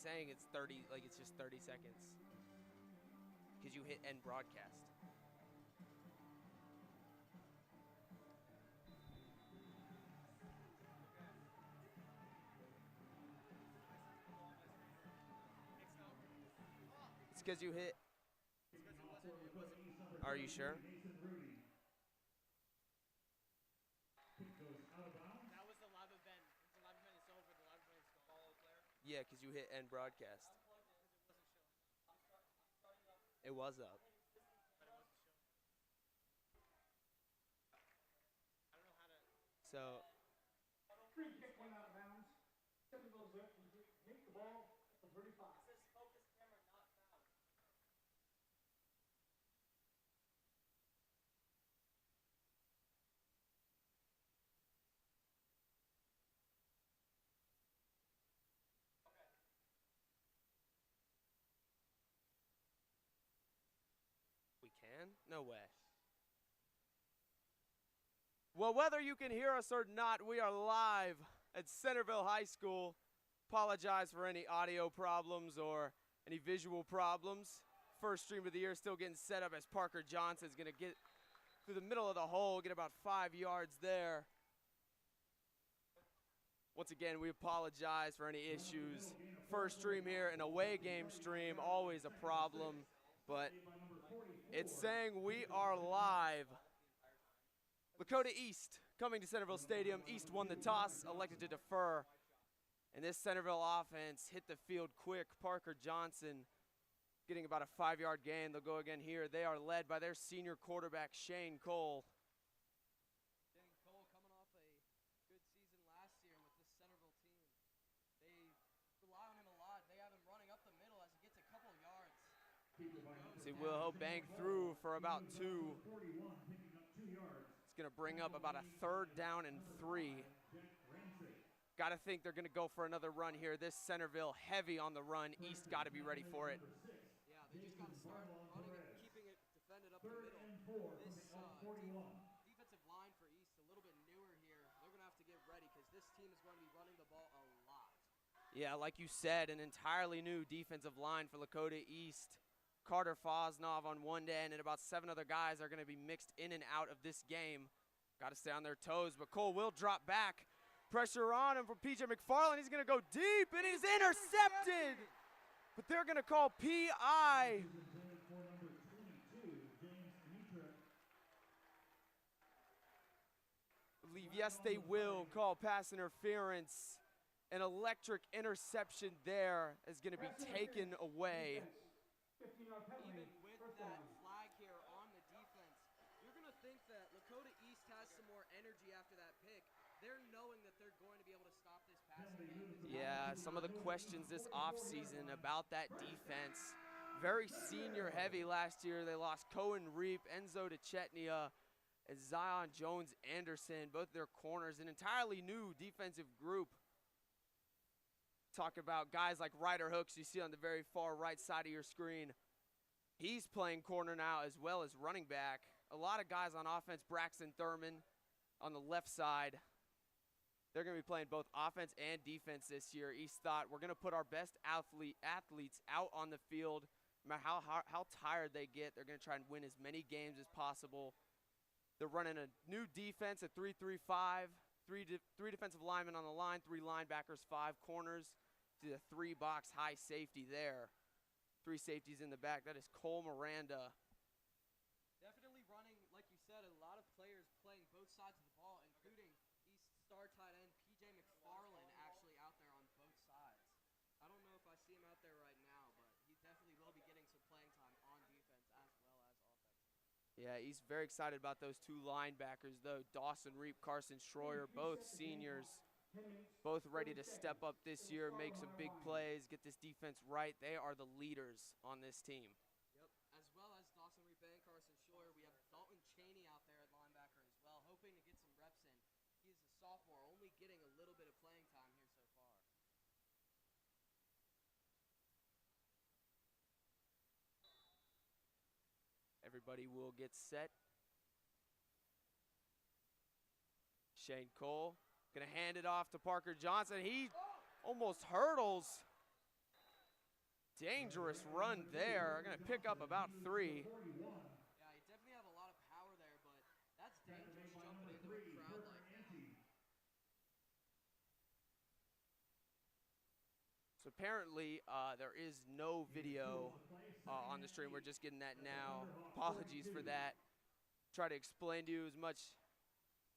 saying it's 30, like it's just 30 seconds. Because you hit end broadcast. It's because you hit. Are you sure? That was the live event. The live event is over. The live event is gone. Yeah, because you hit end broadcast. It was up. But it wasn't showing. I don't know how to. So. Free kick went out of bounds. Centerville's up. Hit the ball at the 35. It says focus camera not found. We can? No way. Well, whether you can hear us or not, we are live at Centerville High School. Apologize for any audio problems or any visual problems. First stream of the year still getting set up as Parker Johnson's going to get through the middle of the hole, get about 5 yards there. Once again, we apologize for any issues. First stream here, an away game stream, always a problem, but it's saying we are live. Lakota East coming to Centerville Stadium. East won the toss, elected to defer. And this Centerville offense hit the field quick. Parker Johnson getting about a 5-yard gain. They'll go again here. They are led by their senior quarterback, Shane Cole. Shane Cole coming off a good season last year with this Centerville team. They rely on him a lot. They have him running up the middle as he gets a couple yards. See, Will Hope banged through for about 2. It's going to bring up about a 3rd down and 3. Got to think they're going to go for another run here. This Centerville heavy on the run. East got to be ready for it. Yeah, they just got to start running and keeping it defended up the middle. This defensive line for East, a little bit newer here. They're going to have to get ready because this team is going to be running the ball a lot. Yeah, like you said, an entirely new defensive line for Lakota East. Carter Fosnov on one end, and about 7 other guys are going to be mixed in and out of this game. Got to stay on their toes, but Cole will drop back. Pressure on him from P.J. McFarland. He's going to go deep, and he's intercepted. But they're going to call P.I. I believe, yes, they will call pass interference. An electric interception there is going to be taken away. Even with that flag here on the defense, you're going to think that Lakota East has some more energy after that pick. They're knowing that they're going to be able to stop this passing game. Yeah, some of the questions this offseason about that defense. Very senior heavy last year. They lost Cohen Reap, Enzo DeChetnia, and Zion Jones-Anderson, both their corners. An entirely new defensive group. Talk about guys like Ryder Hooks you see on the very far right side of your screen. He's playing corner now as well as running back. A lot of guys on offense. Braxton Thurman on the left side. They're going to be playing both offense and defense this year. East thought we're going to put our best athletes out on the field. No matter how tired they get, they're going to try and win as many games as possible. They're running a new defense at 3-3-5. Three defensive linemen on the line, 3 linebackers, 5 corners. See the 3-box high safety there. 3 safeties in the back. That is Cole Miranda. Definitely running, like you said, a lot of players playing both sides of the ball, including East star tight end P.J. McFarland actually out there on both sides. I don't know if I see him out there right now, but he definitely will be getting some playing time on defense as well as offense. Yeah, he's very excited about those 2 linebackers, though. Dawson Reap, Carson Schroyer, both seniors, both ready to step up this year, make some big plays, get this defense right. They are the leaders on this team. Yep, as well as Dawson Reap and Carson Schroyer, we have Dalton Cheney out there at linebacker as well, hoping to get some reps in. He is a sophomore, only getting a little bit of playing time here so far. Everybody will get set. Shane Cole going to hand it off to Parker Johnson. He almost hurdles dangerous run there. Going to pick up about 3. Yeah, you definitely have a lot of power there, but that's dangerous jumping into a crowd like that. So apparently there is no video on the stream. We're just getting that now. Apologies for that. Try to explain to you as much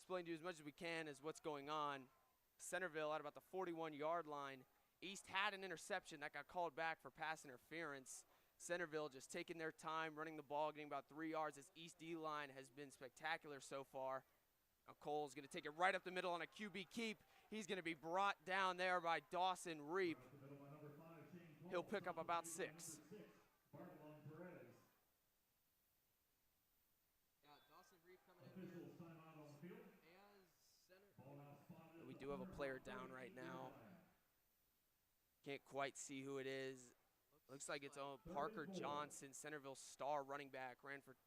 as we can as what's going on. Centerville at about the 41-yard line. East had an interception that got called back for pass interference. Centerville just taking their time, running the ball, getting about 3 yards. This East D-line has been spectacular so far. Now Cole's going to take it right up the middle on a QB keep. He's going to be brought down there by Dawson Reap. He'll pick up about 6. Yeah, Dawson Reap coming in here as center. We do have a player down right now. Can't quite see who it is. Looks like it's Parker Johnson, Centerville star running back. Ran for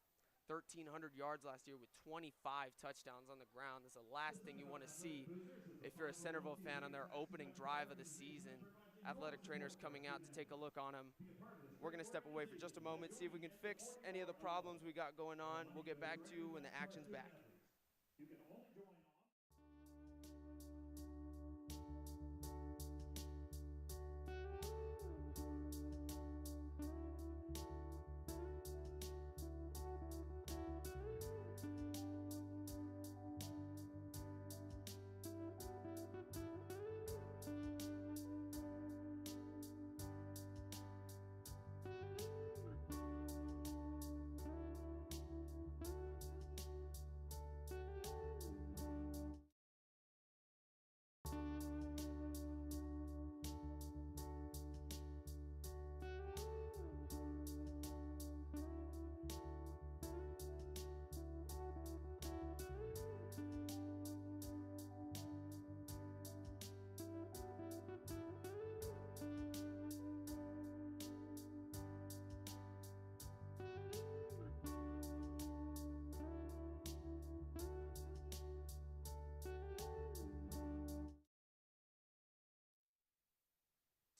1,300 yards last year with 25 touchdowns on the ground. That's the last thing you want to see if you're a Centerville fan on their opening drive of the season. Athletic trainers coming out to take a look on him. We're going to step away for just a moment, see if we can fix any of the problems we got going on. We'll get back to you when the action's back.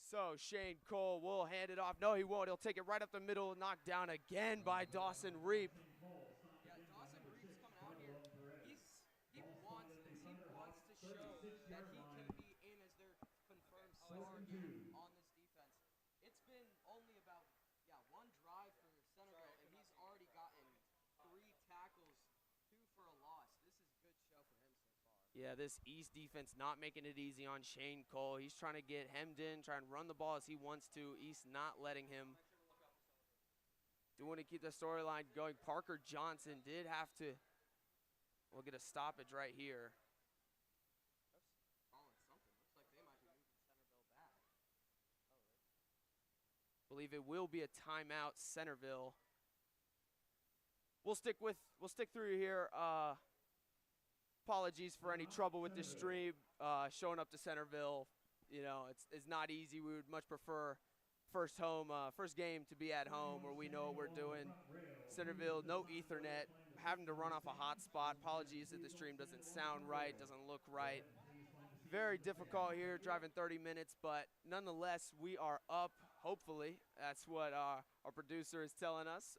So Shane Cole will hand it off. No, he won't. He'll take it right up the middle, knocked down again by Dawson Reap. Yeah, Dawson Reap's coming out here. He wants this. He wants to show that he can be in as their confirmed star here on this defense. It's been only about one drive for Centerville, and he's already gotten 3 tackles, 2 for a loss. This is a good show for him so far. Yeah, this East defense not making it easy on Shane Cole. He's trying to get hemmed in, trying to run the ball as he wants to. East not letting him. Doing to keep the storyline going. Parker Johnson did have to. We'll get a stoppage right here. Calling something. Looks like they might be moving Centerville back. Believe it will be a timeout, Centerville. We'll stick through here. Apologies for any trouble with the stream. Showing up to Centerville, you know, it's not easy. We would much prefer first game to be at home where we know what we're doing. Centerville, no Ethernet, having to run off a hotspot. Apologies if the stream doesn't sound right, doesn't look right. Very difficult here, driving 30 minutes, but nonetheless, we are up, hopefully. That's what our producer is telling us.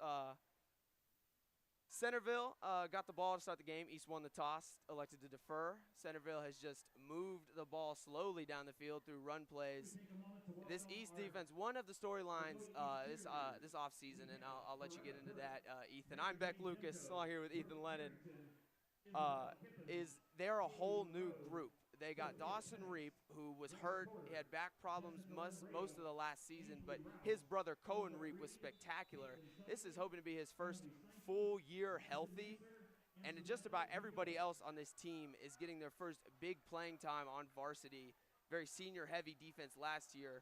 Centerville got the ball to start the game. East won the toss, elected to defer. Centerville has just moved the ball slowly down the field through run plays. This East defense, one of the storylines this offseason, and I'll let you get into that, Ethan. I'm Beck Lucas, along here with Ethan Lennon, is they're a whole new group. They got Dawson Reap, who was hurt. He had back problems most of the last season, but his brother Cohen Reap was spectacular. This is hoping to be his first full year healthy, and just about everybody else on this team is getting their first big playing time on varsity. Very senior-heavy defense last year.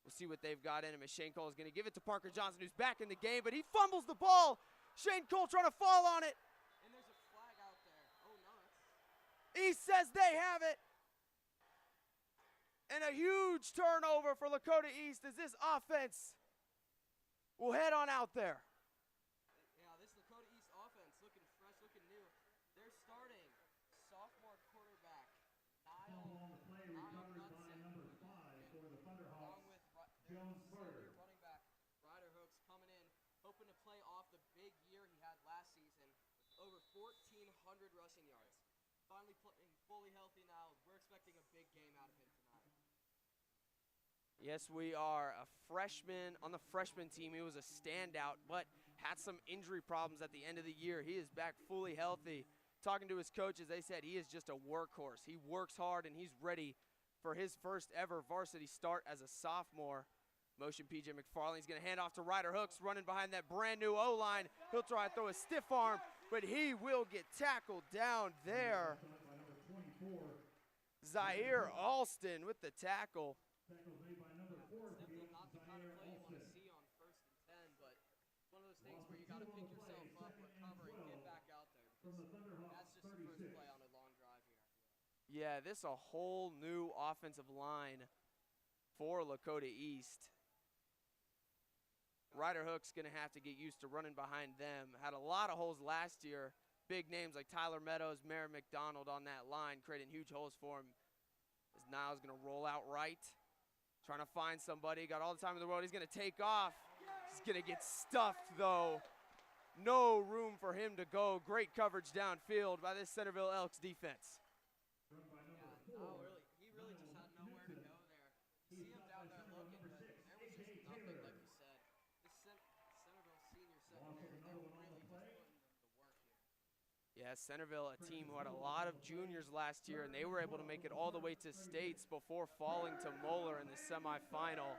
We'll see what they've got in him as Shane Cole is going to give it to Parker Johnson, who's back in the game, but he fumbles the ball. Shane Cole trying to fall on it. And there's a flag out there. Oh, no. East says they have it. And a huge turnover for Lakota East as this offense will head on out there. Yeah, this Lakota East offense looking fresh, looking new. They're starting sophomore quarterback Niall Knudsen, along with their senior rushing yards. Finally playing fully healthy now. We're expecting a big game out of him tonight. Yes, we are. A freshman on the freshman team. He was a standout, but had some injury problems at the end of the year. He is back fully healthy. Talking to his coaches, they said he is just a workhorse. He works hard, and he's ready for his first ever varsity start as a sophomore. Motion PJ McFarlane. He's going to hand off to Ryder Hooks, running behind that brand new O-line. He'll try to throw a stiff arm, but he will get tackled down there. Zaire Alston with the tackle. Tackle made by number 4 for the Not the kind of play you want to see on 1st and 10, but it's one of those things where you got to pick yourself up, recover, and get back out there. From the Thunderhawks, That's just the first play on a long drive here. Yeah, this is a whole new offensive line for Lakota East. Ryder Hook's going to have to get used to running behind them. Had a lot of holes last year. Big names like Tyler Meadows, Merritt McDonald on that line, creating huge holes for him. As Niles going to roll out right, trying to find somebody. Got all the time in the world. He's going to take off. He's going to get stuffed, though. No room for him to go. Great coverage downfield by this Centerville Elks defense. He really just had nowhere to go there. You see him down there looking, but there was just nothing, like you said. This Centerville senior secondary, they're really just putting the work here. Yeah, Centerville, a team who had a lot of juniors last year, and they were able to make it all the way to states before falling to Moeller in the semifinal.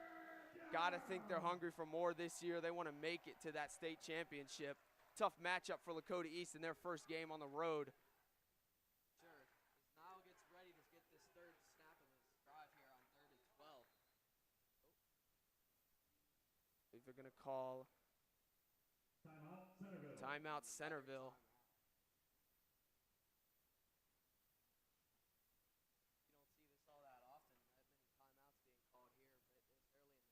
Got to think they're hungry for more this year. They want to make it to that state championship. Tough matchup for Lakota East in their first game on the road. Sure, as Nile gets ready to get this third snap of this drive here on 3rd and 12. I think they're going to call timeout Centerville. You don't see this all that often, that many timeouts being called here, but it was early in the game.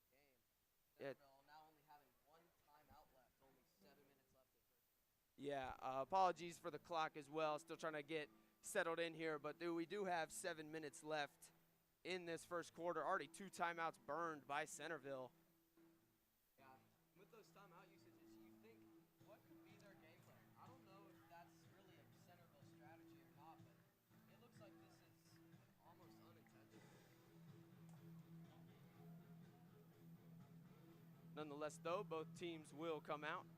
Yeah. Centerville now only having 1 timeout left, only 7 minutes left in first. Yeah, apologies for the clock as well. Still trying to get settled in here, but we do have 7 minutes left in this first quarter. Already 2 timeouts burned by Centerville. Yeah, with those timeout usages, you think, what could be their game plan? I don't know if that's really a Centerville strategy or not, but it looks like this is almost unintentional. Nonetheless, though, both teams will come out.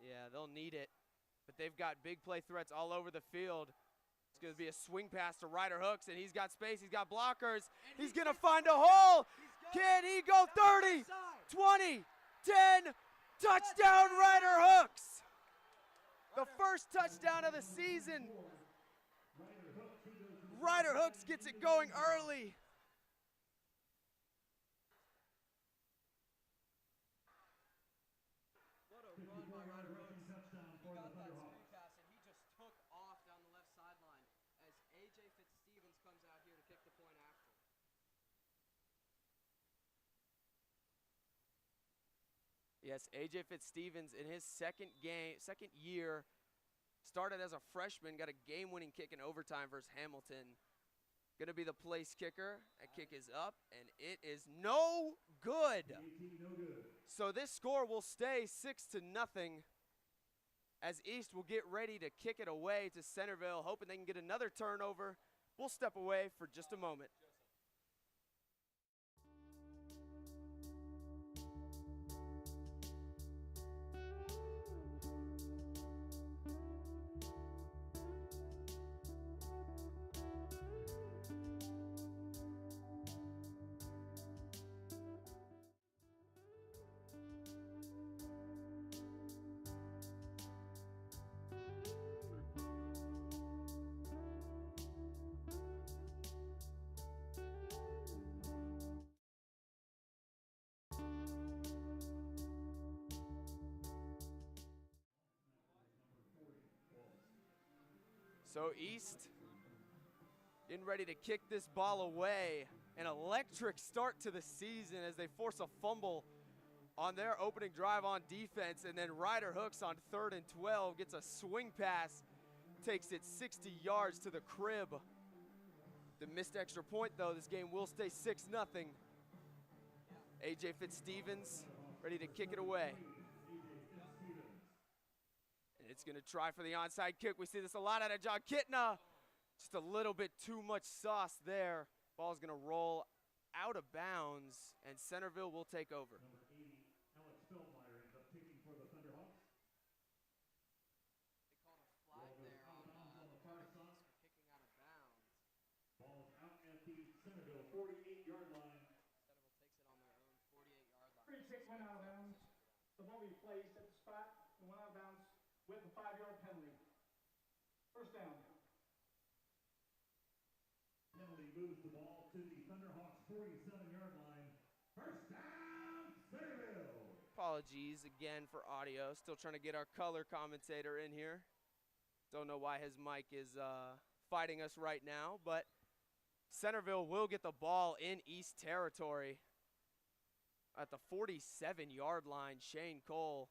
Yeah, they'll need it, but they've got big play threats all over the field. It's going to be a swing pass to Ryder Hooks, and he's got space. He's got blockers. He's going to find a hole. Can he go 30, 20, 10, touchdown Ryder Hooks. The first touchdown of the season. Ryder Hooks gets it going early. What a run by Ryder Hooks. He got that swing pass, and he just took off down the left sideline as A.J. Fitzstevens comes out here to kick the point after. Yes, A.J. Fitzstevens in his second year, started as a freshman, got a game-winning kick in overtime versus Hamilton. Going to be the place kicker. That kick is up, and it is no good. So this score will stay 6-0 as East will get ready to kick it away to Centerville, hoping they can get another turnover. We'll step away for just a moment. So East getting ready to kick this ball away. An electric start to the season as they force a fumble on their opening drive on defense, and then Ryder Hooks on 3rd and 12 gets a swing pass, takes it 60 yards to the crib. The missed extra point, though, this game will stay 6-0. A.J. Fitzstevens ready to kick it away. It's going to try for the onside kick. We see this a lot out of John Kitna. Just a little bit too much sauce there. Ball's going to roll out of bounds, and Centerville will take over. Number 80, Alex Feldmeyer ends up kicking for the Thunderhawks. They called a flag there on the far side for kicking out of bounds. Ball is out at the Centerville 48-yard line. Centerville takes it on their own 48-yard line. Free kick went out of bounds. The ball be placed at the spot and went out of bounds with a 5-yard penalty. First down. Penalty moves the ball to the Thunderhawks 47-yard line. First down, Centerville. Apologies again for audio. Still trying to get our color commentator in here. Don't know why his mic is fighting us right now, but Centerville will get the ball in East Territory at the 47-yard line. Shane Cole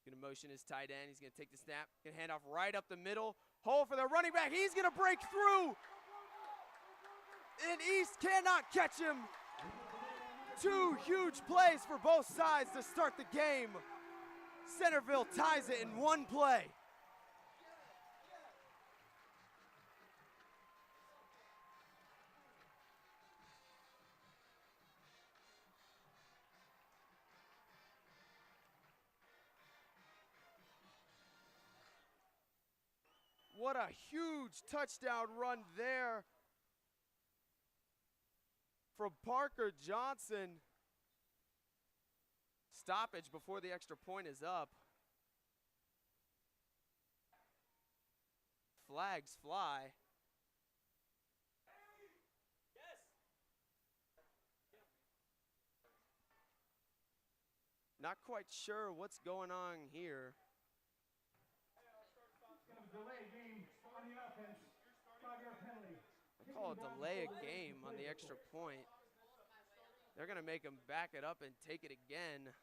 going to motion his tight end. He's going to take the snap. Going to hand off right up the middle. Hole for the running back. He's going to break through. And East cannot catch him. Two huge plays for both sides to start the game. Centerville ties it in one play. What a huge touchdown run there from Parker Johnson. Stoppage before the extra point is up. Flags fly. Not quite sure what's going on here. Delay game on the offense. 5-yard penalty. I call it delay a game on the extra point. They're going to make him back it up and take it again.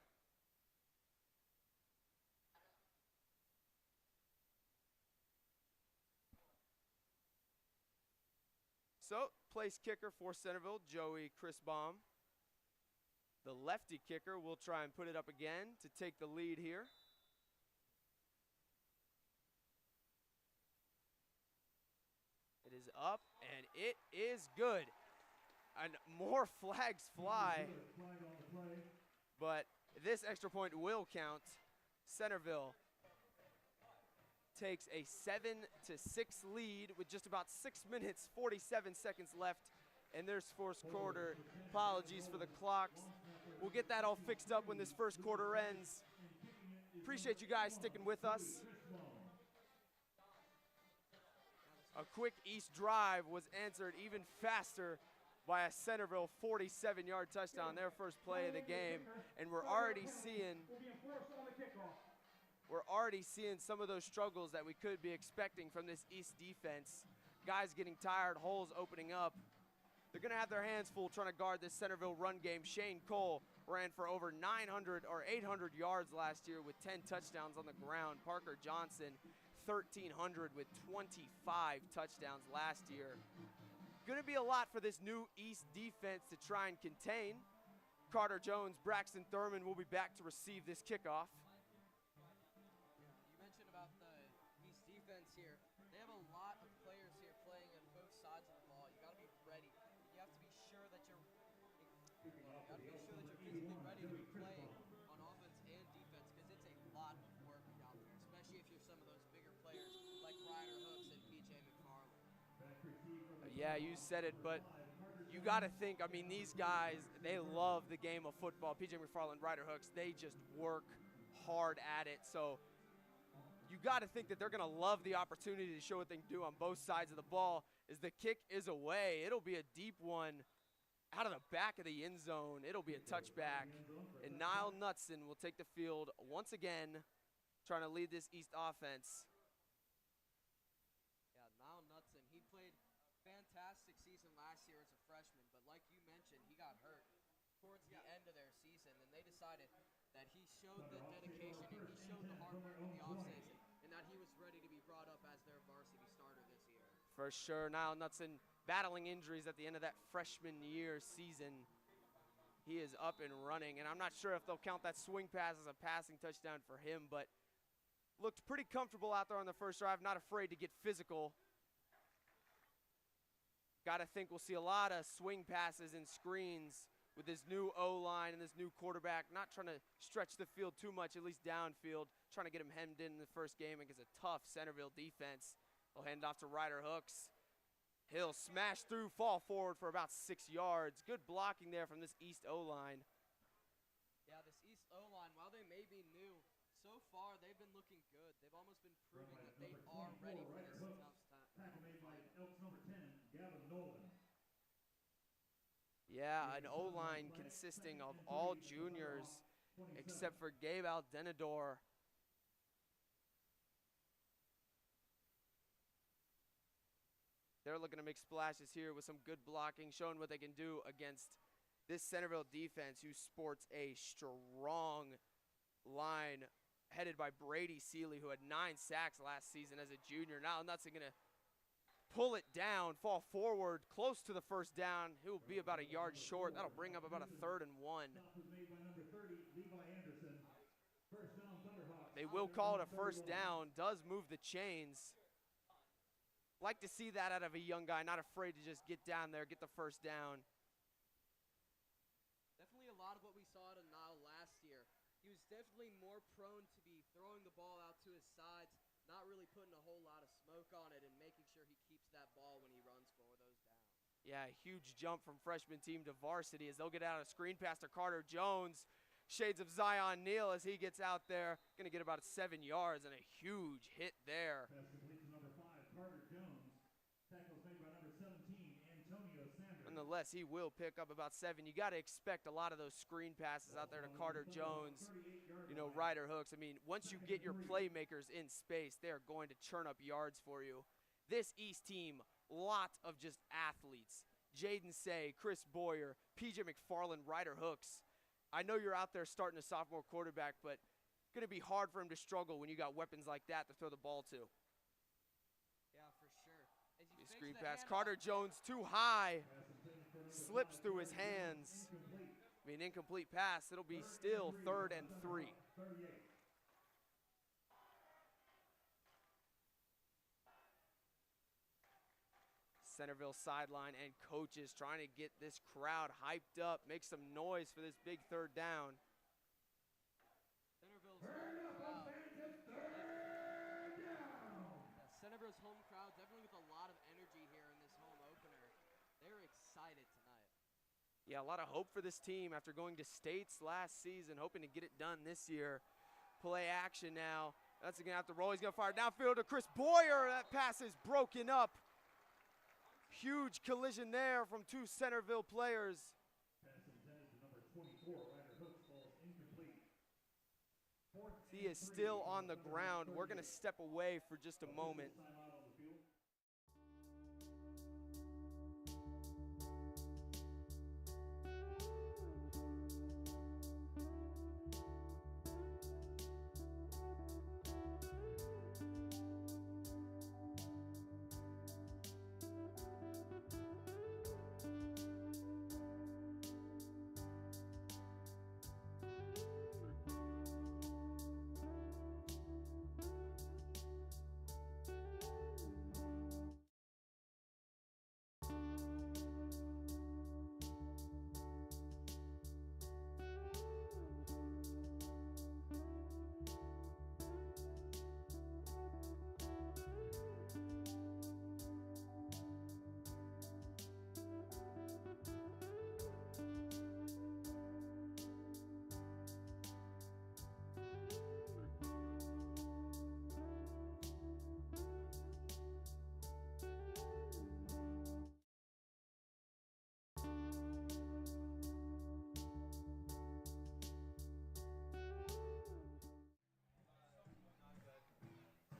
So, place kicker for Centerville, Joey Chrisbaum. The lefty kicker will try and put it up again to take the lead here. It is up, and it is good. And more flags fly, but this extra point will count. Centerville takes a 7-6 lead with just about 6 minutes, 47 seconds left in their first quarter. Apologies for the clocks. We'll get that all fixed up when this first quarter ends. Appreciate you guys sticking with us. A quick East drive was answered even faster by a Centerville 47-yard touchdown, their first play of the game. And we're already seeing some of those struggles that we could be expecting from this East defense. Guys getting tired, holes opening up. They're going to have their hands full trying to guard this Centerville run game. Shane Cole ran for over 900 or 800 yards last year with 10 touchdowns on the ground. Parker Johnson, 1,300 with 25 touchdowns last year. Going to be a lot for this new East defense to try and contain. Carter Jones, Braxton Thurman will be back to receive this kickoff. You mentioned about the East defense here. They have a lot of players here playing on both sides of the ball. You got to be ready. You have to be sure that you're physically ready to be playing on offense and defense, because it's a lot of work out there, especially if you're some of those bigger players like Ryder Hooks and PJ McFarland. Yeah, you said it, but you got to think, I mean, these guys, they love the game of football. PJ McFarland, Ryder Hooks, they just work hard at it. So you got to think that they're going to love the opportunity to show what they can do on both sides of the ball. As the kick is away, it'll be a deep one out of the back of the end zone. It'll be a touchback. And Niall Knutson will take the field once again, trying to lead this East offense. Yeah, Niall Knutson, he played fantastic season last year as a freshman, but like you mentioned, he got hurt towards the end of their season, and they decided that he showed the dedication and he showed the hard work in the offseason, and that he was ready to be brought up as their varsity starter this year. For sure, Niall Knutson battling injuries at the end of that freshman year season. He is up and running, and I'm not sure if they'll count that swing pass as a passing touchdown for him, but looked pretty comfortable out there on the first drive, not afraid to get physical. Got to think we'll see a lot of swing passes and screens with this new O-line and this new quarterback, not trying to stretch the field too much, at least downfield, trying to get him hemmed in the first game against a tough Centerville defense. They'll hand it off to Ryder Hooks. He'll smash through, fall forward for about 6 yards. Good blocking there from this East O-line. Yeah, this East O-line, while they may be new, so far they've been looking good. They've almost been proving that they are ready for this tough time. Tackle made by Elks number 10, Gavin Nolan. Yeah, an O-line consisting of all juniors except for Gabe Aldenador. They're looking to make splashes here with some good blocking, showing what they can do against this Centerville defense, who sports a strong line headed by Brady Seeley, who had 9 sacks last season as a junior. Now Nutsing going to pull it down, fall forward, close to the first down. He will be about a yard short. That'll bring up about a 3rd and 1. Stop was made by number 30, Levi Anderson. First down, Thunderhawks. They will call it a first down. Does move the chains. Like to see that out of a young guy, not afraid to just get down there, get the first down. Definitely a lot of what we saw out of Nile last year. He was definitely more prone to be throwing the ball out to his sides, not really putting a whole lot of smoke on it and making sure he keeps that ball when he runs for those downs. Yeah, huge jump from freshman team to varsity as they'll get out a screen pass to Carter Jones. Shades of Zion Neal as he gets out there. Going to get about 7 yards and a huge hit there. Pass complete to number 5, Carter Jones. Tackles made by number 17, Antonio Sanders. Nonetheless, he will pick up about 7. You got to expect a lot of those screen passes out there to Carter Jones. You know, Ryder Hooks. I mean, once you get your playmakers in space, they are going to churn up yards for you. This East team, lot of just athletes. Jaden Say, Chris Boyer, PJ McFarland, Ryder Hooks. I know you're out there starting a sophomore quarterback, but going to be hard for him to struggle when you got weapons like that to throw the ball to. Yeah, for sure. As you fake Screen the pass. handoff- Carter Jones too high. Slips through his hands. I mean, incomplete pass. It'll be still 3rd and 3. 38. Centerville sideline and coaches trying to get this crowd hyped up, make some noise for this big 3rd down. Centerville's home crowd. Yeah, Centerville's home crowd, definitely with a lot of energy here in this home opener. They're excited tonight. Yeah, a lot of hope for this team after going to states last season, hoping to get it done this year. Play action now. That's going to have to roll. He's going to fire downfield to Chris Boyer. That pass is broken up. Huge collision there from 2 Centerville players. Pass intended to number 24, Ryder Hooks, falls incomplete. He is still on the ground. We're going to step away for just a moment. Timeout on the field.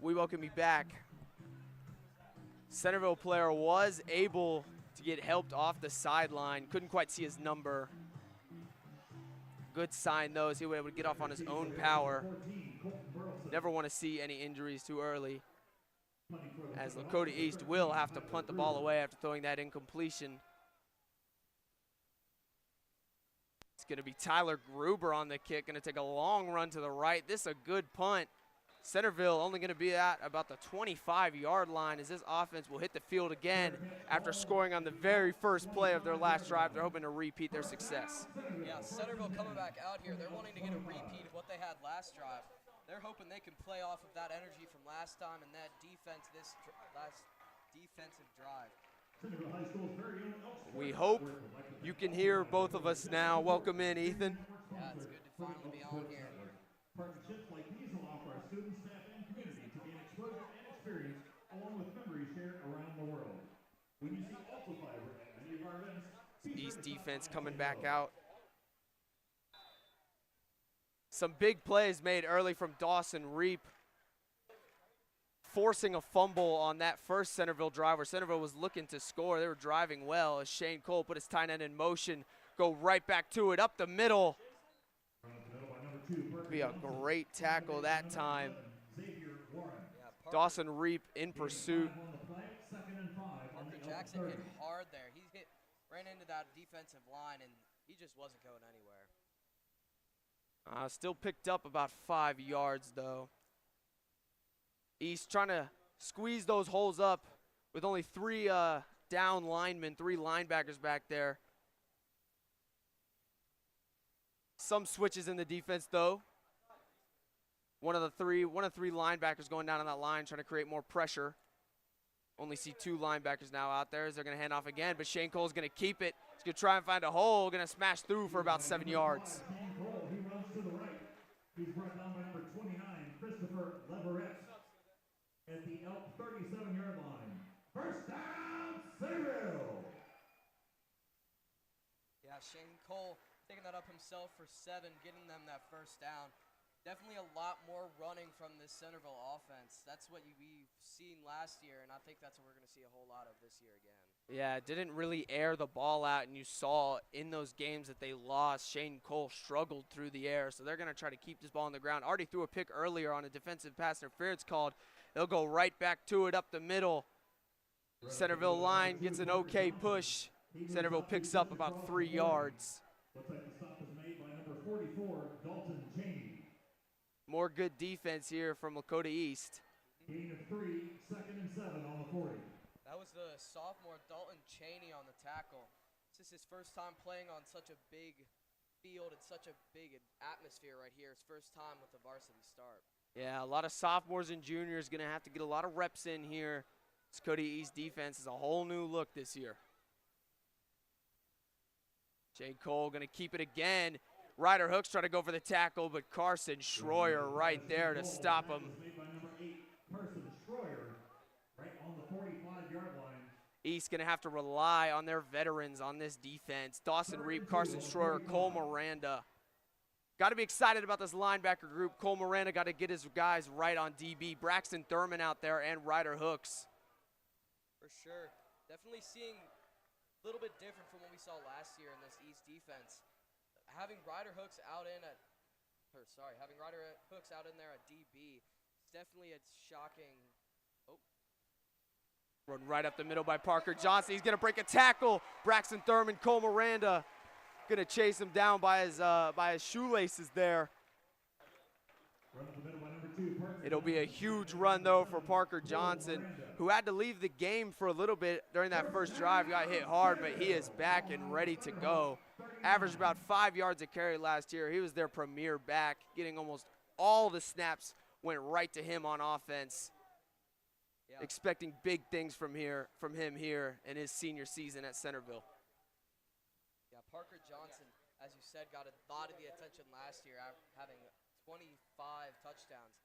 We welcome you back. Centerville player was able to get helped off the sideline. Couldn't quite see his number. Good sign, though, as he was able to get off on his own power. Never want to see any injuries too early, as Lakota East will have to punt the ball away after throwing that incompletion. It's going to be Tyler Gruber on the kick, going to take a long run to the right. This is a good punt. Centerville only going to be at about the 25-yard line as this offense will hit the field again after scoring on the very first play of their last drive. They're hoping to repeat their success. Yeah, Centerville coming back out here. They're wanting to get a repeat of what they had last drive. They're hoping they can play off of that energy from last time and that defense this last defensive drive. We hope you can hear both of us now. Welcome in, Ethan. Yeah, it's good to finally be on here. Partnerships like these allow for our students, staff, and community to gain exposure and experience along with memories shared around the world. When you see Ultrafiber at any of our events, East defense coming back out. Some big plays made early from Dawson Reap, forcing a fumble on that first Centerville drive where Centerville was looking to score. They were driving well as Shane Cole put his tight end in motion, go right back to it, up the middle. Be a great tackle that time. Dawson Reap in pursuit. Parker Jackson hit hard there. He ran into that defensive line, and he just wasn't going anywhere. Still picked up about 5 yards, though. East trying to squeeze those holes up with only 3 down linemen, 3 linebackers back there. Some switches in the defense, though. One of 3 linebackers going down on that line, trying to create more pressure. Only see 2 linebackers now out there as they're going to hand off again, but Shane Cole's going to keep it. He's going to try and find a hole, going to smash through for about 7 yards. Shane Cole, he runs to the right. He's brought down by number 29, Christopher Leverett, at the Elk 37-yard line. First down, Centerville. Yeah, Shane Cole taking that up himself for 7, getting them that first down. Definitely a lot more running from this Centerville offense. That's what we've seen last year, and I think that's what we're going to see a whole lot of this year again. Yeah, didn't really air the ball out, and you saw in those games that they lost, Shane Cole struggled through the air, so they're going to try to keep this ball on the ground. Already threw a pick earlier on a defensive pass interference called. They'll go right back to it up the middle. Centerville line gets an okay push. Centerville picks up about 3 yards. Looks like the stop was made by number 44, Dalton Cheney. More good defense here from Lakota East. Gain of 3, 2nd and 7 on the 40. That was the sophomore Dalton Cheney on the tackle. This is his first time playing on such a big field and such a big atmosphere right here. His first time with the varsity start. Yeah, a lot of sophomores and juniors going to have to get a lot of reps in here. This Lakota East defense is a whole new look this year. Shane Cole going to keep it again. Ryder Hooks try to go for the tackle, but Carson Schroyer right there to stop him. Carson Schroyer right on the 45-yard line. East going to have to rely on their veterans on this defense. Dawson Reap, Carson Schroyer, Cole Miranda. Got to be excited about this linebacker group. Cole Miranda got to get his guys right on DB. Braxton Thurman out there and Ryder Hooks. For sure. Definitely seeing a little bit different from what we saw last year in this East defense. Having Ryder Hooks out in there at DB, it's definitely a shocking. Run right up the middle by Parker Johnson. He's going to break a tackle. Braxton Thurman, Cole Miranda, going to chase him down by his shoelaces there. Run up the middle by number 2, Parker. It'll be a huge run, though, for Parker Johnson, who had to leave the game for a little bit during that first drive. Got hit hard, but he is back and ready to go. Averaged about 5 yards a carry last year. He was their premier back, getting almost all the snaps went right to him on offense. Yeah. Expecting big things from him here in his senior season at Centerville. Yeah, Parker Johnson, as you said, got a lot of the attention last year, having 25 touchdowns.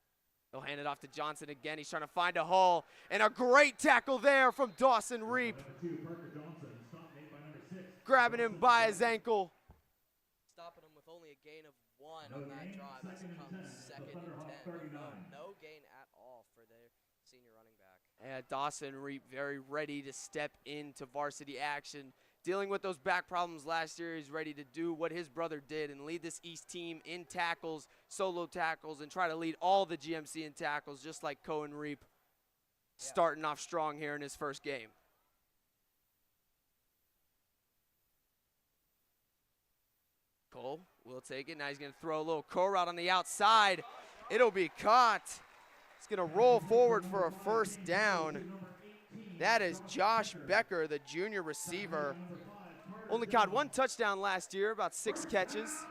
They'll hand it off to Johnson again. He's trying to find a hole, and a great tackle there from Dawson Reap. Number 2, Parker Johnson, stop made by number 6. Grabbing him by his ankle. Stopping him with only a gain of 1 on that drive. As it comes 2nd and 10. No gain at all for their senior running back. Yeah, Dawson Reap very ready to step into varsity action. Dealing with those back problems last year, he's ready to do what his brother did and lead this East team in tackles, solo tackles, and try to lead all the GMC in tackles, just like Cohen Reap, starting off strong here in his first game. Cole will take it. Now he's going to throw a little curl route on the outside. It'll be caught It's going to roll forward for a first down. That is Josh Becker, the junior receiver. Only caught 1 touchdown last year, about 6 catches.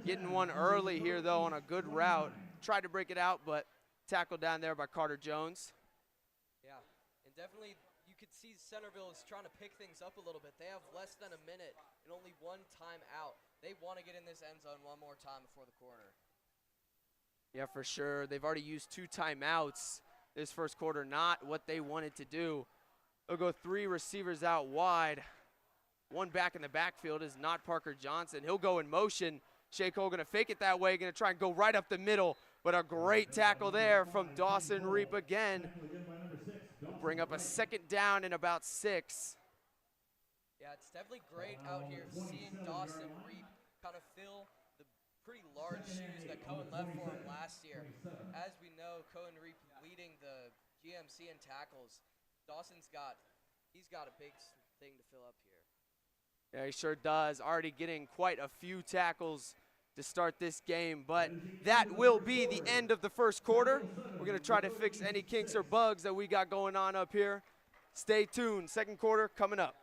Getting one early here, though, on a good route. Tried to break it out, but tackled down there by Carter Jones. Yeah, and definitely you could see Centerville is trying to pick things up a little bit. They have less than a minute and only 1 timeout. They want to get in this end zone one more time before the quarter. Yeah, for sure. They've already used 2 timeouts this first quarter, not what they wanted to do. They'll go 3 receivers out wide. 1 back in the backfield is not Parker Johnson. He'll go in motion. Shea Cole gonna fake it that way, gonna try and go right up the middle, but a great tackle there from Dawson Reap again. We'll bring up a second down in about 6. Yeah, it's definitely great out here seeing Dawson Reap kind of fill the pretty large shoes that Cohen left for him last year. As we know, Cohen Reap leading the GMC in tackles. Dawson's got a big thing to fill up here. Yeah, he sure does. Already getting quite a few tackles to start this game, but that will be the end of the first quarter. We're going to try to fix any kinks or bugs that we got going on up here. Stay tuned. Second quarter coming up.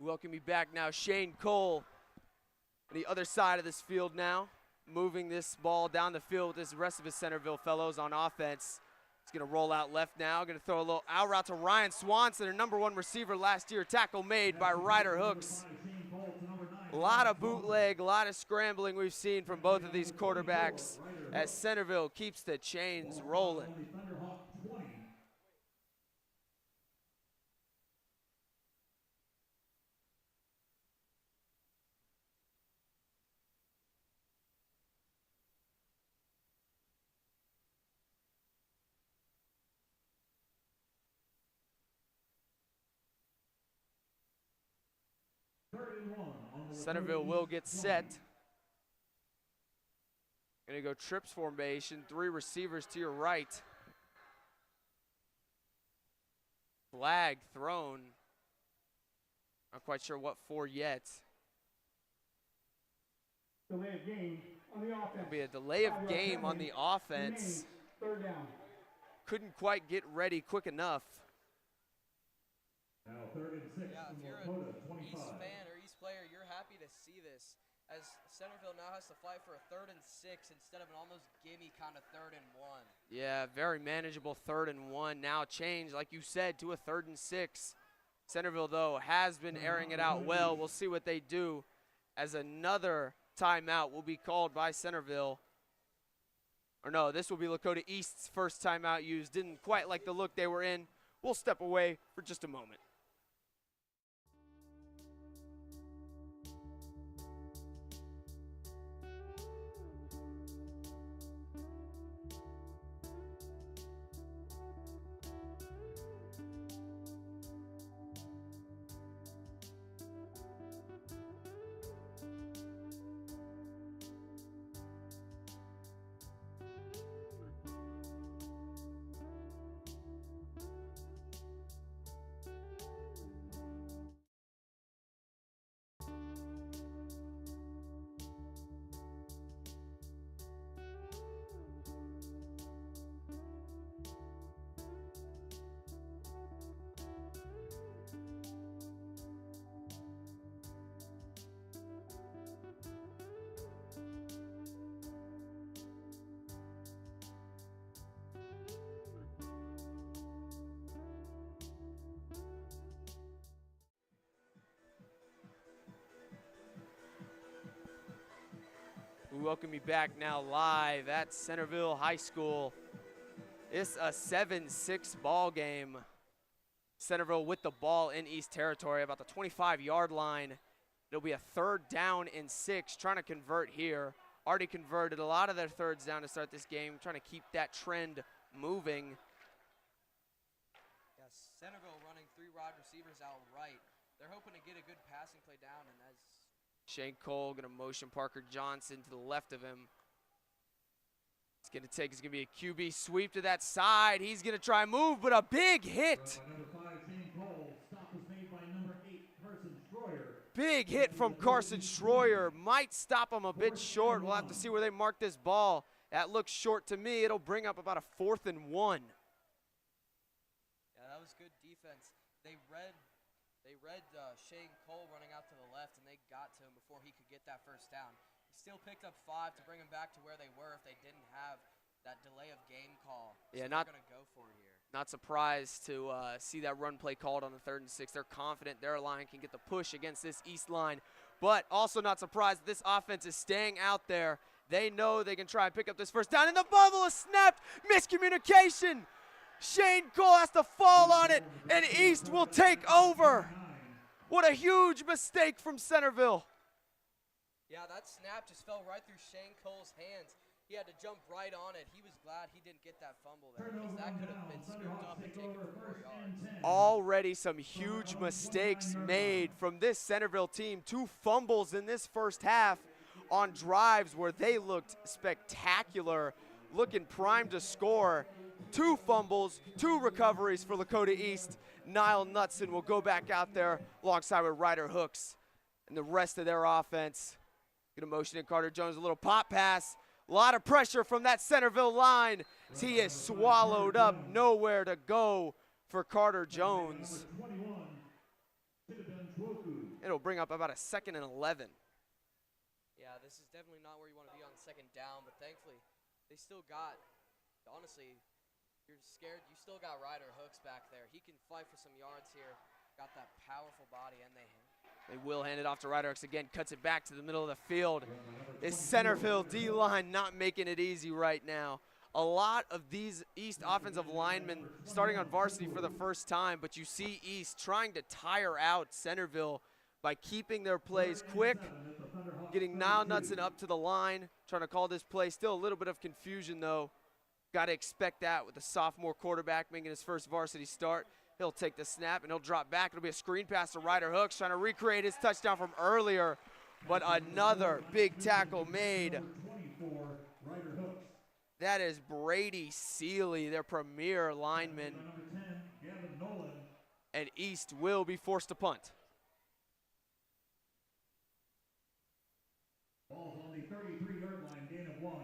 Welcome you back now, Shane Cole on the other side of this field now, moving this ball down the field with this rest of his Centerville fellows on offense. He's going to roll out left now, going to throw a little out route to Ryan Swanson, their #1 receiver last year. Tackle made by Ryder Hooks. A lot of bootleg, a lot of scrambling we've seen from both of these quarterbacks as Centerville keeps the chains rolling. Centerville will get set. Gonna go trips formation, 3 receivers to your right. Flag thrown. Not quite sure what for yet. Delay of game on the offense. It'll be a delay of game on the offense. Third down. Couldn't quite get ready quick enough. Now 3rd and 6 Yeah, from if you're Lakota, an 25. East fan or East player, you're happy to see this, as Centerville now has to fight for a 3rd and 6 instead of an almost gimme kind of 3rd and 1. Yeah, very manageable 3rd and 1. Now changed, like you said, to a 3rd and 6. Centerville, though, has been airing it out well. We'll see what they do as another timeout will be called by Centerville. Or no, this will be Lakota East's first timeout used. Didn't quite like the look they were in. We'll step away for just a moment. We welcome you back now live at Centerville High School. It's a 7-6 ball game. Centerville with the ball in East Territory, about the 25-yard line. It'll be a 3rd down and 6, trying to convert here. Already converted a lot of their 3rds down to start this game, trying to keep that trend moving. Yes, Centerville running 3 wide receivers out right. They're hoping to get a good passing play down, and as Shane Cole gonna motion Parker Johnson to the left of him. It's gonna be a QB sweep to that side. He's gonna try and move, but a big hit. Number 5, Shane Cole. Stop was made by number 8, Carson Stroyer. Big hit from Carson Stroyer. Might stop him a bit short. We'll have to see where they mark this ball. That looks short to me. It'll bring up about a 4th and 1. yeah, that was good defense. They read Shane Cole running out to the left, and they got to him before he could get that 1st down. He still picked up 5 to bring him back to where they were if they didn't have that delay of game call. Yeah, so not they're going to go for it here. Not surprised to see that run play called on the 3rd and 6. They're confident their line can get the push against this East line, but also not surprised that this offense is staying out there. They know they can try and pick up this 1st down, and the bubble is snapped. Miscommunication. Shane Cole has to fall on it, and East will take over. What a huge mistake from Centerville. Yeah, that snap just fell right through Shane Cole's hands. He had to jump right on it. He was glad he didn't get that fumble there, because that could have been scooped up and taken for 4 yards. Already some huge mistakes made from this Centerville team. 2 fumbles in this 1st half on drives where they looked spectacular, looking primed to score. 2 fumbles, 2 recoveries for Lakota East. Niall Knutson will go back out there alongside with Ryder Hooks and the rest of their offense. Gonna motion in Carter Jones, a little pop pass. A lot of pressure from that Centerville line. He is swallowed up, nowhere to go for Carter Jones. It'll bring up about a 2nd and 11. Yeah, this is definitely not where you want to be on 2nd down, but thankfully they still got, honestly, you're scared, you still got Ryder Hooks back there. He can fight for some yards here. Got that powerful body, and they will hand it off to Ryder Hooks again, cuts it back to the middle of the field. This Centerville D-line not making it easy right now. A lot of these East offensive linemen starting on varsity for the 1st time, but you see East trying to tire out Centerville by keeping their plays quick, getting Niall Knutson up to the line, trying to call this play. Still a little bit of confusion, though. Got to expect that with the sophomore quarterback making his 1st varsity start. He'll take the snap, and he'll drop back. It'll be a screen pass to Ryder Hooks, trying to recreate his touchdown from earlier. But another big tackle made. That is Brady Seeley, their premier lineman. And East will be forced to punt. Ball's on the 33-yard line, gain of 1.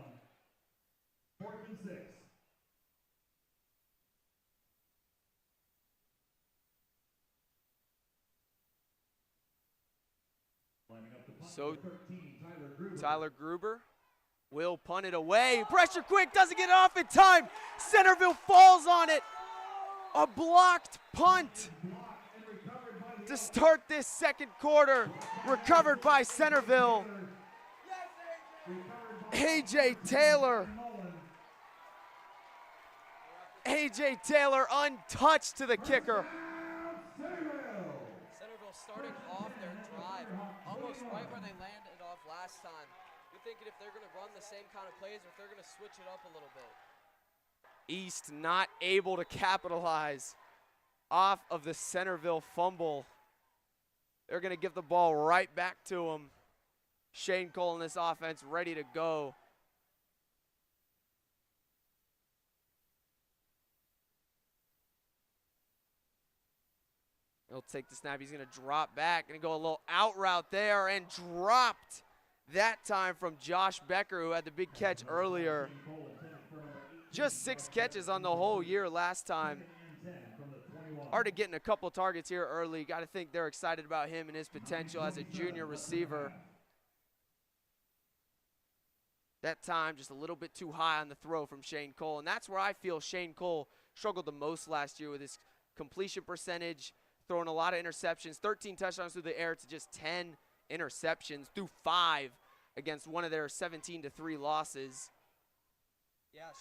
4th and 6. So Tyler Gruber will punt it away. Pressure quick, doesn't get it off in time. Centerville falls on it. A blocked punt to start this 2nd quarter. Recovered by Centerville. A.J. Taylor. A.J. Taylor untouched to the kicker. Centerville starting off their drive almost right where they landed off last time. You're thinking if they're going to run the same kind of plays or if they're going to switch it up a little bit. East not able to capitalize off of the Centerville fumble. They're going to give the ball right back to him. Shane Cole in this offense ready to go. He'll take the snap. He's going to drop back and go a little out route there, and dropped that time from Josh Becker, who had the big catch earlier. Just 6 catches on the whole year last time. Already getting a couple targets here early. Got to think they're excited about him and his potential as a junior receiver. That time just a little bit too high on the throw from Shane Cole, and that's where I feel Shane Cole struggled the most last year with his completion percentage, throwing a lot of interceptions, 13 touchdowns through the air to just 10 interceptions through 5 against one of their 17-3 losses. Yeah,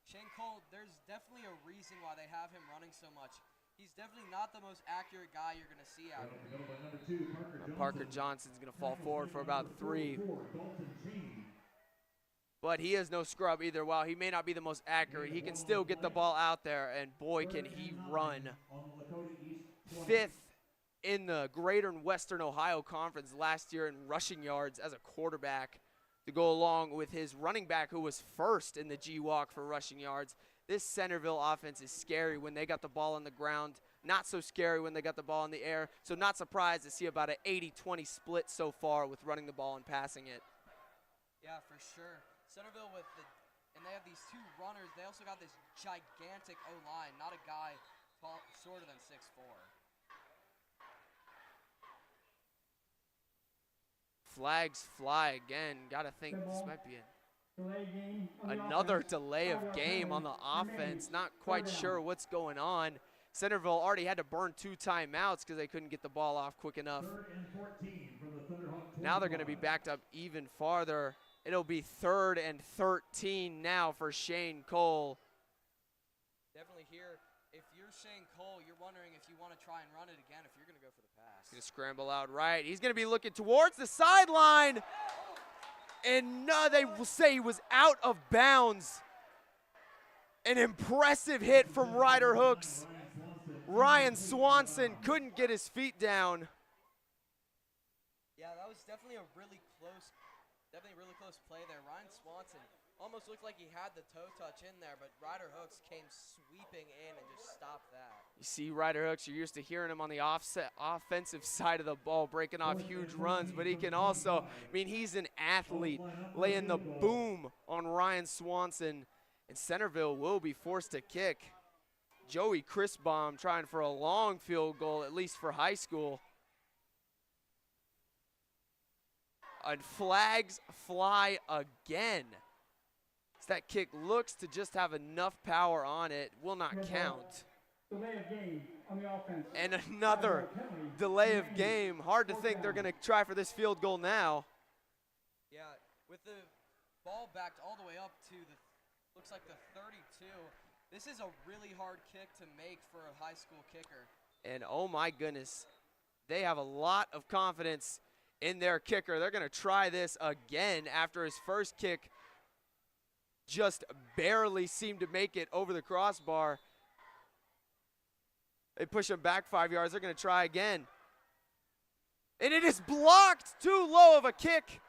Shane Cole, there's definitely a reason why they have him running so much. He's definitely not the most accurate guy you're going to see out here. Parker Johnson's going to fall forward for about 3. But he is no scrub either. While he may not be the most accurate, he can still get the ball out there, and boy, can he run. 5th in the Greater and Western Ohio Conference last year in rushing yards as a quarterback, to go along with his running back who was 1st in the G-Walk for rushing yards. This Centerville offense is scary when they got the ball on the ground, not so scary when they got the ball in the air, so not surprised to see about an 80-20 split so far with running the ball and passing it. Yeah, for sure. Centerville and they have these 2 runners. They also got this gigantic O-line, not a guy shorter than 6'4". Flags fly again. Gotta think this might be another delay of game on the offense. Not quite sure what's going on. Centerville already had to burn 2 timeouts because they couldn't get the ball off quick enough. Now they're going to be backed up even farther. It'll be 3rd and 13 now for Shane Cole. Definitely here, if you're Shane Cole, you're wondering if you want to try and run it again, if you're going to go for the pass. He's going to scramble out right. He's going to be looking towards the sideline. And no, they will say he was out of bounds. An impressive hit from Ryder Hooks. Ryan Swanson couldn't get his feet down. Yeah, that was definitely a really close play there. Ryan Swanson almost looked like he had the toe touch in there, but Ryder Hooks came sweeping in and just stopped that. You see Ryder Hooks, you're used to hearing him on the offensive side of the ball, breaking off huge runs, but he can also, I mean, he's an athlete, laying the boom on Ryan Swanson, and Centerville will be forced to kick. Joey Chrisbaum trying for a long field goal, at least for high school. And flags fly again. That kick looks to just have enough power on it, will not count. Delay of game on the offense. And another delay of game. Hard to think they're going to try for this field goal now. Yeah, with the ball backed all the way up to looks like the 32. This is a really hard kick to make for a high school kicker. And oh my goodness, they have a lot of confidence in their kicker. They're going to try this again after his first kick just barely seemed to make it over the crossbar. They push him back 5 yards. They're going to try again. And it is blocked. Too low of a kick.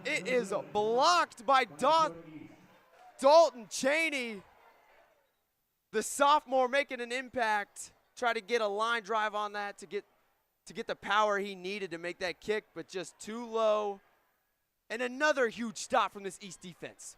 It is blocked by Dalton Cheney. The sophomore making an impact. Try to get a line drive on that to get the power he needed to make that kick, but just too low. And another huge stop from this East defense.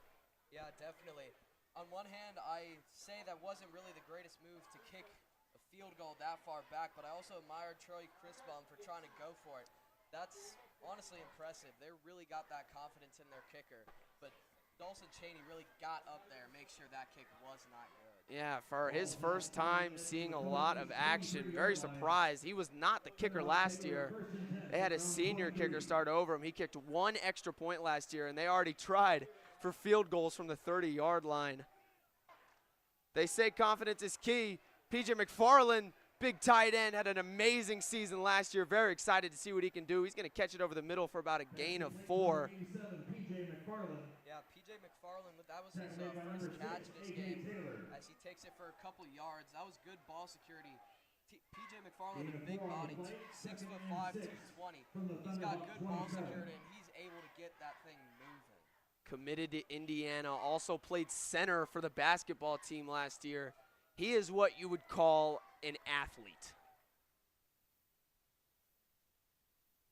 Yeah, definitely. On one hand, I say that wasn't really the greatest move to kick a field goal that far back, but I also admire Troy Chrisbaum for trying to go for it. That's honestly impressive. They really got that confidence in their kicker, but Dalton Cheney really got up there and make sure that kick was not good. Yeah, for his first time seeing a lot of action, very surprised. He was not the kicker last year. They had a senior kicker start over him. He kicked 1 extra point last year, and they already tried for field goals from the 30-yard line. They say confidence is key. PJ McFarland, big tight end, had an amazing season last year. Very excited to see what he can do. He's going to catch it over the middle for about a gain of 4. Yeah, PJ McFarland, that was his first catch in this game as he takes it for a couple yards. That was good ball security. PJ McFarland, a big body, 6'5", 220. He's got good ball security, and he's able to get that thing moving. Committed to Indiana, also played center for the basketball team last year. He is what you would call an athlete.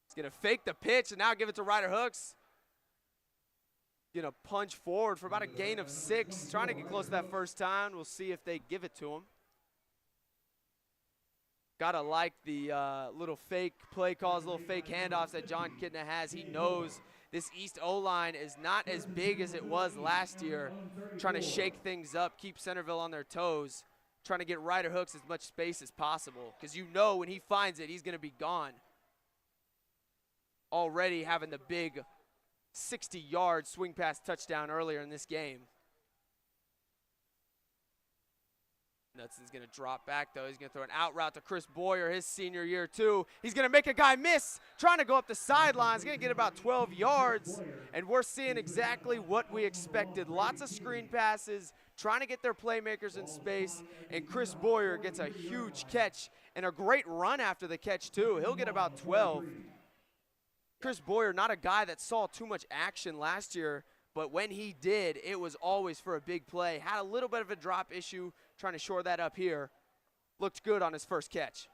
He's going to fake the pitch and now give it to Ryder Hooks. Going to punch forward for about a gain of 6, trying to get close to that first time. We'll see if they give it to him. Gotta like the little fake play calls, little fake handoffs that John Kidna has. He knows this East O-line is not as big as it was last year. Trying to shake things up, keep Centerville on their toes. Trying to get Ryder Hooks as much space as possible. Because you know when he finds it, he's going to be gone. already having the big 60-yard swing pass touchdown earlier in this game. Knutson's going to drop back, though. He's going to throw an out route to Chris Boyer, his senior year, too. He's going to make a guy miss, trying to go up the sidelines. Going to get about 12 yards, and we're seeing exactly what we expected. Lots of screen passes, trying to get their playmakers in space, and Chris Boyer gets a huge catch and a great run after the catch, too. He'll get about 12. Chris Boyer, not a guy that saw too much action last year, but when he did, it was always for a big play. Had a little bit of a drop issue, trying to shore that up here. Looked good on his first catch.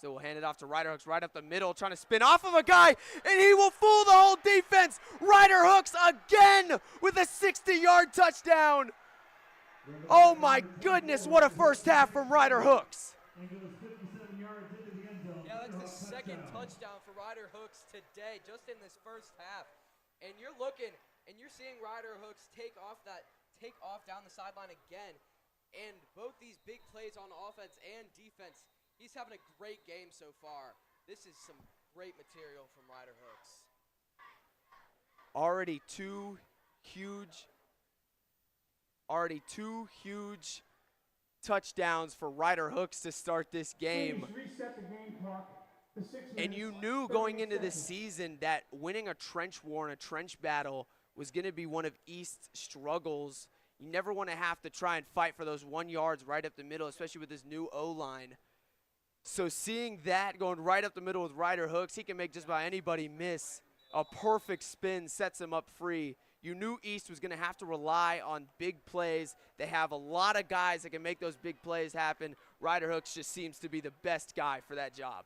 So we'll hand it off to Ryder Hooks right up the middle, trying to spin off of a guy, and he will fool the whole defense. Ryder Hooks again with a 60-yard touchdown. Oh my goodness, what a first half from Ryder Hooks. Yeah, that's the second touchdown for Ryder Hooks today, just in this first half. And you're looking, and you're seeing Ryder Hooks take off down the sideline again. And both these big plays on offense and defense, he's having a great game so far. This is some great material from Ryder Hooks. Already two huge touchdowns for Ryder Hooks to start this game. And you knew going into this season that winning a trench war and a trench battle was going to be one of East's struggles. You never want to have to try and fight for those 1 yards right up the middle, especially with this new O-line. So seeing that going right up the middle with Ryder Hooks, he can make just about anybody miss. A perfect spin sets him up free. You knew East was going to have to rely on big plays. They have a lot of guys that can make those big plays happen. Ryder Hooks just seems to be the best guy for that job.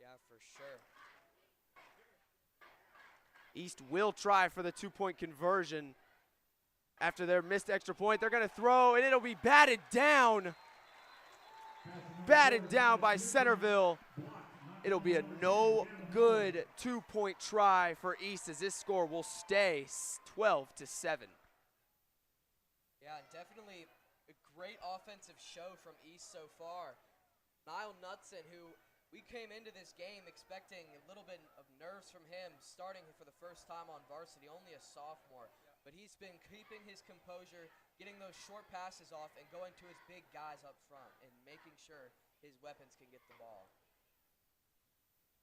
Yeah, for sure. East will try for the two-point conversion. After their missed extra point, they're going to throw, and it'll be batted down. Batted down by Centerville. It'll be a no-good two-point try for East, as this score will stay 12-7. Yeah, definitely a great offensive show from East so far. Niall Knutson, who we came into this game expecting a little bit of nerves from him, starting for the first time on varsity, only a sophomore. But he's been keeping his composure, getting those short passes off, and going to his big guys up front and making sure his weapons can get the ball.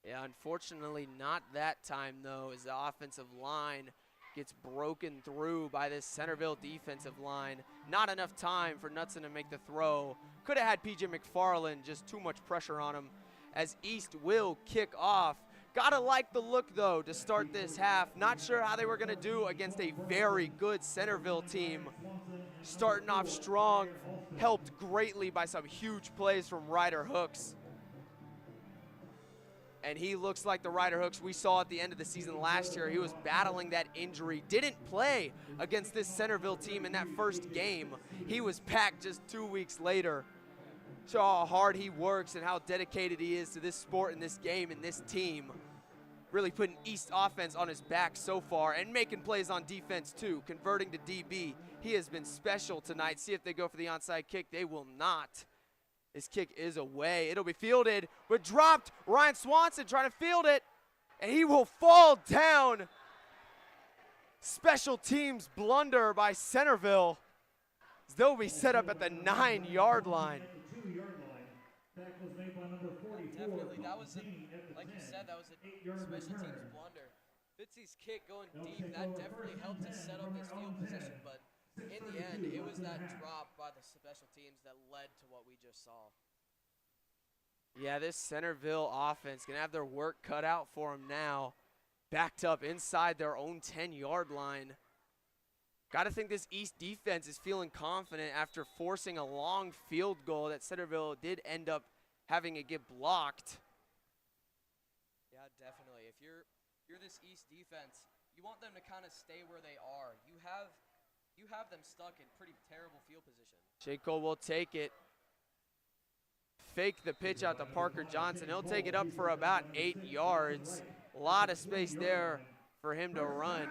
Yeah, unfortunately not that time, though, as the offensive line gets broken through by this Centerville defensive line. Not enough time for Knutson to make the throw. Could have had P.J. McFarland, just too much pressure on him, as East will kick off. Gotta like the look, though, to start this half. Not sure how they were going to do against a very good Centerville team. Starting off strong, helped greatly by some huge plays from Ryder Hooks. And he looks like the Ryder Hooks we saw at the end of the season last year. He was battling that injury. Didn't play against this Centerville team in that first game. He was packed just 2 weeks later. Show how hard he works and how dedicated he is to this sport and this game and this team. Really putting East offense on his back so far and making plays on defense too, converting to DB. He has been special tonight. See if they go for the onside kick. They will not. His kick is away. It'll be fielded, but dropped. Ryan Swanson trying to field it, and he will fall down. Special teams blunder by Centerville. They'll be set up at the 9-yard line. Definitely, that was, like you said, that was a special teams blunder. Fitzy's kick going deep, that definitely helped to set up this field position, but in the end, it was that drop by the special teams that led to what we just saw. Yeah, this Centerville offense going to have their work cut out for them now. Backed up inside their own 10-yard line. Got to think this East defense is feeling confident after forcing a long field goal that Centerville did end up having it get blocked. Yeah, definitely. If you're this East defense, you want them to kind of stay where they are. You have them stuck in pretty terrible field position. J. Cole will take it. Fake the pitch out to Parker Johnson. He'll take it up for about 8 yards. A lot of space there for him to run.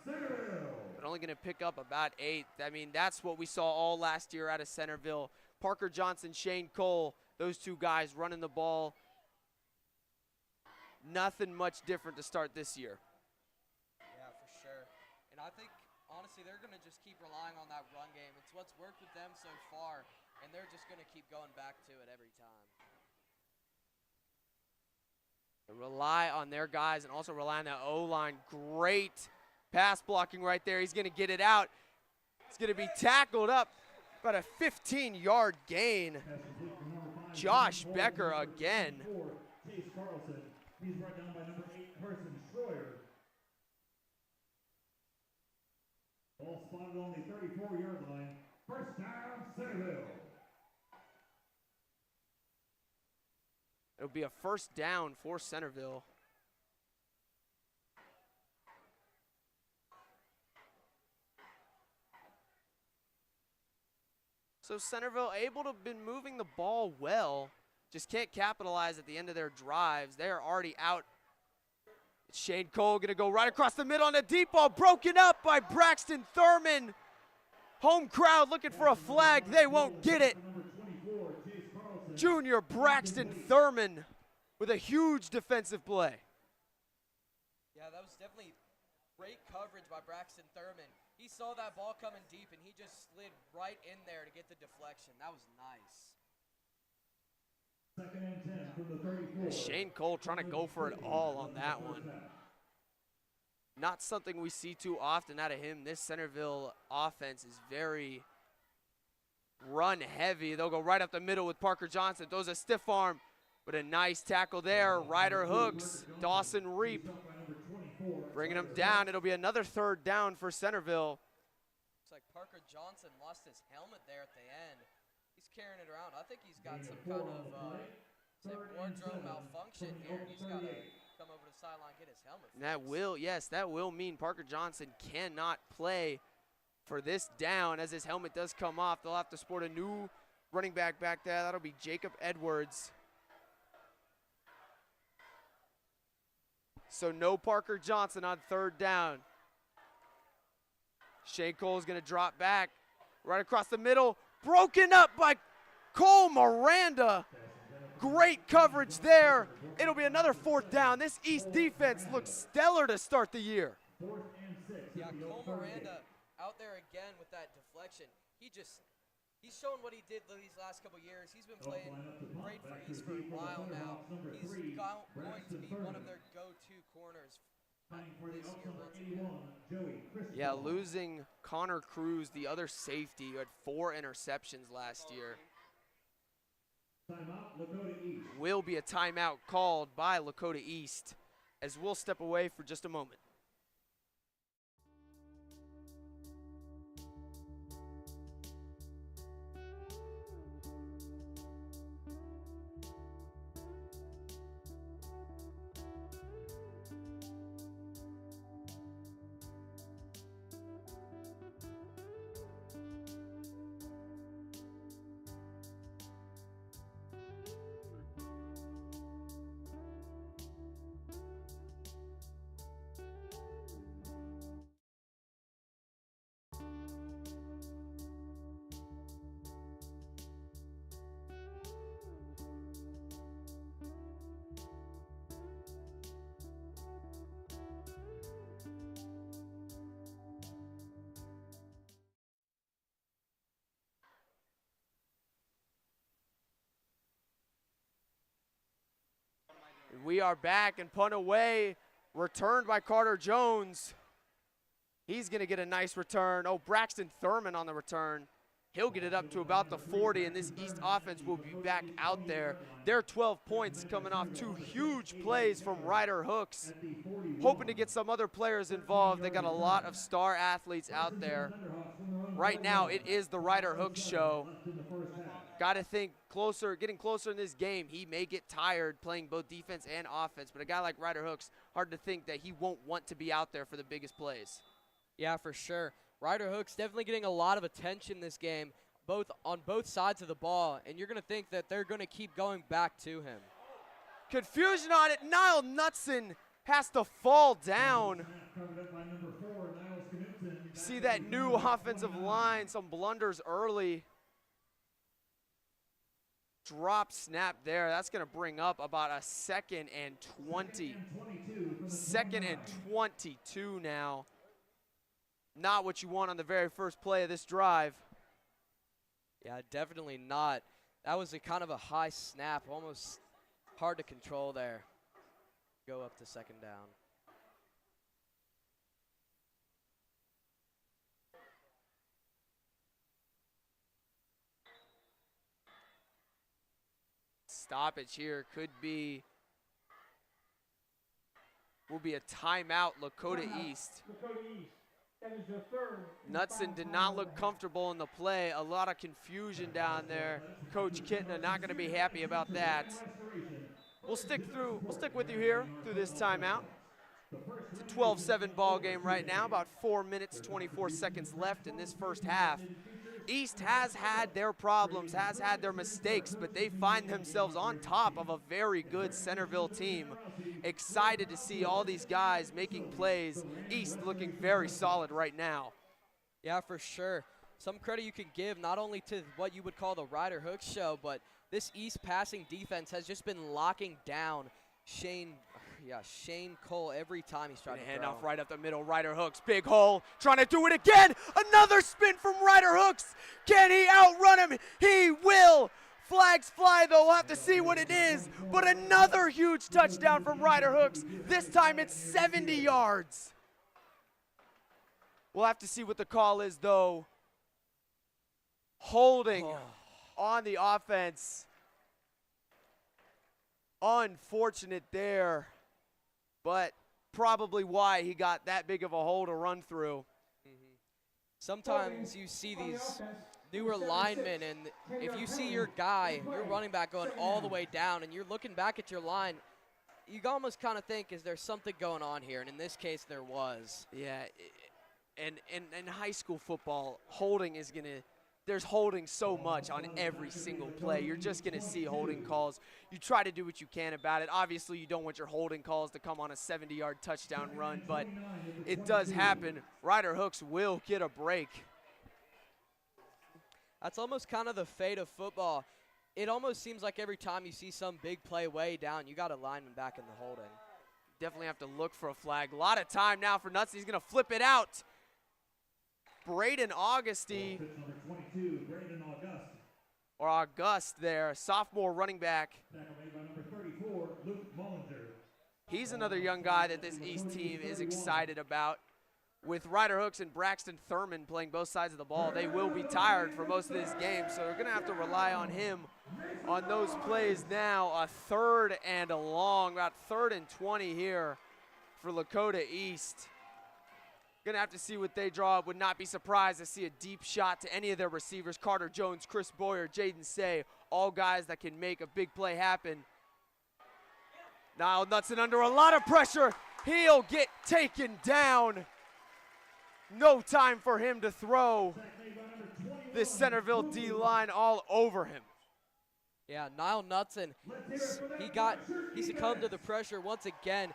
But only going to pick up about 8. I mean, that's what we saw all last year out of Centerville. Parker Johnson, Shane Cole, those two guys running the ball. Nothing much different to start this year. Yeah, for sure. And I think, honestly, they're going to just keep relying on that run game. It's what's worked with them so far, and they're just going to keep going back to it every time. They rely on their guys and also rely on that O-line. Great pass blocking right there. He's going to get it out. It's going to be tackled up. About a 15-yard gain. Josh Becker again. Chase Carlson. He's brought down by number 8, Carson Schroyer. Ball spotted on the 34-yard line. First down, Centerville. It'll be a first down for Centerville. So Centerville able to have been moving the ball well, just can't capitalize at the end of their drives. They are already out. Shane Cole gonna go right across the middle on a deep ball, broken up by Braxton Thurman. Home crowd looking for a flag, they won't get it. Junior Braxton Thurman with a huge defensive play. Yeah, that was definitely great coverage by Braxton Thurman. He saw that ball coming deep, and he just slid right in there to get the deflection. That was nice. Second and 10 from the 34. Shane Cole trying to go for it all on that one. Not something we see too often out of him. This Centerville offense is very run heavy. They'll go right up the middle with Parker Johnson. Throws a stiff arm, but a nice tackle there. Ryder hooks, Dawson Reap bringing him down. It'll be another third down for Centerville. Looks like Parker Johnson lost his helmet there at the end. He's carrying it around. I think he's got some kind of wardrobe malfunction here. He's got to come over to the sideline and get his helmet fixed. That will, yes, that will mean Parker Johnson cannot play for this down as his helmet does come off. They'll have to sport a new running back there. That'll be Jacob Edwards. So no Parker Johnson on third down. Shane Cole is going to drop back right across the middle. Broken up by Cole Miranda. Great coverage there. It'll be another fourth down. This East defense looks stellar to start the year. Yeah, Cole Miranda out there again with that deflection. He's shown what he did these last couple years. He's been playing great for East for a while now. He's going to be one of their go-to corners this year. Yeah, losing Connor Cruz, the other safety, who had 4 interceptions last year. Will be a timeout called by Lakota East as we'll step away for just a moment. We are back and punt away, returned by Carter Jones. He's going to get a nice return. Oh, Braxton Thurman on the return. He'll get it up to about the 40, and this East offense will be back out there. They're 12 points coming off 2 huge plays from Ryder Hooks. Hoping to get some other players involved. They got a lot of star athletes out there. Right now, it is the Ryder Hooks show. Got to think closer, getting closer in this game. He may get tired playing both defense and offense, but a guy like Ryder Hooks, hard to think that he won't want to be out there for the biggest plays. Yeah, for sure. Ryder Hooks definitely getting a lot of attention this game, on both sides of the ball, and you're going to think that they're going to keep going back to him. Confusion on it. Niall Knutson has to fall down. See that new offensive line, some blunders early. drop snap there. That's going to bring up about a 2nd and 20. 2nd and 22 now. Not what you want on the very first play of this drive. Yeah, definitely not. That was a kind of a high snap, almost hard to control there. Go up to 2nd down. Stoppage here will be a timeout, Lakota East. Lakota East. That is your third. Knutson did not look comfortable in the play. A lot of confusion down there. Coach Kittner not going to be happy about that. We'll stick with you here through this timeout. It's a 12-7 ball game right now. About 4 minutes, 24 seconds left in this first half. East has had their problems, has had their mistakes, but they find themselves on top of a very good Centerville team. Excited to see all these guys making plays. East looking very solid right now. Yeah, for sure. Some credit you can give not only to what you would call the Ryder Hooks show, but this East passing defense has just been locking down Shane Cole every time he's trying to hand throw. off right up the middle. Ryder Hooks, big hole, trying to do it again. Another spin from Ryder Hooks. Can he outrun him? He will. Flags fly, though. We'll have to see what it is. But another huge touchdown from Ryder Hooks. This time it's 70 yards. We'll have to see what the call is, though. Holding on the offense. Unfortunate there, but probably why he got that big of a hole to run through. Sometimes you see these newer linemen, and if you see your guy, your running back going all the way down, and you're looking back at your line, you almost kind of think, is there something going on here? And in this case, there was. Yeah, and in high school football, holding is going to – there's holding so much on every single play. You're just going to see holding calls. You try to do what you can about it. Obviously, you don't want your holding calls to come on a 70-yard touchdown run, but it does happen. Ryder Hooks will get a break. That's almost kind of the fate of football. It almost seems like every time you see some big play way down, you got a lineman back in the holding. Definitely have to look for a flag. A lot of time now for Knutson. He's going to flip it out. Braden Augusty, or August there, sophomore running back. He's another young guy that this East team is excited about. With Ryder Hooks and Braxton Thurman playing both sides of the ball, they will be tired for most of this game, so they're going to have to rely on him on those plays now. A 3rd and a long, about 3rd and 20 here for Lakota East. Going to have to see what they draw. Would not be surprised to see a deep shot to any of their receivers. Carter Jones, Chris Boyer, Jaden Say, all guys that can make a big play happen. Niall Knutson under a lot of pressure. He'll get taken down. No time for him to throw. This Centerville D-line all over him. Yeah, Niall Knutson, he succumbed to the pressure once again.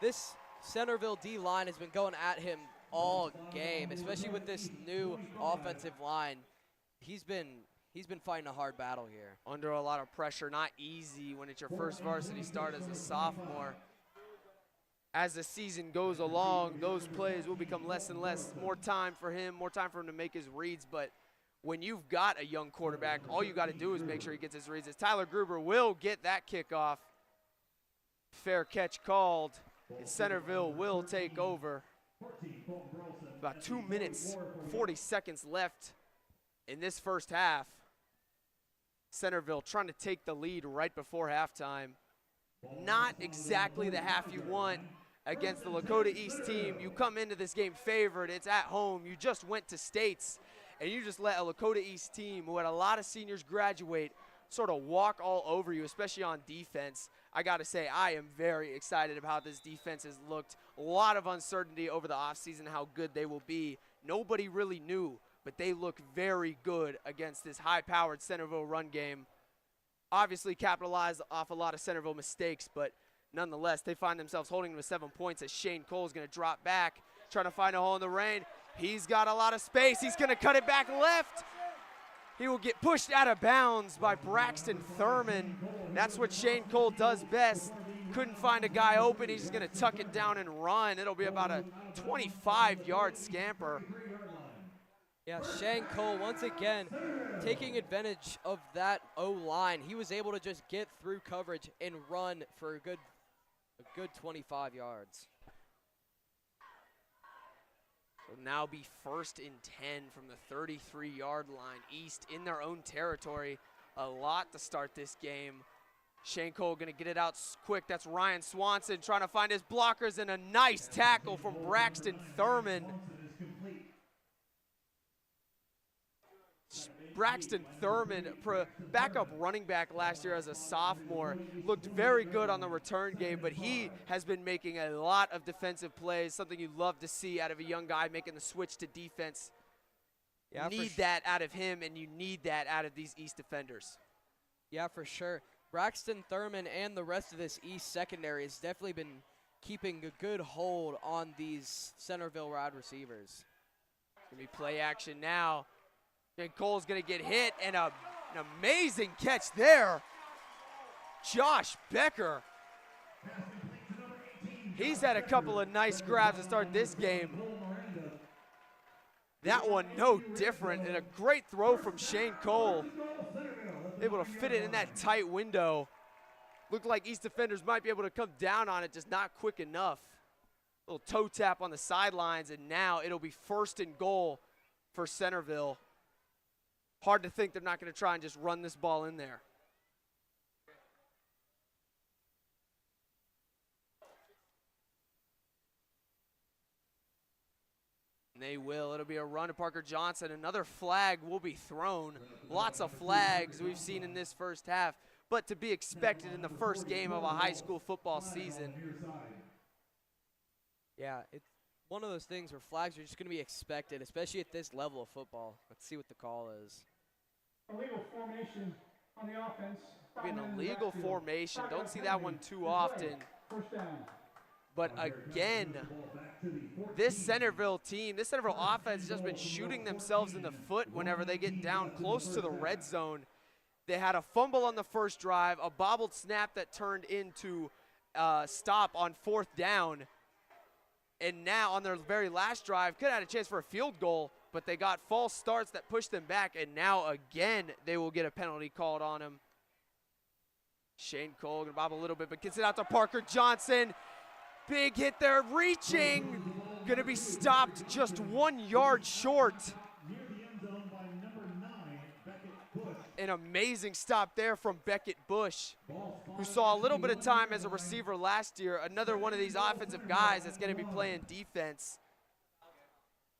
This Centerville D-line has been going at him all game, especially with this new offensive line. He's been fighting a hard battle here. Under a lot of pressure, not easy when it's your first varsity start as a sophomore. As the season goes along, those plays will become less and less. More time for him to make his reads, but when you've got a young quarterback, all you got to do is make sure he gets his reads. As Tyler Gruber will get that kickoff. Fair catch called, and Centerville will take over. About 2 minutes, 40 seconds left in this first half. Centerville trying to take the lead right before halftime. Not exactly the half you want against the Lakota East team. You come into this game favored. It's at home. You just went to states, and you just let a Lakota East team who had a lot of seniors graduate sort of walk all over you, especially on defense. I got to say, I am very excited about how this defense has looked. A lot of uncertainty over the offseason, how good they will be. Nobody really knew, but they look very good against this high-powered Centerville run game. Obviously capitalized off a lot of Centerville mistakes, but nonetheless, they find themselves holding them to 7 points as Shane Cole is going to drop back, trying to find a hole in the rain. He's got a lot of space. He's going to cut it back left. He will get pushed out of bounds by Braxton Thurman. That's what Shane Cole does best. Couldn't find a guy open. He's just going to tuck it down and run. It'll be about a 25-yard scamper. Yeah, Shane Cole, once again, taking advantage of that O-line. He was able to just get through coverage and run for a good 25 yards. Will now be 1st and 10 from the 33-yard line east in their own territory. A lot to start this game. Shane Cole going to get it out quick. That's Ryan Swanson trying to find his blockers, and a nice tackle from Braxton Thurman. Braxton Thurman, backup running back last year as a sophomore, looked very good on the return game, but he has been making a lot of defensive plays, something you love to see out of a young guy making the switch to defense. Yeah, you need that out of him, and you need that out of these East defenders. Yeah, for sure. Braxton Thurman and the rest of this East secondary has definitely been keeping a good hold on these Centerville wide receivers. It's going to be play action now. And Cole's going to get hit, and an amazing catch there. Josh Becker. He's had a couple of nice grabs to start this game. That one no different, and a great throw from Shane Cole. Able to fit it in that tight window. Looked like East defenders might be able to come down on it, just not quick enough. Little toe tap on the sidelines, and now it'll be 1st and goal for Centerville. Hard to think they're not going to try and just run this ball in there. And they will. It'll be a run to Parker Johnson. Another flag will be thrown. Lots of flags we've seen in this first half, but to be expected in the first game of a high school football season. Yeah, it's one of those things where flags are just going to be expected, especially at this level of football. Let's see what the call is. Illegal formation on the offense. Be an illegal formation. Don't see that one too often. First down. But again, this Centerville team, this Centerville offense has just been shooting themselves in the foot whenever they get down close to the red zone. They had a fumble on the first drive, a bobbled snap that turned into stop on 4th down. And now on their very last drive, could have had a chance for a field goal, but they got false starts that pushed them back, and now again they will get a penalty called on him. Shane Cole gonna bobble a little bit, but gets it out to Parker Johnson. Big hit there, reaching. Gonna be stopped just 1 yard short. An amazing stop there from Beckett Bush, who saw a little bit of time as a receiver last year. Another one of these offensive guys that's going to be playing defense.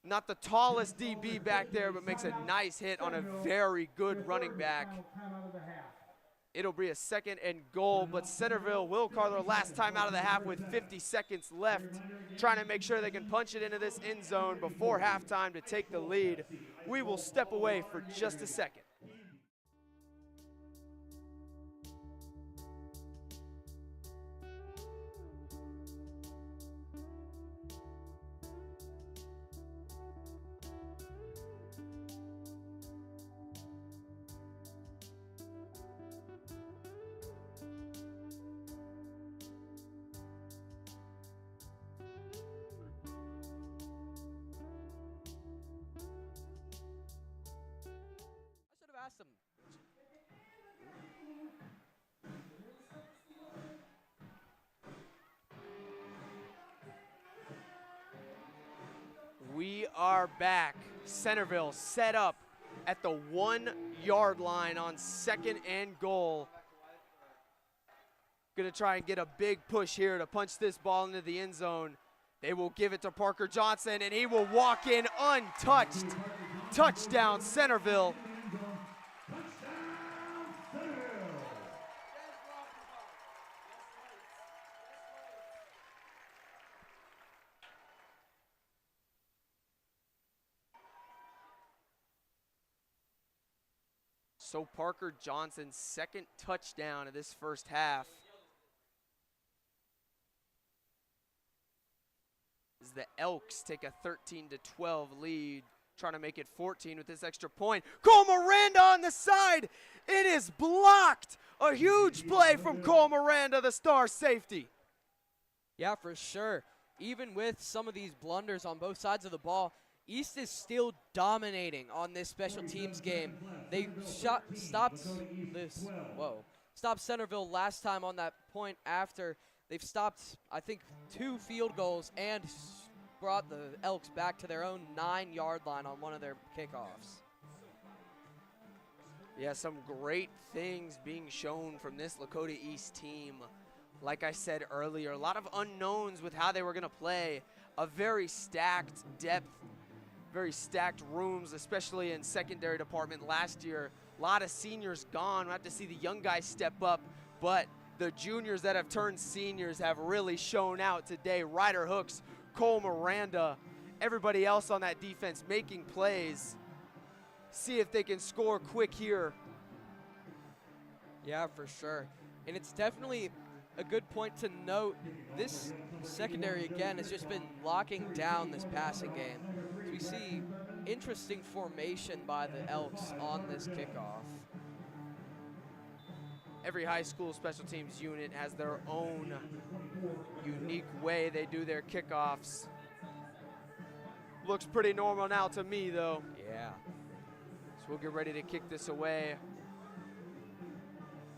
Not the tallest DB back there, but makes a nice hit on a very good running back. It'll be a 2nd and goal, but Centerville will call their last time out of the half with 50 seconds left, trying to make sure they can punch it into this end zone before halftime to take the lead. We will step away for just a second. Asked him. We are back. Centerville set up at the 1 yard line on 2nd and goal. Gonna try and get a big push here to punch this ball into the end zone. They will give it to Parker Johnson, and he will walk in untouched. Touchdown, Centerville. So Parker Johnson's 2nd touchdown of this first half. As the Elks take a 13-12 lead trying to make it 14 with this extra point. Cole Miranda on the side. It is blocked. A huge play from Cole Miranda, the star safety. Yeah, for sure. Even with some of these blunders on both sides of the ball, East is still dominating on this special teams game. They stopped Centerville last time on that point after. They've stopped, I think, 2 field goals and brought the Elks back to their own 9-yard line on one of their kickoffs. Yeah, some great things being shown from this Lakota East team. Like I said earlier, a lot of unknowns with how they were going to play. A very stacked depth, very stacked rooms, especially in secondary department last year. A lot of seniors gone. We'll have to see the young guys step up, but the juniors that have turned seniors have really shown out today. Ryder Hooks, Cole Miranda, everybody else on that defense making plays. See if they can score quick here. Yeah, for sure. And it's definitely a good point to note, this secondary, again, has just been locking down this passing game. So we see interesting formation by the Elks on this kickoff. Every high school special teams unit has their own unique way they do their kickoffs. Looks pretty normal now to me, though. Yeah. So we'll get ready to kick this away.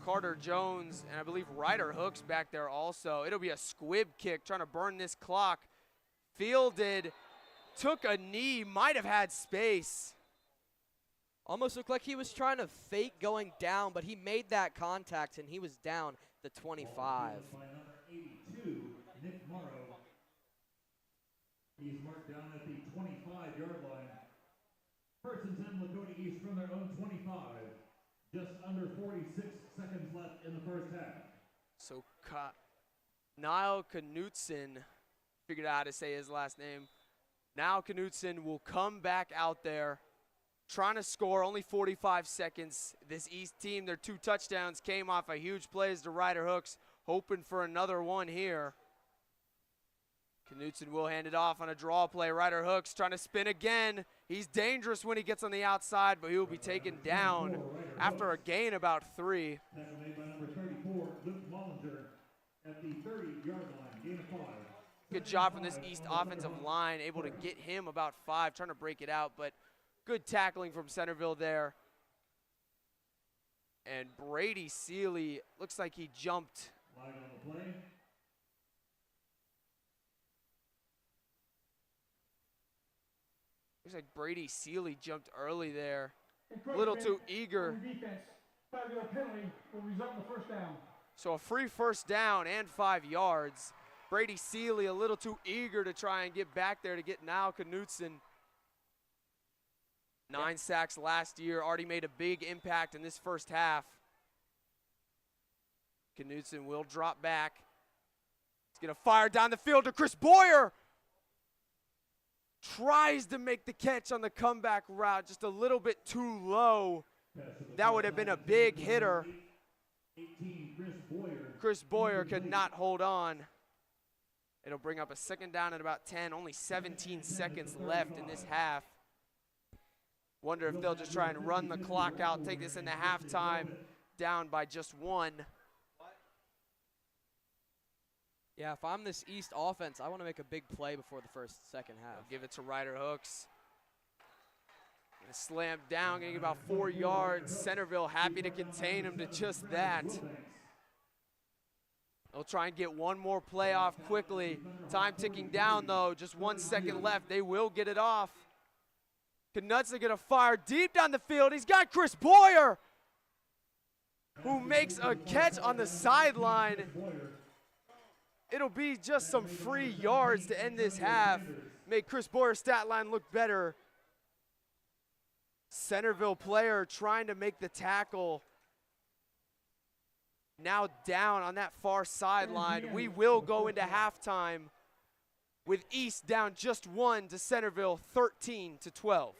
Carter Jones and I believe Ryder Hooks back there also. It'll be a squib kick trying to burn this clock. Fielded, took a knee, might have had space. Almost looked like he was trying to fake going down, but he made that contact and he was down the 25. By number 82, Nick Morrow. He's marked down at the 25-yard line. First and 10, Lakota East from their own 25. Just under 46 seconds left in the first half. So Niall Knutson, figured out how to say his last name. Now Knutson will come back out there, trying to score, only 45 seconds. This East team, their 2 touchdowns came off a huge plays to Ryder Hooks, hoping for another one here. Knutson will hand it off on a draw play. Ryder Hooks trying to spin again. He's dangerous when he gets on the outside, but he will be taken down after a gain about 3. Tackle made by number 34, Luke Mollinger, at the 30-yard line, gain of 5. Good job from this East offensive line, able to get him about 5, trying to break it out, but good tackling from Centerville there. And Brady Seeley, looks like he jumped. Flag on the play. Looks like Brady Seeley jumped early there. A Encroachment little too eager. on defense. 5-yard penalty will result in the first down. So a free first down and 5 yards. Brady Seeley a little too eager to try and get back there to get Niall Knutson. 9 sacks last year, already made a big impact in this first half. Knutson will drop back. He's gonna fire down the field to Chris Boyer. Tries to make the catch on the comeback route, just a little bit too low. That would have been a big hitter. 18, Chris Boyer. Chris Boyer could not hold on. It'll bring up a second down at about 10, only 17 seconds left in this half. Wonder if they'll just try and run the clock out, take this into halftime, down by just 1. Yeah, if I'm this East offense, I want to make a big play before the second half. Give it to Ryder Hooks. Gonna slam down, getting about 4 yards. Centerville happy to contain him to just that. They'll try and get one more play off quickly. Time ticking down though, just 1 second left. They will get it off. Knutson gonna fire deep down the field. He's got Chris Boyer, who makes a catch on the sideline. It'll be just some free yards to end this half. Make Chris Boyer's stat line look better. Centerville player trying to make the tackle. Now down on that far sideline. We will go into halftime with East down just 1 to Centerville, 13-12.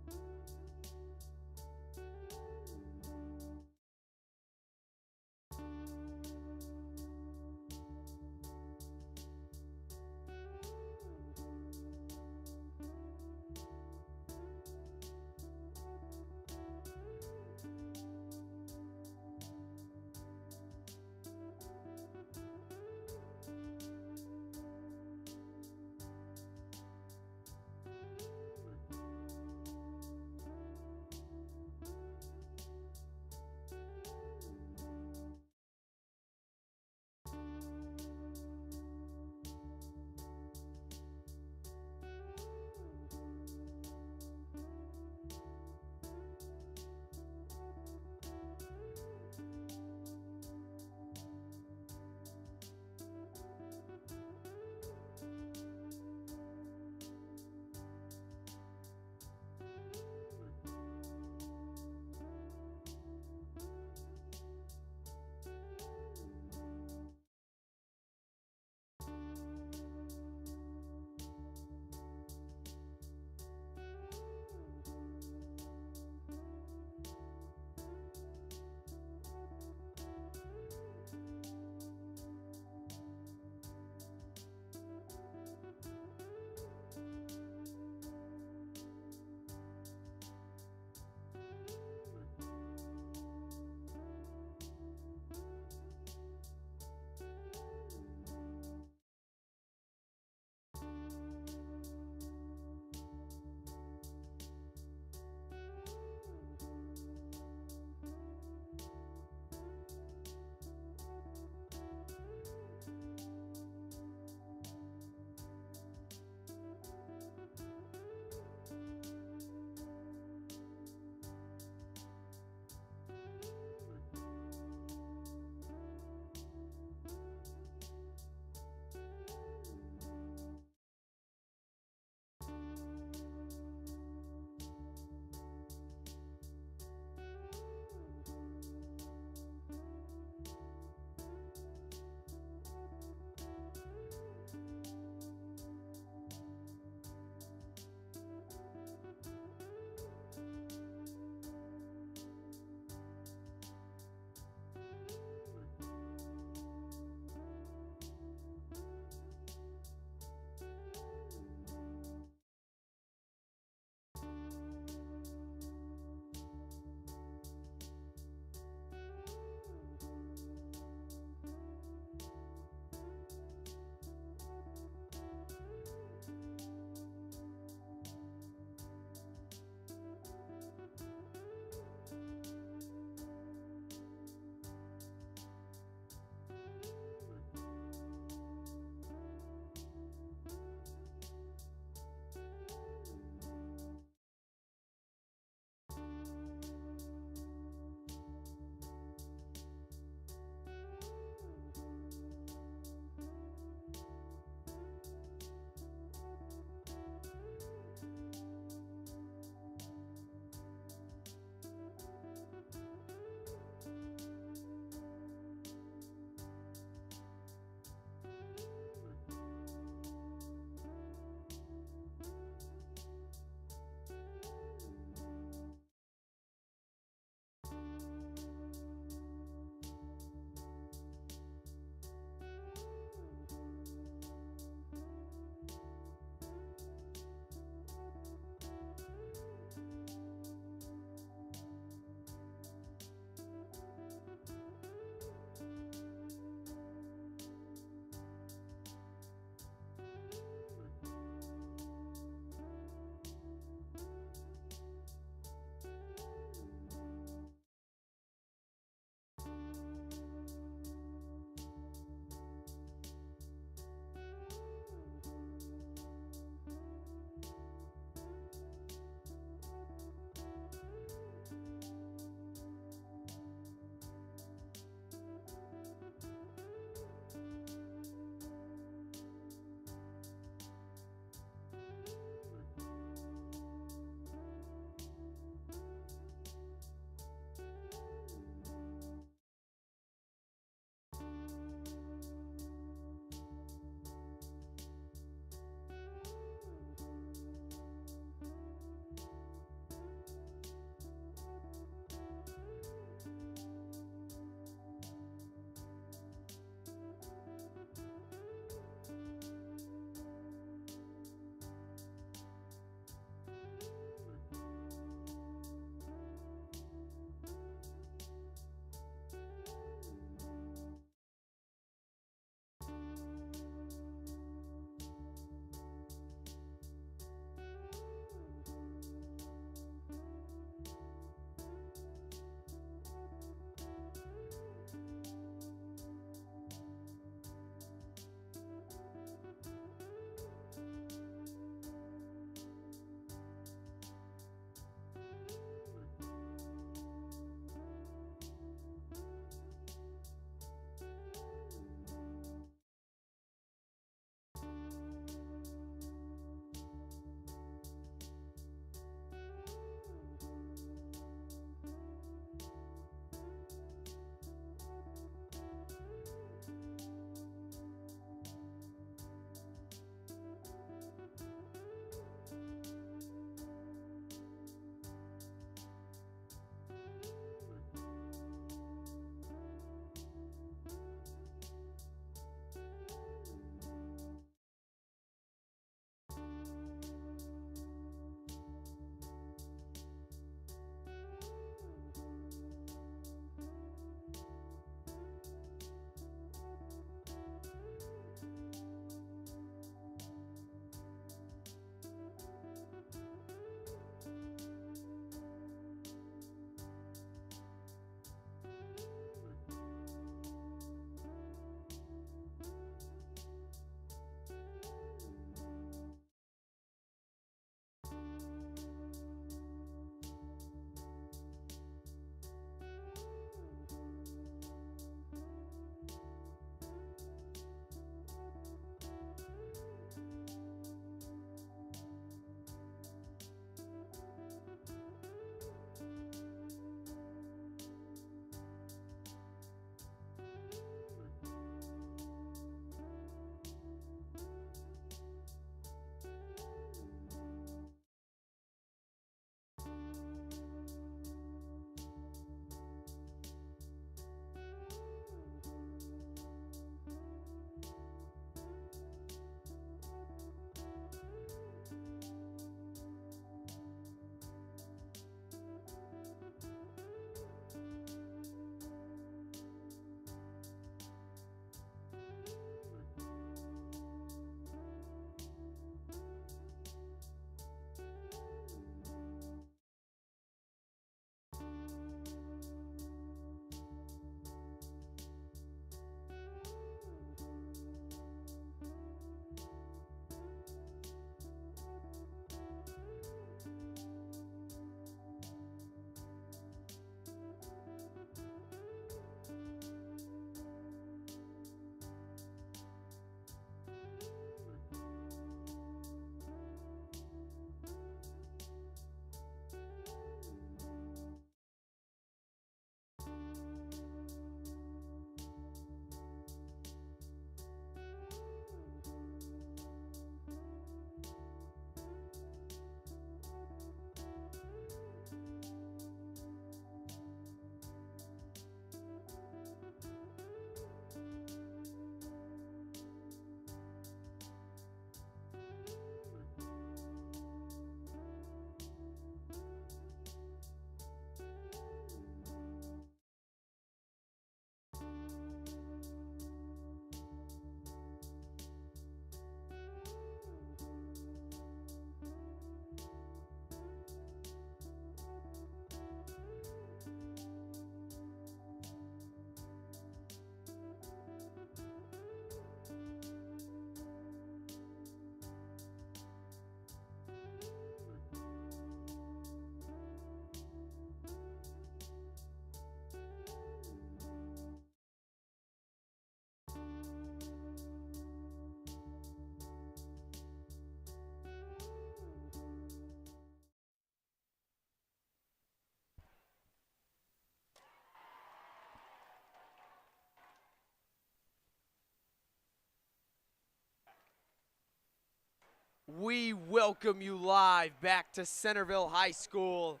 We welcome you live back to Centerville High School,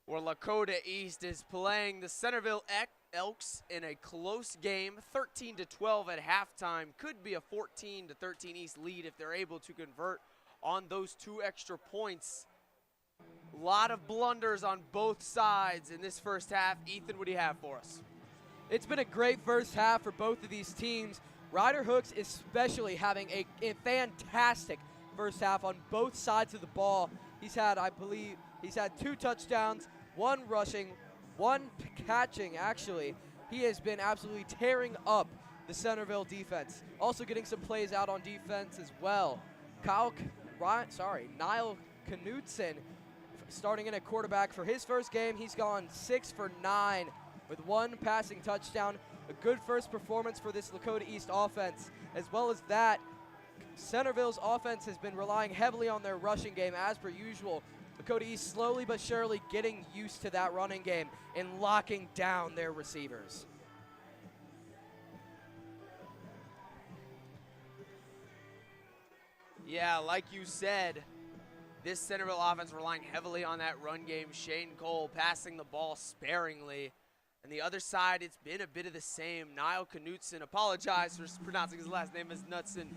where Lakota East is playing the Centerville Elks in a close game, 13-12 at halftime. Could be a 14-13 East lead if they're able to convert on those 2 extra points. A lot of blunders on both sides in this first half. Ethan, what do you have for us? It's been a great first half for both of these teams. Ryder Hooks especially having a fantastic first half on both sides of the ball. He's had, I believe, 2 touchdowns, 1 rushing, 1 catching, actually. He has been absolutely tearing up the Centerville defense. Also getting some plays out on defense as well. Niall Knudsen starting in at quarterback for his first game. He's gone 6 for 9 with 1 passing touchdown. A good first performance for this Lakota East offense. As well as that, Centerville's offense has been relying heavily on their rushing game as per usual. Lakota East slowly but surely getting used to that running game and locking down their receivers. Yeah, like you said, this Centerville offense relying heavily on that run game. Shane Cole passing the ball sparingly. And the other side, it's been a bit of the same. Niall Knudsen, apologize for pronouncing his last name as Knudsen.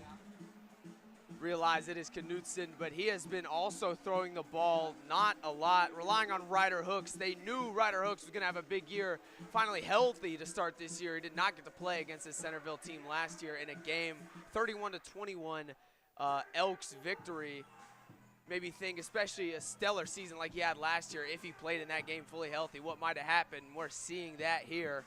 Realize it is Knudsen, but he has been also throwing the ball not a lot, relying on Ryder Hooks. They knew Ryder Hooks was going to have a big year, finally healthy to start this year. He did not get to play against this Centerville team last year in a game, 31-21 Elks victory. Maybe think, especially a stellar season like he had last year, if he played in that game fully healthy, what might have happened. We're seeing that here.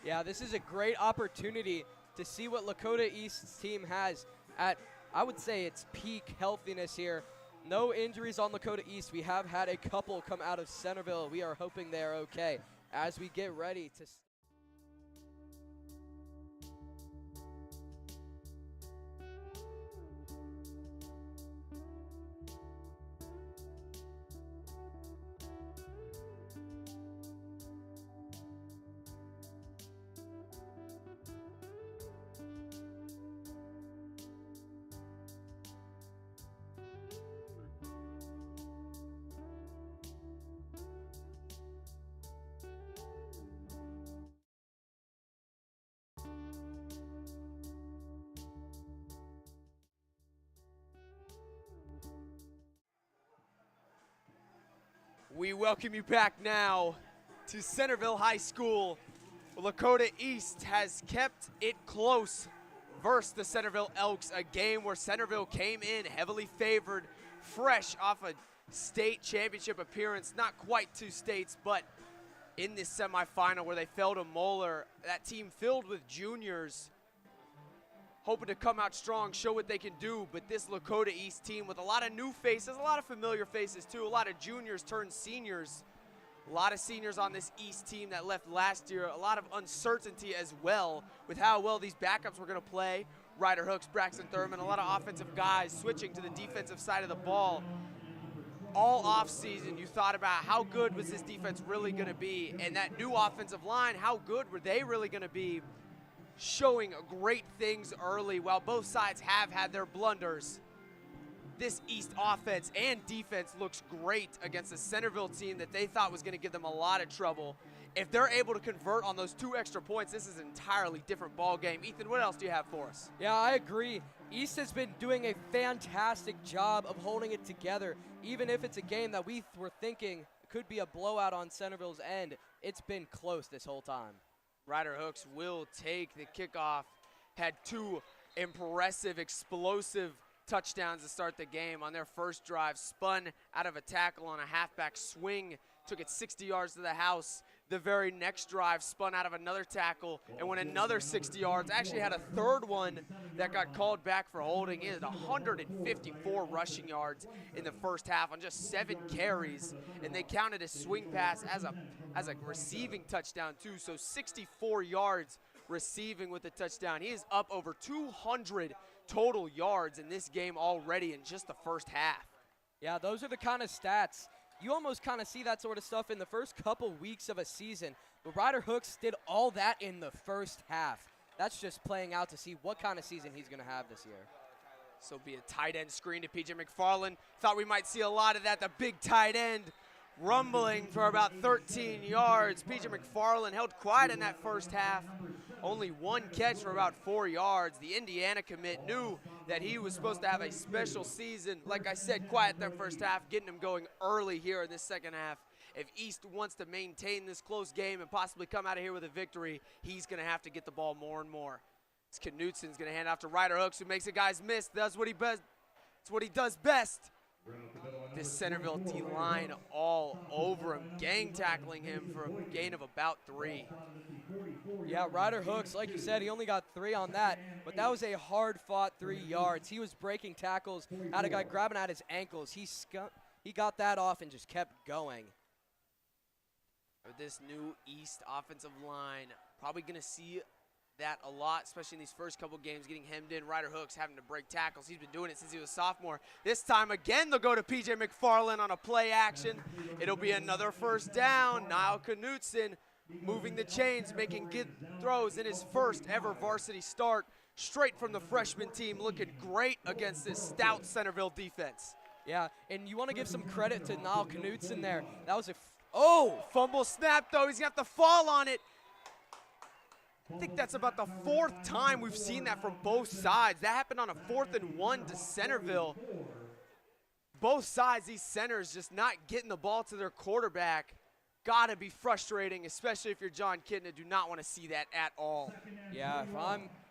Yeah, this is a great opportunity to see what Lakota East's team has at, I would say, its peak healthiness here. No injuries on Lakota East. We have had a couple come out of Centerville. We are hoping they're okay as we get ready to... We welcome you back now to Centerville High School. Lakota East has kept it close versus the Centerville Elks, a game where Centerville came in heavily favored, fresh off a state championship appearance, not quite 2 states, but in this semifinal where they fell to Moeller, that team filled with juniors, hoping to come out strong, show what they can do. But this Lakota East team with a lot of new faces, a lot of familiar faces too, a lot of juniors turned seniors, a lot of seniors on this East team that left last year, a lot of uncertainty as well with how well these backups were going to play. Ryder Hooks, Braxton Thurman, a lot of offensive guys switching to the defensive side of the ball. All offseason, you thought about how good was this defense really going to be, and that new offensive line, how good were they really going to be? Showing great things early while both sides have had their blunders. This East offense and defense looks great against a Centerville team that they thought was going to give them a lot of trouble. If they're able to convert on those 2 extra points, this is an entirely different ball game. Ethan, what else do you have for us? Yeah, I agree. East has been doing a fantastic job of holding it together. Even if it's a game that we were thinking could be a blowout on Centerville's end, it's been close this whole time. Ryder Hooks will take the kickoff. Had 2 impressive, explosive touchdowns to start the game on their first drive. Spun out of a tackle on a halfback swing. Took it 60 yards to the house. The very next drive spun out of another tackle and went another 60 yards. Actually had a third one that got called back for holding. He had 154 rushing yards in the first half on just 7 carries. And they counted his swing pass as a receiving touchdown too. So 64 yards receiving with the touchdown. He is up over 200 total yards in this game already in just the first half. Yeah, those are the kind of stats. You almost kind of see that sort of stuff in the first couple weeks of a season. But Ryder Hooks did all that in the first half. That's just playing out to see what kind of season he's going to have this year. This will be a tight end screen to P.J. McFarland. Thought we might see a lot of that. The big tight end rumbling for about 13 yards. P.J. McFarland held quiet in that first half. Only one catch for about 4 yards. The Indiana commit knew that he was supposed to have a special season. Like I said, quiet that first half, getting him going early here in this second half. If East wants to maintain this close game and possibly come out of here with a victory, he's going to have to get the ball more and more. Knutson's going to hand off to Hooks, who makes the guys miss. That's what he does best. This Centerville D-line all over him, gang tackling him for a gain of about 3. Yeah, Hooks, like you said, he only got 3 on that, but that was a hard-fought 3 yards. He was breaking tackles, had a guy grabbing at his ankles. He got that off and just kept going. With this new East offensive line, probably going to see that a lot, especially in these first couple games, getting hemmed in. Hooks having to break tackles. He's been doing it since he was a sophomore. This time again, they'll go to P.J. McFarland on a play action. It'll be another first down. Niall Knutson moving the chains, making good throws in his first ever varsity start. Straight from the freshman team, looking great against this stout Centerville defense. Yeah, and you want to give some credit to Niall Knutson there. That was a fumble snap, though. He's got the fall on it. I think that's about the 4th time we've seen that from both sides. That happened on a 4th and 1 to Centerville. Both sides, these centers just not getting the ball to their quarterback. Gotta be frustrating, especially if you're John Kidna. Do not want to see that at all. Yeah,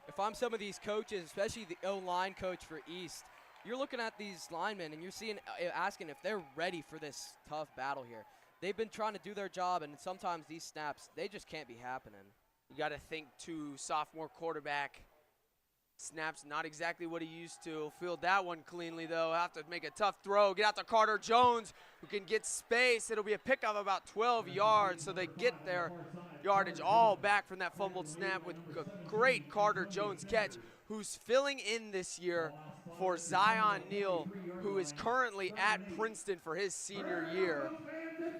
if I'm some of these coaches, especially the O-line coach for East, you're looking at these linemen and you're asking if they're ready for this tough battle here. They've been trying to do their job, and sometimes these snaps, they just can't be happening. You got to think, too, sophomore quarterback. Snaps not exactly what he used to. Field that one cleanly, though. Have to make a tough throw. Get out to Carter Jones, who can get space. It'll be a pickup of about 12 yards, so they get their yardage all back from that fumbled snap with a great Carter Jones catch, who's filling in this year for Zion Neal, who is currently at Princeton for his senior year.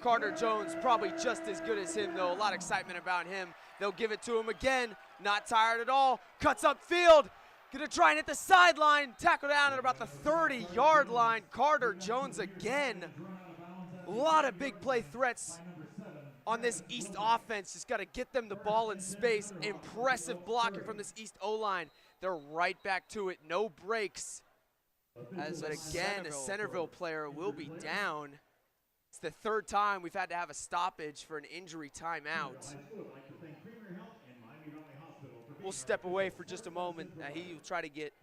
Carter Jones probably just as good as him, though. A lot of excitement about him. They'll give it to him again. Not tired at all. Cuts upfield. Gonna try and hit the sideline. Tackle down at about the 30-yard line. Carter Jones again. A lot of big play threats on this East offense. Just got to get them the ball in space. Impressive blocking from this East O-line. They're right back to it. No breaks. But again, a Centerville player will be down. It's the 3rd time we've had to have a stoppage for an injury timeout. We'll step away for just a moment. He will try to get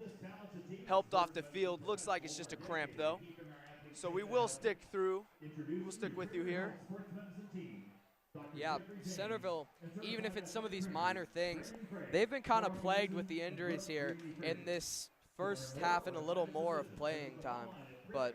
helped off the field. Looks like it's just a cramp, though. So we will stick through. We'll stick with you here. Yeah, Centerville, even if it's some of these minor things, they've been kind of plagued with the injuries here in this first half and a little more of playing time. But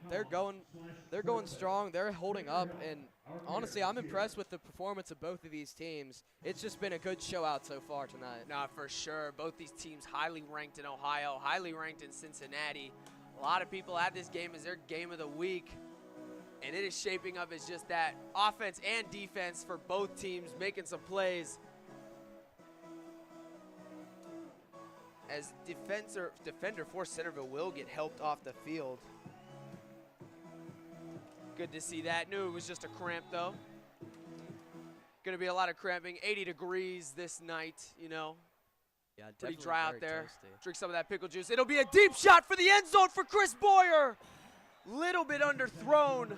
they're going strong. They're holding up, and honestly, I'm impressed with the performance of both of these teams. It's just been a good show out so far tonight. No, for sure. Both these teams highly ranked in Ohio, highly ranked in Cincinnati. A lot of people had this game as their game of the week, and it is shaping up as just that offense and defense for both teams making some plays. As defender for Centerville will get helped off the field. Good to see that. Knew it was just a cramp, though. Going to be a lot of cramping. 80 degrees this night, you know. Yeah, pretty dry out there. Toasty. Drink some of that pickle juice. It'll be a deep shot for the end zone for Chris Boyer. Little bit underthrown.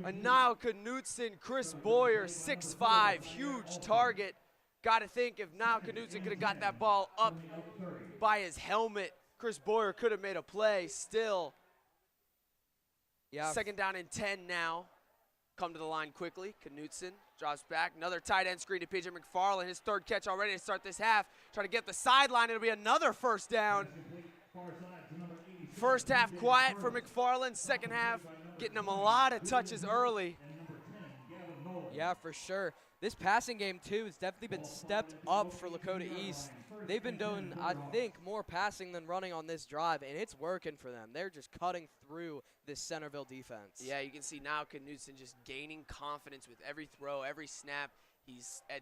A Niall Knutson, Chris Boyer, 6'5", huge target. Got to think if Niall Knutson could have got that ball up by his helmet, Chris Boyer could have made a play still. Yeah. 2nd down and 10 now. Come to the line quickly. Knutson drops back. Another tight end screen to P.J. McFarland. His 3rd catch already to start this half. Try to get the sideline. It'll be another first down. First half quiet for McFarland. 2nd half getting him a lot of touches early. Yeah, for sure. This passing game, too, has definitely been stepped up for Lakota East. They've been doing, I think, more passing than running on this drive, and it's working for them. They're just cutting through this Centerville defense. Yeah, you can see now Knutson just gaining confidence with every throw, every snap.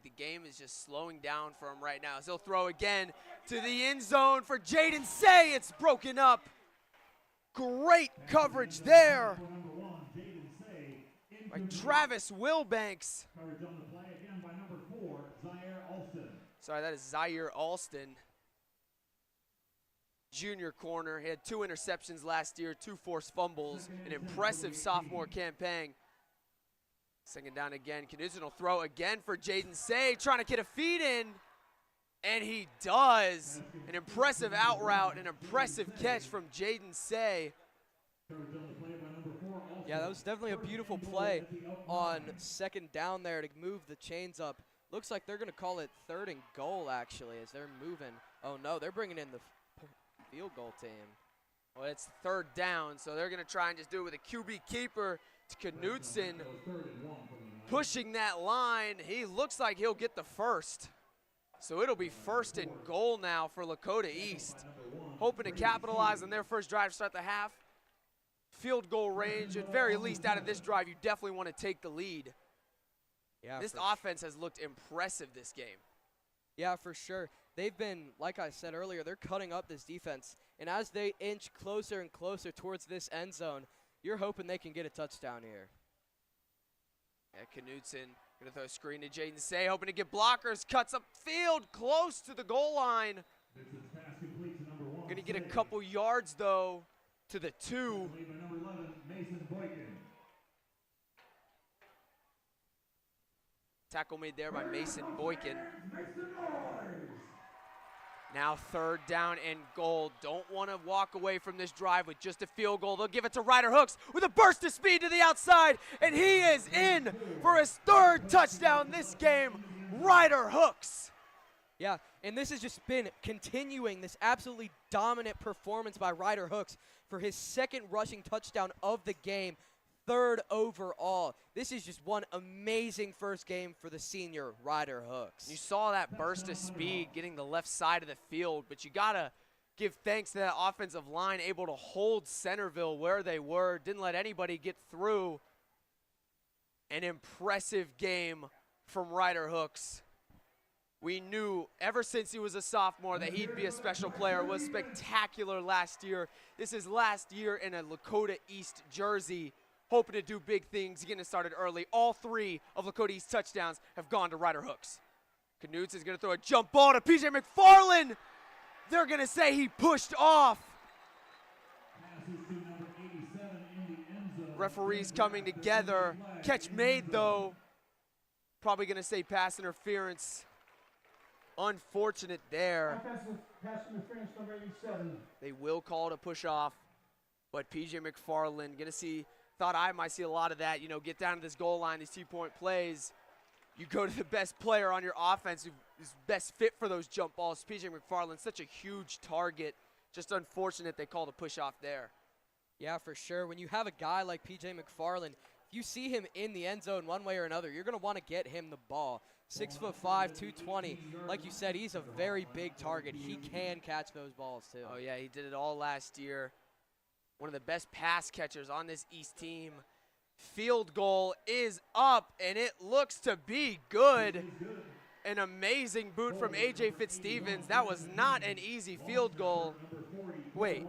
The game is just slowing down for him right now. So he'll throw again to the end zone for Jaden Say. It's broken up. Great coverage there by Travis Wilbanks. Coverage on the play again by number 4, Zaire Alston. Sorry, that is Zaire Alston. Junior corner. He had 2 interceptions last year, 2 forced fumbles, an impressive sophomore campaign. Second down again. Knudsen will throw again for Jaden Say, trying to get a feed in, and he does. An impressive out route, an impressive catch from Jaden Say. Yeah, that was definitely a beautiful play on second down there to move the chains up. Looks like they're going to call it 3rd and goal, actually, as they're moving. Oh, no, they're bringing in the field goal team. Well, it's 3rd down, so they're going to try and just do it with a QB keeper. To Knudsen pushing that line. He looks like he'll get the first. So it'll be 1st and goal now for Lakota East. Hoping to capitalize on their first drive to start the half. Field goal range, at very least out of this drive, you definitely want to take the lead. Yeah, this offense has looked impressive this game. Yeah, for sure. They've been, like I said earlier, they're cutting up this defense. And as they inch closer and closer towards this end zone, you're hoping they can get a touchdown here. Yeah, Knudsen gonna throw a screen to Jaden Say, hoping to get blockers, cuts up field, close to the goal line. Gonna get a couple yards though to the 2. Tackle made there by Mason Boykin. Now 3rd down and goal. Don't want to walk away from this drive with just a field goal. They'll give it to Ryder Hooks with a burst of speed to the outside, and he is in for his 3rd touchdown this game. Ryder Hooks. Yeah, and this has just been continuing this absolutely dominant performance by Ryder Hooks for his 2nd rushing touchdown of the game, 3rd overall. This is just one amazing first game for the senior Ryder Hooks. You saw that burst of speed getting the left side of the field, but you got to give thanks to that offensive line able to hold Centerville where they were, didn't let anybody get through. An impressive game from Ryder Hooks. We knew ever since he was a sophomore that he'd be a special player. Was spectacular last year. This is last year in a Lakota East jersey. Hoping to do big things, getting it started early. All 3 of Lakota East's touchdowns have gone to Ryder Hooks. Knudsen's gonna throw a jump ball to PJ McFarland. They're gonna say he pushed off. Referees coming together. Catch made though. Probably gonna say pass interference. Unfortunate there. Offensive pass interference, number 87. They will call it a push off, but PJ McFarland gonna see. Thought I might see a lot of that, get down to this goal line, these 2-point plays. You go to the best player on your offense who's best fit for those jump balls. PJ McFarland, such a huge target. Just unfortunate they called a push off there. Yeah, for sure. When you have a guy like PJ McFarland, if you see him in the end zone one way or another, you're going to want to get him the ball. 6'5", 220. Like you said, he's a very big target. He can catch those balls too. Oh yeah, he did it all last year. One of the best pass catchers on this East team. Field goal is up, and it looks to be good. An amazing boot from A.J. Fitzstevens. That was not an easy field goal. Wait.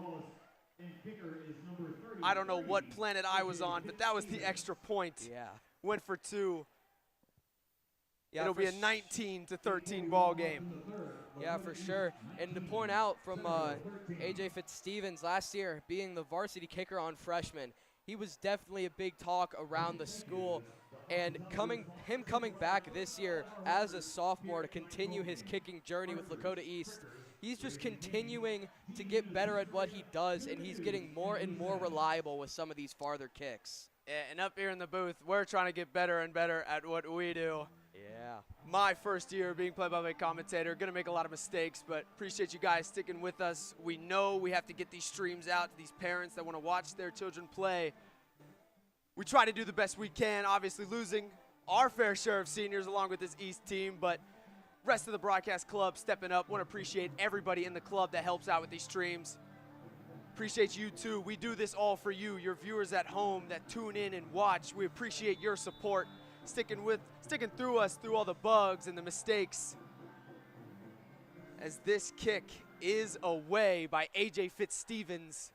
I don't know what planet I was on, but that was the extra point. Yeah. Went Went for 2. Yeah, It'll be a 19-13 ball game. Yeah, for sure. And to point out from A.J. Fitzstevens last year being the varsity kicker on freshman, he was definitely a big talk around the school. And him coming back this year as a sophomore to continue his kicking journey with Lakota East, he's just continuing to get better at what he does, and he's getting more and more reliable with some of these farther kicks. Yeah, and up here in the booth, we're trying to get better and better at what we do. Yeah. My first year being play-by-play commentator, gonna make a lot of mistakes, but appreciate you guys sticking with us. We know we have to get these streams out to these parents that want to watch their children play. We try to do the best we can, obviously losing our fair share of seniors along with this East team, but rest of the broadcast club stepping up. Want to appreciate everybody in the club that helps out with these streams. Appreciate you too. We do this all for you, your viewers at home that tune in and watch. We appreciate your support. sticking through us through all the bugs and the mistakes. As this kick is away by AJ Fitzstevens.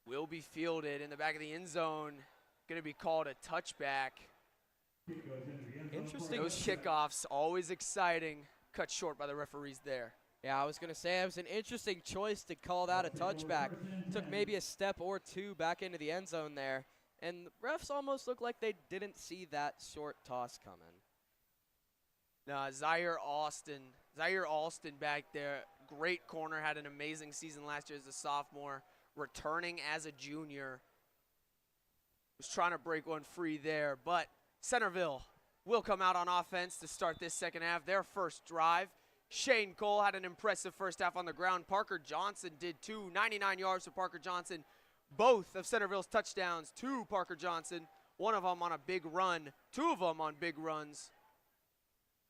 Will be fielded in the back of the end zone. Going to be called a touchback. Interesting. Those kickoffs, always exciting. Cut short by the referees there. Yeah, I was going to say it was an interesting choice to call that a touchback. Took maybe a step or two back into the end zone there. And the refs almost looked like they didn't see that short toss coming. No, Zaire Alston back there. Great corner, had an amazing season last year as a sophomore. Returning as a junior. Was trying to break one free there, but Centerville will come out on offense to start this second half. Their first drive. Shane Cole had an impressive first half on the ground. Parker Johnson did too. 99 yards for Parker Johnson. Both of Centerville's touchdowns to Parker Johnson. One of them on a big run. Two of them on big runs.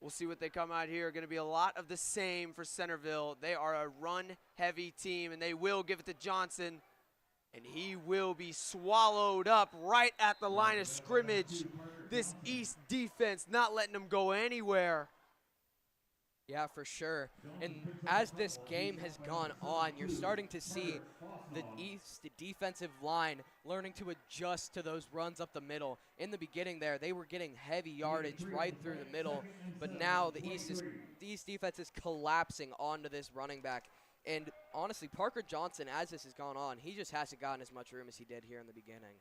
We'll see what they come out here. Going to be a lot of the same for Centerville. They are a run-heavy team, and they will give it to Johnson. And he will be swallowed up right at the line of scrimmage. This East defense not letting them go anywhere. Yeah, for sure. And as this game has gone on, you're starting to see the East defensive line learning to adjust to those runs up the middle. In the beginning there, they were getting heavy yardage right through the middle, but now the East defense is collapsing onto this running back. And honestly, Parker Johnson, as this has gone on, he just hasn't gotten as much room as he did here in the beginning.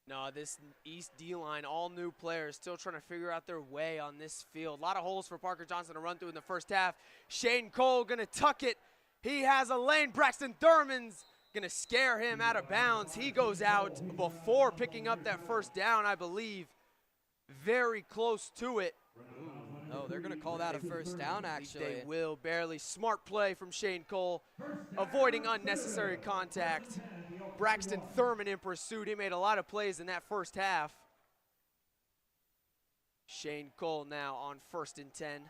No, this East D-line, all new players, still trying to figure out their way on this field. A lot of holes for Parker Johnson to run through in the first half. Shane Cole going to tuck it. He has a lane. Braxton Thurman's going to scare him out of bounds. He goes out before picking up that first down, I believe. Very close to it. Oh, they're going to call that a first down, actually. They will, barely. Smart play from Shane Cole, avoiding unnecessary contact. Braxton Thurman in pursuit. He made a lot of plays in that first half. Shane Cole now on 1st and 10.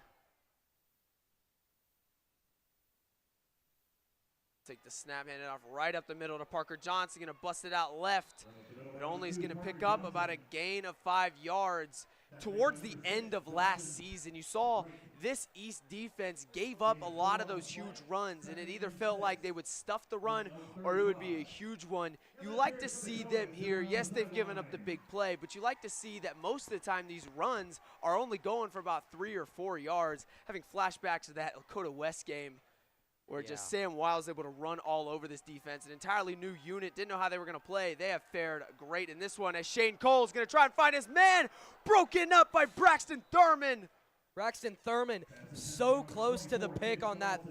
Take the snap, hand it off right up the middle to Parker Johnson. Going to bust it out left, but only is going to pick up about a gain of 5 yards. Towards the end of last season, you saw this East defense gave up a lot of those huge runs, and it either felt like they would stuff the run or it would be a huge one. You like to see them here. Yes, they've given up the big play, but you like to see that most of the time these runs are only going for about 3 or 4 yards. Having flashbacks of that Lakota West game where just Sam Wild was able to run all over this defense. An entirely new unit, didn't know how they were going to play. They have fared great in this one as Shane Cole's going to try and find his man. Broken up by Braxton Thurman. Braxton Thurman so close to the pick on that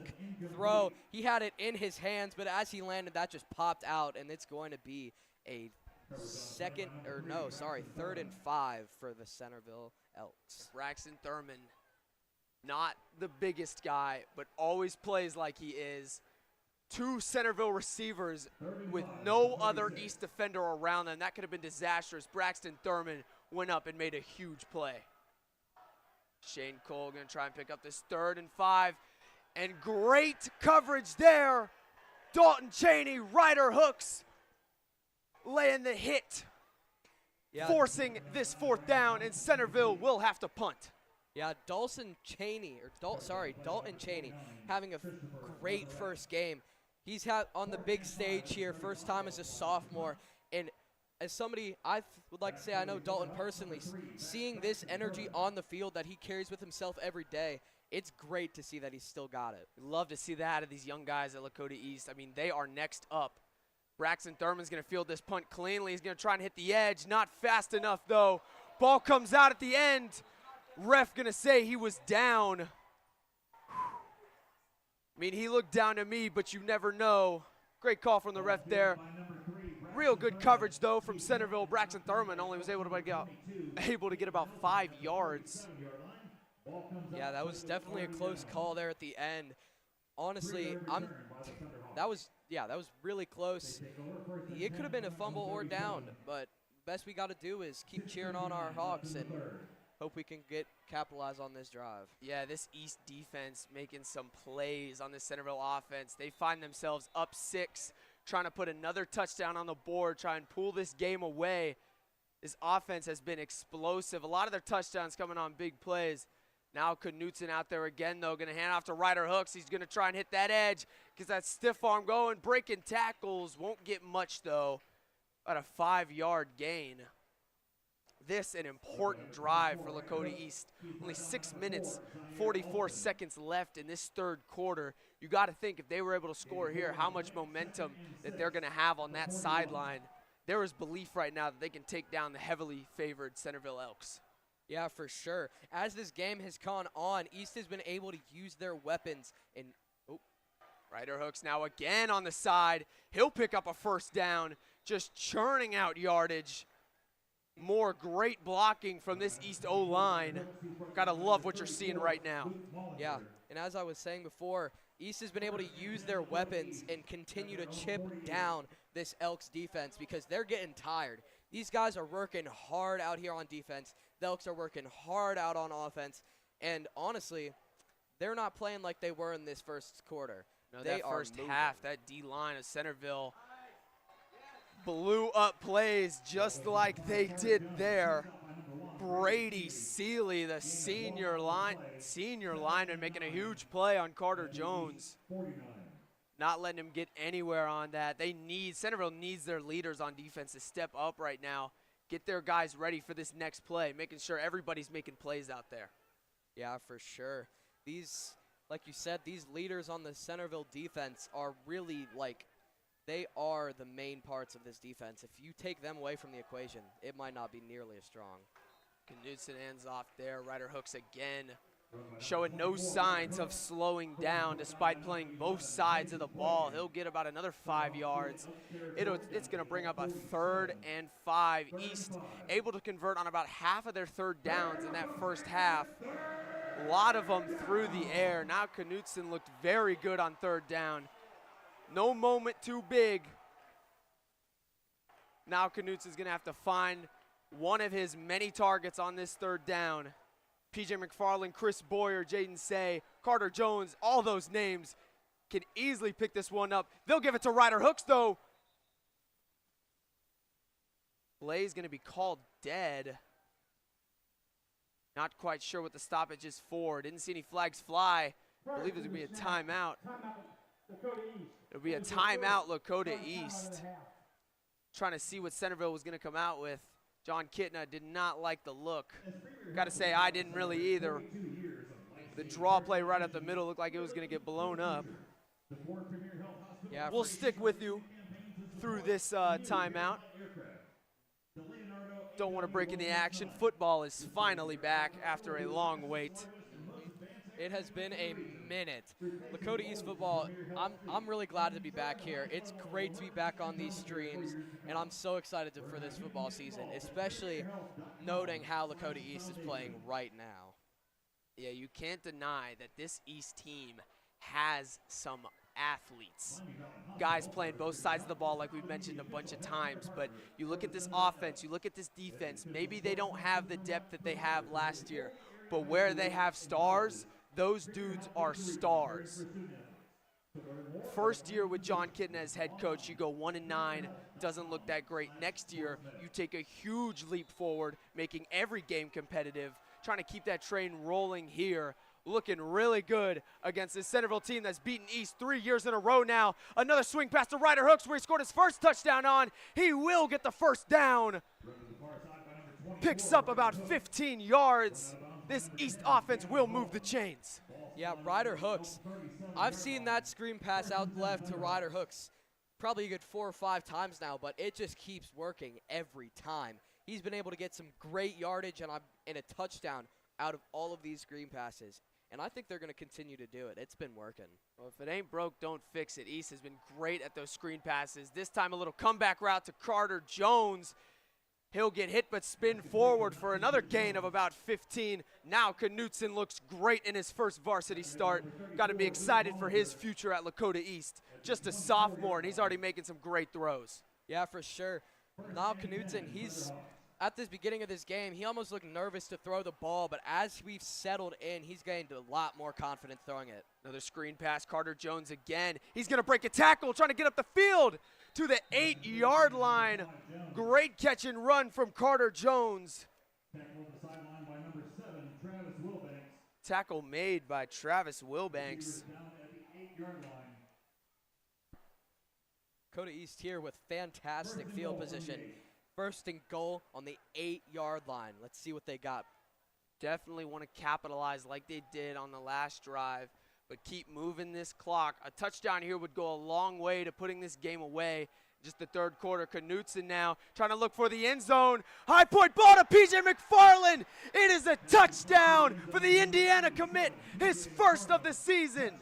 throw. He had it in his hands, but as he landed, that just popped out, and it's going to be a 3rd and 5 for the Centerville Elks. Braxton Thurman, not the biggest guy, but always plays like he is. 2 Centerville receivers with no other East defender around them. That could have been disastrous. Braxton Thurman went up and made a huge play. Shane Cole going to try and pick up this 3rd and 5. And great coverage there. Dalton Cheney, rider hooks, laying the hit, forcing this 4th down, and Centerville will have to punt. Yeah, Dalton Cheney, having a great first game. He's had on the big stage here, first time as a sophomore. And as somebody, I would like to say I know Dalton personally, seeing this energy on the field that he carries with himself every day, it's great to see that he's still got it. Love to see that out of these young guys at Lakota East. I mean, they are next up. Braxton Thurman's going to field this punt cleanly. He's going to try and hit the edge. Not fast enough, though. Ball comes out at the end. Ref going to say he was down. I mean, he looked down to me, but you never know. Great call from the ref there. Real good coverage, though, from Centerville. Braxton Thurman only was able to get about 5 yards. Yeah, that was definitely a close call there at the end. Honestly, that was really close. It could have been a fumble or down, but best we got to do is keep cheering on our Hawks and hope we can capitalize on this drive. Yeah, this East defense making some plays on this Centerville offense. They find themselves up 6, trying to put another touchdown on the board, try and pull this game away. This offense has been explosive. A lot of their touchdowns coming on big plays. Now Knutson out there again, though, going to hand off to Ryder Hooks. He's going to try and hit that edge, gets that stiff arm going, breaking tackles. Won't get much, though. About a 5-yard gain. This an important drive for Lakota East. Only 6 minutes, 44 seconds left in this third quarter. You got to think if they were able to score here, how much momentum that they're going to have on that sideline. There is belief right now that they can take down the heavily favored Centerville Elks. Yeah, for sure. As this game has gone on, East has been able to use their weapons. And Ryder Hooks now again on the side. He'll pick up a first down, just churning out yardage. More great blocking from this East O-line. Gotta love what you're seeing right now. Yeah, and as I was saying before, East has been able to use their weapons and continue to chip down this Elks defense because they're getting tired. These guys are working hard out here on defense. The Elks are working hard out on offense. And honestly, they're not playing like they were in this first quarter. No, they that are first moving. half, that D-line of Centerville blew up plays just like they did there. Brady Seeley, the senior lineman, making a huge play on Carter Jones. Not letting him get anywhere on that. Centerville needs their leaders on defense to step up right now, get their guys ready for this next play, making sure everybody's making plays out there. Yeah, for sure. These, like you said, these leaders on the Centerville defense are really they are the main parts of this defense. If you take them away from the equation, it might not be nearly as strong. Knudsen ends off there. Ryder Hooks again, showing no signs of slowing down despite playing both sides of the ball. He'll get about another 5 yards. It's going to bring up a 3rd and 5. East able to convert on about half of their third downs in that first half. A lot of them through the air. Now Knudsen looked very good on 3rd down. No moment too big. Now Knudsen's going to have to find one of his many targets on this 3rd down. PJ McFarland, Chris Boyer, Jaden Say, Carter Jones, all those names can easily pick this one up. They'll give it to Ryder Hooks, though. Play's going to be called dead. Not quite sure what the stoppage is for. Didn't see any flags fly. I believe there's going to be a timeout. It'll be a timeout, Lakota East. Trying to see what Centerville was going to come out with. John Kitna did not like the look. Got to say, I didn't really either. The draw play right up the middle looked like it was going to get blown up. Yeah, we'll stick with you through this timeout. Don't want to break in the action. Football is finally back after a long wait. It has been a minute. Lakota East football, I'm really glad to be back here. It's great to be back on these streams, and I'm so excited for this football season, especially noting how Lakota East is playing right now. Yeah, you can't deny that this East team has some athletes. Guys playing both sides of the ball like we've mentioned a bunch of times, but you look at this offense, you look at this defense, maybe they don't have the depth that they have last year, but where they have stars, those dudes are stars. First year with John Kitna as head coach, you go 1-9, doesn't look that great. Next year, you take a huge leap forward, making every game competitive, trying to keep that train rolling here. Looking really good against this Centerville team that's beaten East 3 years in a row now. Another swing pass to Ryder Hooks where he scored his first touchdown on. He will get the first down. Picks up about 15 yards. This East offense will move the chains. Yeah, Ryder Hooks. I've seen that screen pass out left to Ryder Hooks probably a good 4 or 5 times now, but it just keeps working every time. He's been able to get some great yardage and a touchdown out of all of these screen passes. And I think they're going to continue to do it. It's been working. Well, if it ain't broke, don't fix it. East has been great at those screen passes. This time a little comeback route to Carter Jones. He'll get hit but spin forward for another gain of about 15. Now Knudsen looks great in his first varsity start. Got to be excited for his future at Lakota East. Just a sophomore, and he's already making some great throws. Yeah, for sure. Now Knudsen, he's at this beginning of this game, he almost looked nervous to throw the ball, but as we've settled in, he's gained a lot more confidence throwing it. Another screen pass, Carter Jones again. He's going to break a tackle, trying to get up the field to the 8-yard line. Great catch and run from Carter Jones. Tackle made by Travis Wilbanks. Lakota East here with fantastic field position. First and goal on the 8-yard line. Let's see what they got. Definitely want to capitalize like they did on the last drive, but keep moving this clock. A touchdown here would go a long way to putting this game away. Just the third quarter. Knutson now trying to look for the end zone. High point ball to PJ McFarland. It is a touchdown for the Indiana commit, his first of the season.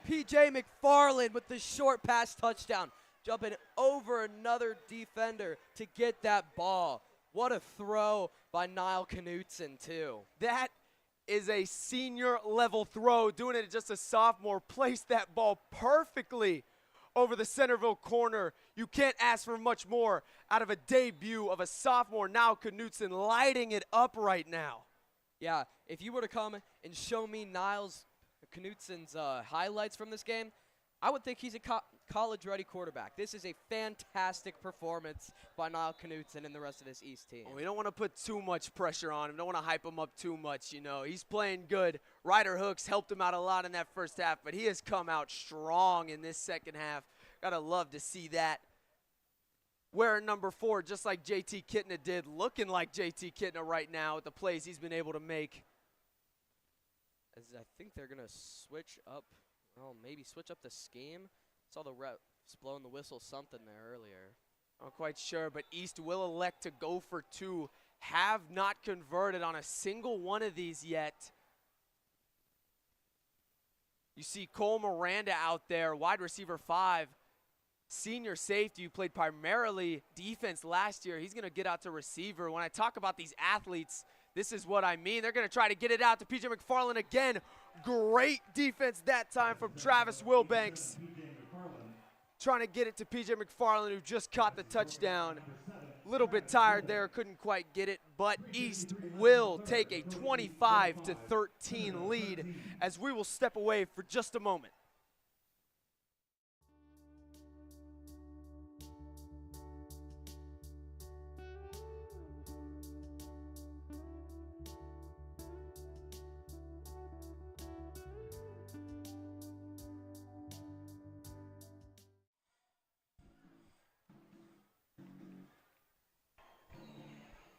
PJ McFarland with the short pass touchdown, jumping over another defender to get that ball. What a throw by Niall Knutson, too. That is a senior level throw. Doing it just a sophomore. Placed that ball perfectly over the Centerville corner. You can't ask for much more out of a debut of a sophomore. Now Knutson lighting it up right now. Yeah, if you were to come and show me Niles Knutson's highlights from this game, I would think he's a college-ready quarterback. This is a fantastic performance by Niall Knutson and the rest of this East team. Well, we don't want to put too much pressure on him. Don't want to hype him up too much, you know. He's playing good. Ryder Hooks helped him out a lot in that first half, but he has come out strong in this second half. Gotta love to see that. Wearing number 4, just like JT Kitna did, looking like JT Kitna right now with the plays he's been able to make. As I think they're going to switch up, well, maybe switch up the scheme. Saw the refs blowing the whistle something there earlier. Not quite sure, but East will elect to go for 2. Have not converted on a single one of these yet. You see Cole Miranda out there, wide receiver 5. Senior safety who played primarily defense last year. He's going to get out to receiver. When I talk about these athletes, this is what I mean. They're going to try to get it out to PJ McFarland again. Great defense that time from Travis Wilbanks. Trying to get it to PJ McFarland, who just caught the touchdown. A little bit tired there, couldn't quite get it, but East will take a 25-13 lead as we will step away for just a moment.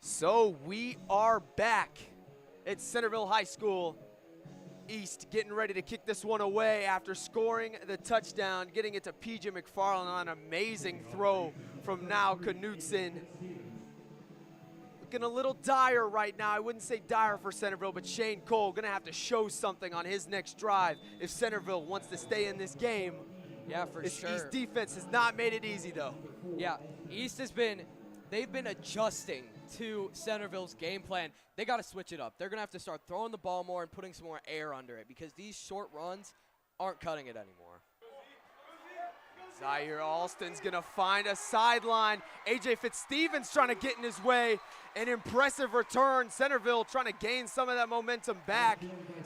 So we are back at Centerville High School. East getting ready to kick this one away after scoring the touchdown, getting it to PJ McFarland on an amazing throw from now Knutson. Looking a little dire right now. I wouldn't say dire for Centerville, but Shane Cole going to have to show something on his next drive if Centerville wants to stay in this game. Yeah, for This sure. East defense has not made it easy, though. Yeah, East they've been adjusting to Centerville's game plan. They got to switch it up. They're going to have to start throwing the ball more and putting some more air under it because these short runs aren't cutting it anymore. Zaire Alston's going to find a sideline. A.J. Fitzstevens trying to get in his way. An impressive return. Centerville trying to gain some of that momentum back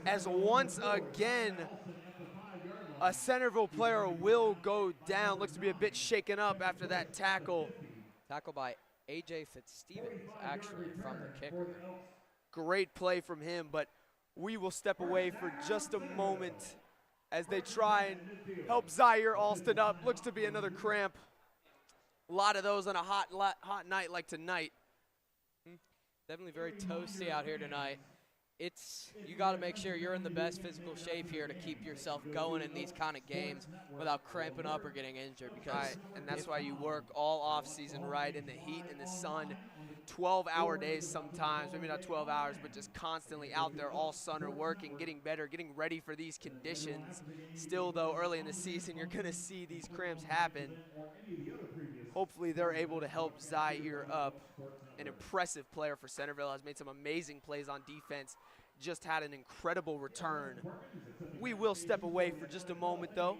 as once again a Centerville player will go down. Looks to be a bit shaken up after that tackle. Tackle by A.J. Fitzstevens, actually, from the kicker. Great play from him, but we will step away for just a moment as they try and help Zaire Alston up. Looks to be another cramp. A lot of those on a hot night like tonight. Definitely very toasty out here tonight. You got to make sure you're in the best physical shape here to keep yourself going in these kind of games without cramping up or getting injured. And that's why you work all off season, right, in the heat, in the sun, 12-hour days sometimes, maybe not 12 hours, but just constantly out there all summer working, getting better, getting ready for these conditions. Still, though, early in the season, you're going to see these cramps happen. Hopefully they're able to help Zaire up. An impressive player for Centerville, has made some amazing plays on defense, just had an incredible return. We will step away for just a moment, though.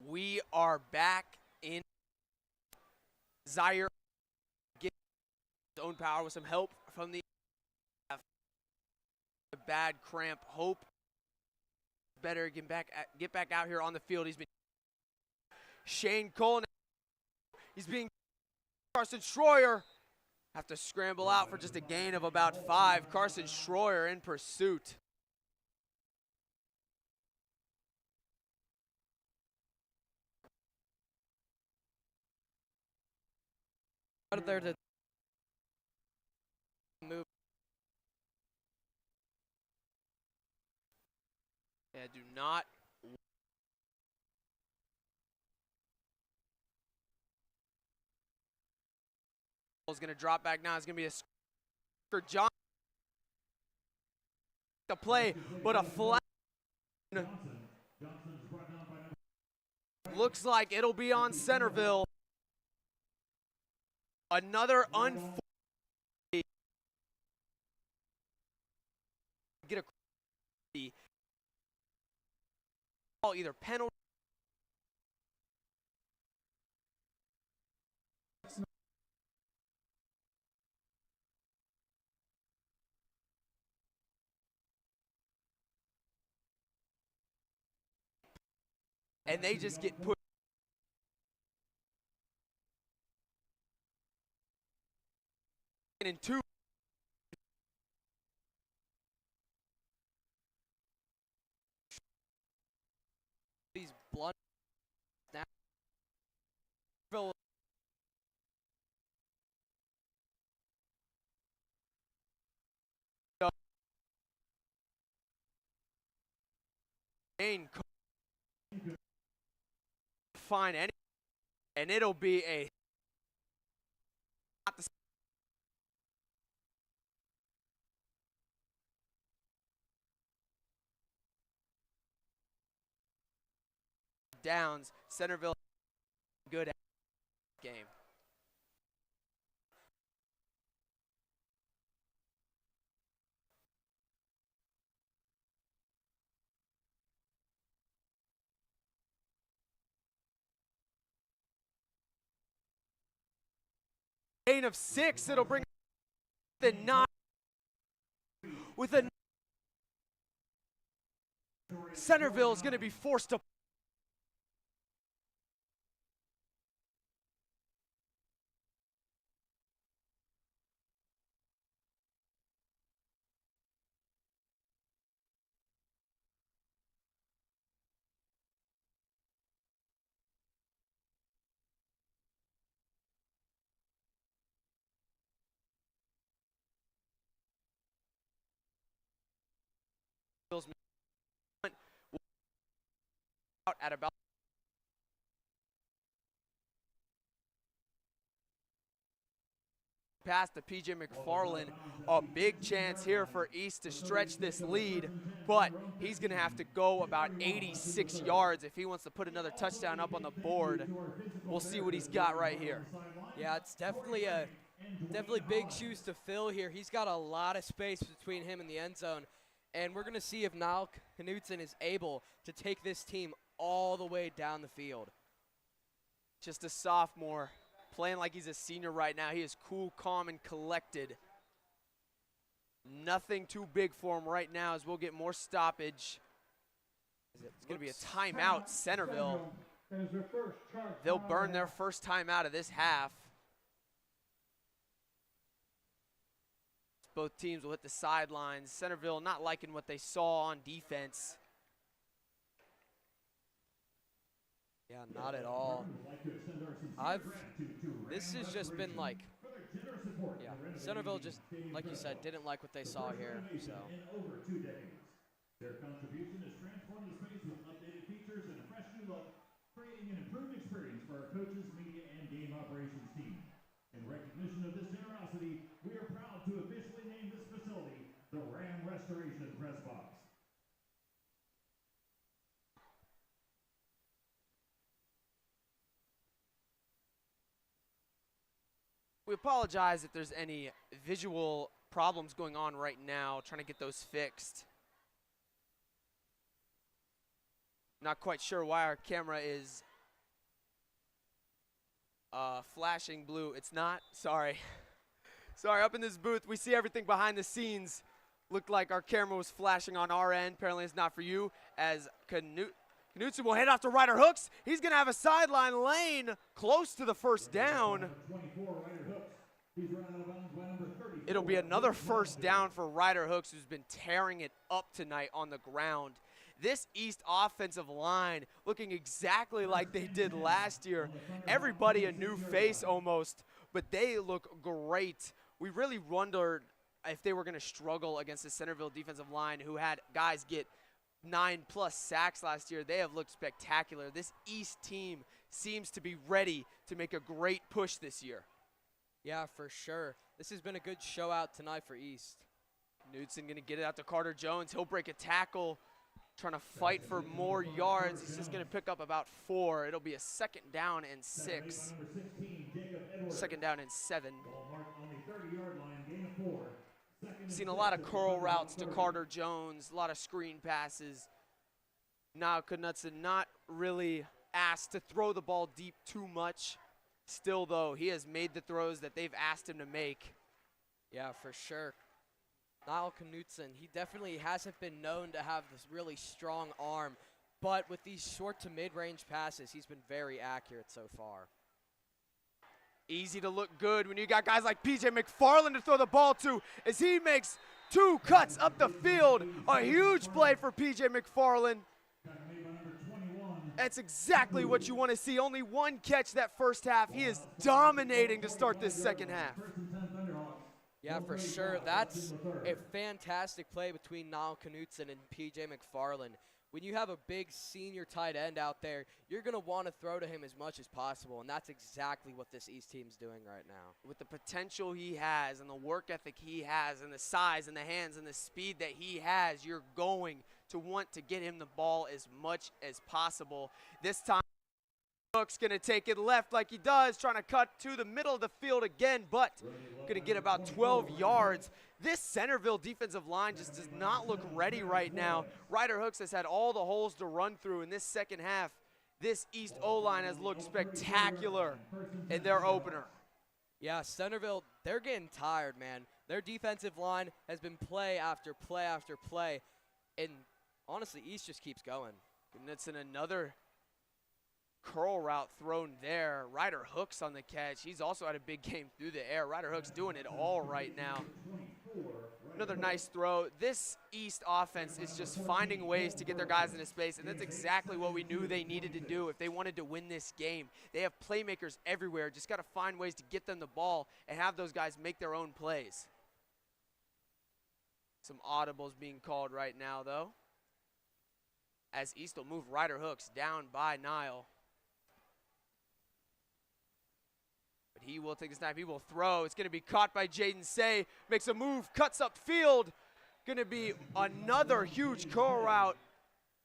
We are back in Zaire getting his own power with some help from the bad cramp. Hope better get back out here on the field. He's been Shane Cole. He's being Carson Schroyer. Have to scramble out for just a gain of about 5. Carson Schroyer in pursuit. Out of there to move. Yeah, do not. Is going to drop back now. It's going to be a for John to play, but a flat. Looks like it'll be on Centerville. Another unfortunate. Get a either penalty. And they just get put in 2. These blood snap. Find any, and it'll be a downs. Centerville good game. Gain of 6, it'll bring the 9 with a Centerville is going to be forced to out at about past the PJ McFarland. A big chance here for East to stretch this lead, but he's going to have to go about 86 yards if he wants to put another touchdown up on the board. We'll see what he's got right here. Yeah, it's definitely big shoes to fill here. He's got a lot of space between him and the end zone, and we're going to see if Niall Knutson is able to take this team all the way down the field. Just a sophomore, playing like he's a senior right now. He is cool, calm, and collected. Nothing too big for him right now as we'll get more stoppage. It's going to be a timeout, Centerville. They'll burn their first timeout of this half. Both teams will hit the sidelines. Centerville not liking what they saw on defense. Yeah, not at all. This has just been like, yeah, Centerville just, like you said, didn't like what they saw here, so. Their contribution has transformed the space with updated features and a fresh new look, creating an improved experience for our coaches, media, and game operations team. In recognition of this generosity, we are proud to officially name this facility the Ram Restoration Press Box. We apologize if there's any visual problems going on right now, trying to get those fixed. Not quite sure why our camera is flashing blue. It's not. Sorry. Sorry, up in this booth, we see everything behind the scenes. Looked like our camera was flashing on our end. Apparently it's not for you, as Knutson will head off to Ryder Hooks. He's going to have a sideline lane close to the first down. It'll be another first down for Ryder Hooks, who's been tearing it up tonight on the ground. This East offensive line looking exactly like they did last year. Everybody a new face almost, but they look great. We really wondered if they were going to struggle against the Centerville defensive line, who had guys get 9+ sacks last year. They have looked spectacular. This East team seems to be ready to make a great push this year. Yeah, for sure. This has been a good show out tonight for East. Knudsen going to get it out to Carter Jones. He'll break a tackle, trying to fight for more yards. He's just going to pick up about 4. It'll be a 2nd down and 6. 2nd down and 7. Seen a lot of curl routes to Carter Jones, a lot of screen passes. Now Knudsen not really asked to throw the ball deep too much. Still, though, he has made the throws that they've asked him to make. Yeah, for sure. Niall Knudsen, he definitely hasn't been known to have this really strong arm, but with these short to mid-range passes, he's been very accurate so far. Easy to look good when you got guys like PJ McFarland to throw the ball to, as he makes 2 cuts up the field. A huge play for PJ McFarland. That's exactly what you want to see. Only 1 catch that first half. He is dominating to start this second half. Yeah, for sure. That's a fantastic play between Niall Knudsen and PJ McFarland. When you have a big senior tight end out there, you're going to want to throw to him as much as possible, and that's exactly what this East team's doing right now. With the potential he has and the work ethic he has and the size and the hands and the speed that he has, you're going to want to get him the ball as much as possible. This time, Hook's going to take it left like he does, trying to cut to the middle of the field again, but going to get about 12 yards. This Centerville defensive line just does not look ready right now. Ryder Hooks has had all the holes to run through in this second half. This East O-line has looked spectacular in their opener. Yeah, Centerville, they're getting tired, man. Their defensive line has been play after play after play, and honestly, East just keeps going. Knudsen, another curl route thrown there. Ryder Hooks on the catch. He's also had a big game through the air. Ryder Hooks doing it all right now. Another nice throw. This East offense is just finding ways to get their guys into space, and that's exactly what we knew they needed to do if they wanted to win this game. They have playmakers everywhere. Just got to find ways to get them the ball and have those guys make their own plays. Some audibles being called right now, though, as East will move Ryder Hooks down by Niall. But he will take the snap. He will throw. It's going to be caught by Jaden Say. Makes a move, cuts up field. Going to be another huge curl route.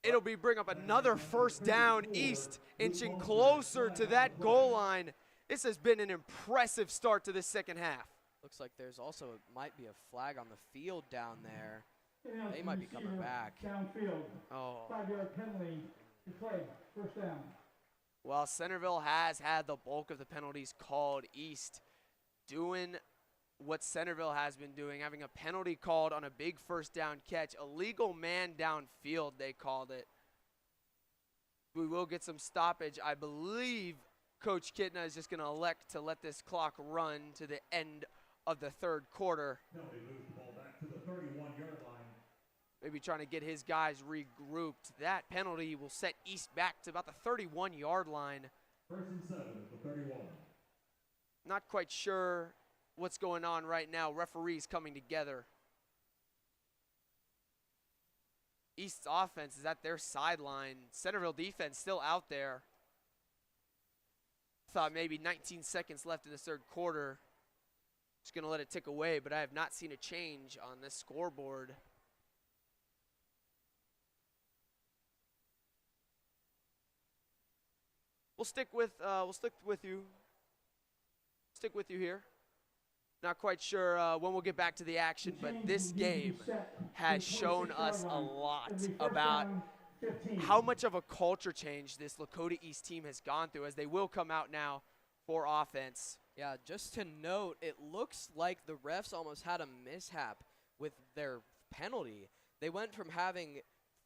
It'll be bring up another first down. East inching closer to that goal line. This has been an impressive start to this second half. Looks like there's also might be a flag on the field down there. They might be coming back. Downfield. Oh. 5-yard penalty. Play. First down. Well, Centerville has had the bulk of the penalties called. East doing what Centerville has been doing, having a penalty called on a big first down catch. A legal man downfield, they called it. We will get some stoppage. I believe Coach Kitna is just going to elect to let this clock run to the end of the third quarter. No, they moved the ball back to the 31-yard line. Maybe trying to get his guys regrouped. That penalty will set East back to about the 31-yard line. 1st and 7 at the 31. Not quite sure what's going on right now. Referees coming together. East's offense is at their sideline. Centerville defense still out there. Thought maybe 19 seconds left in the third quarter. Just going to let it tick away, but I have not seen a change on this scoreboard. We'll stick with you. Stick with you here. Not quite sure when we'll get back to the action, but this game has shown us a lot about how much of a culture change this Lakota East team has gone through, as they will come out now for offense. Yeah, just to note, it looks like the refs almost had a mishap with their penalty. They went from having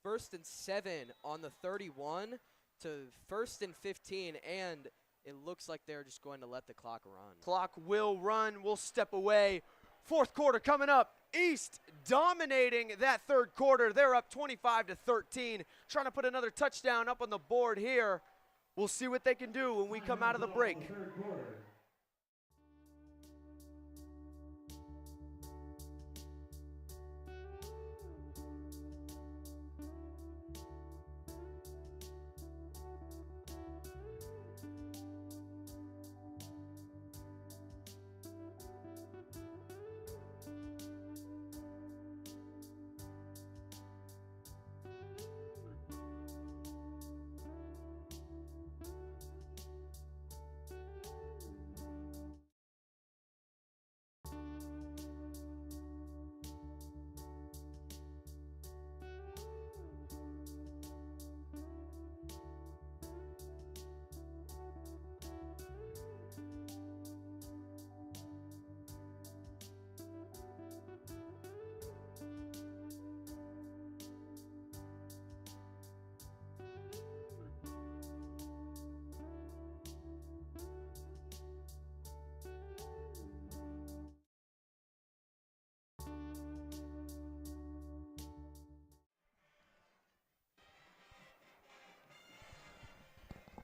1st and 7 on the 31 to 1st and 15, and it looks like they're just going to let the clock run. Clock will run. We'll step away. 4th quarter coming up. East dominating that 3rd quarter. They're up 25-13, trying to put another touchdown up on the board here. We'll see what they can do when we come out of the break.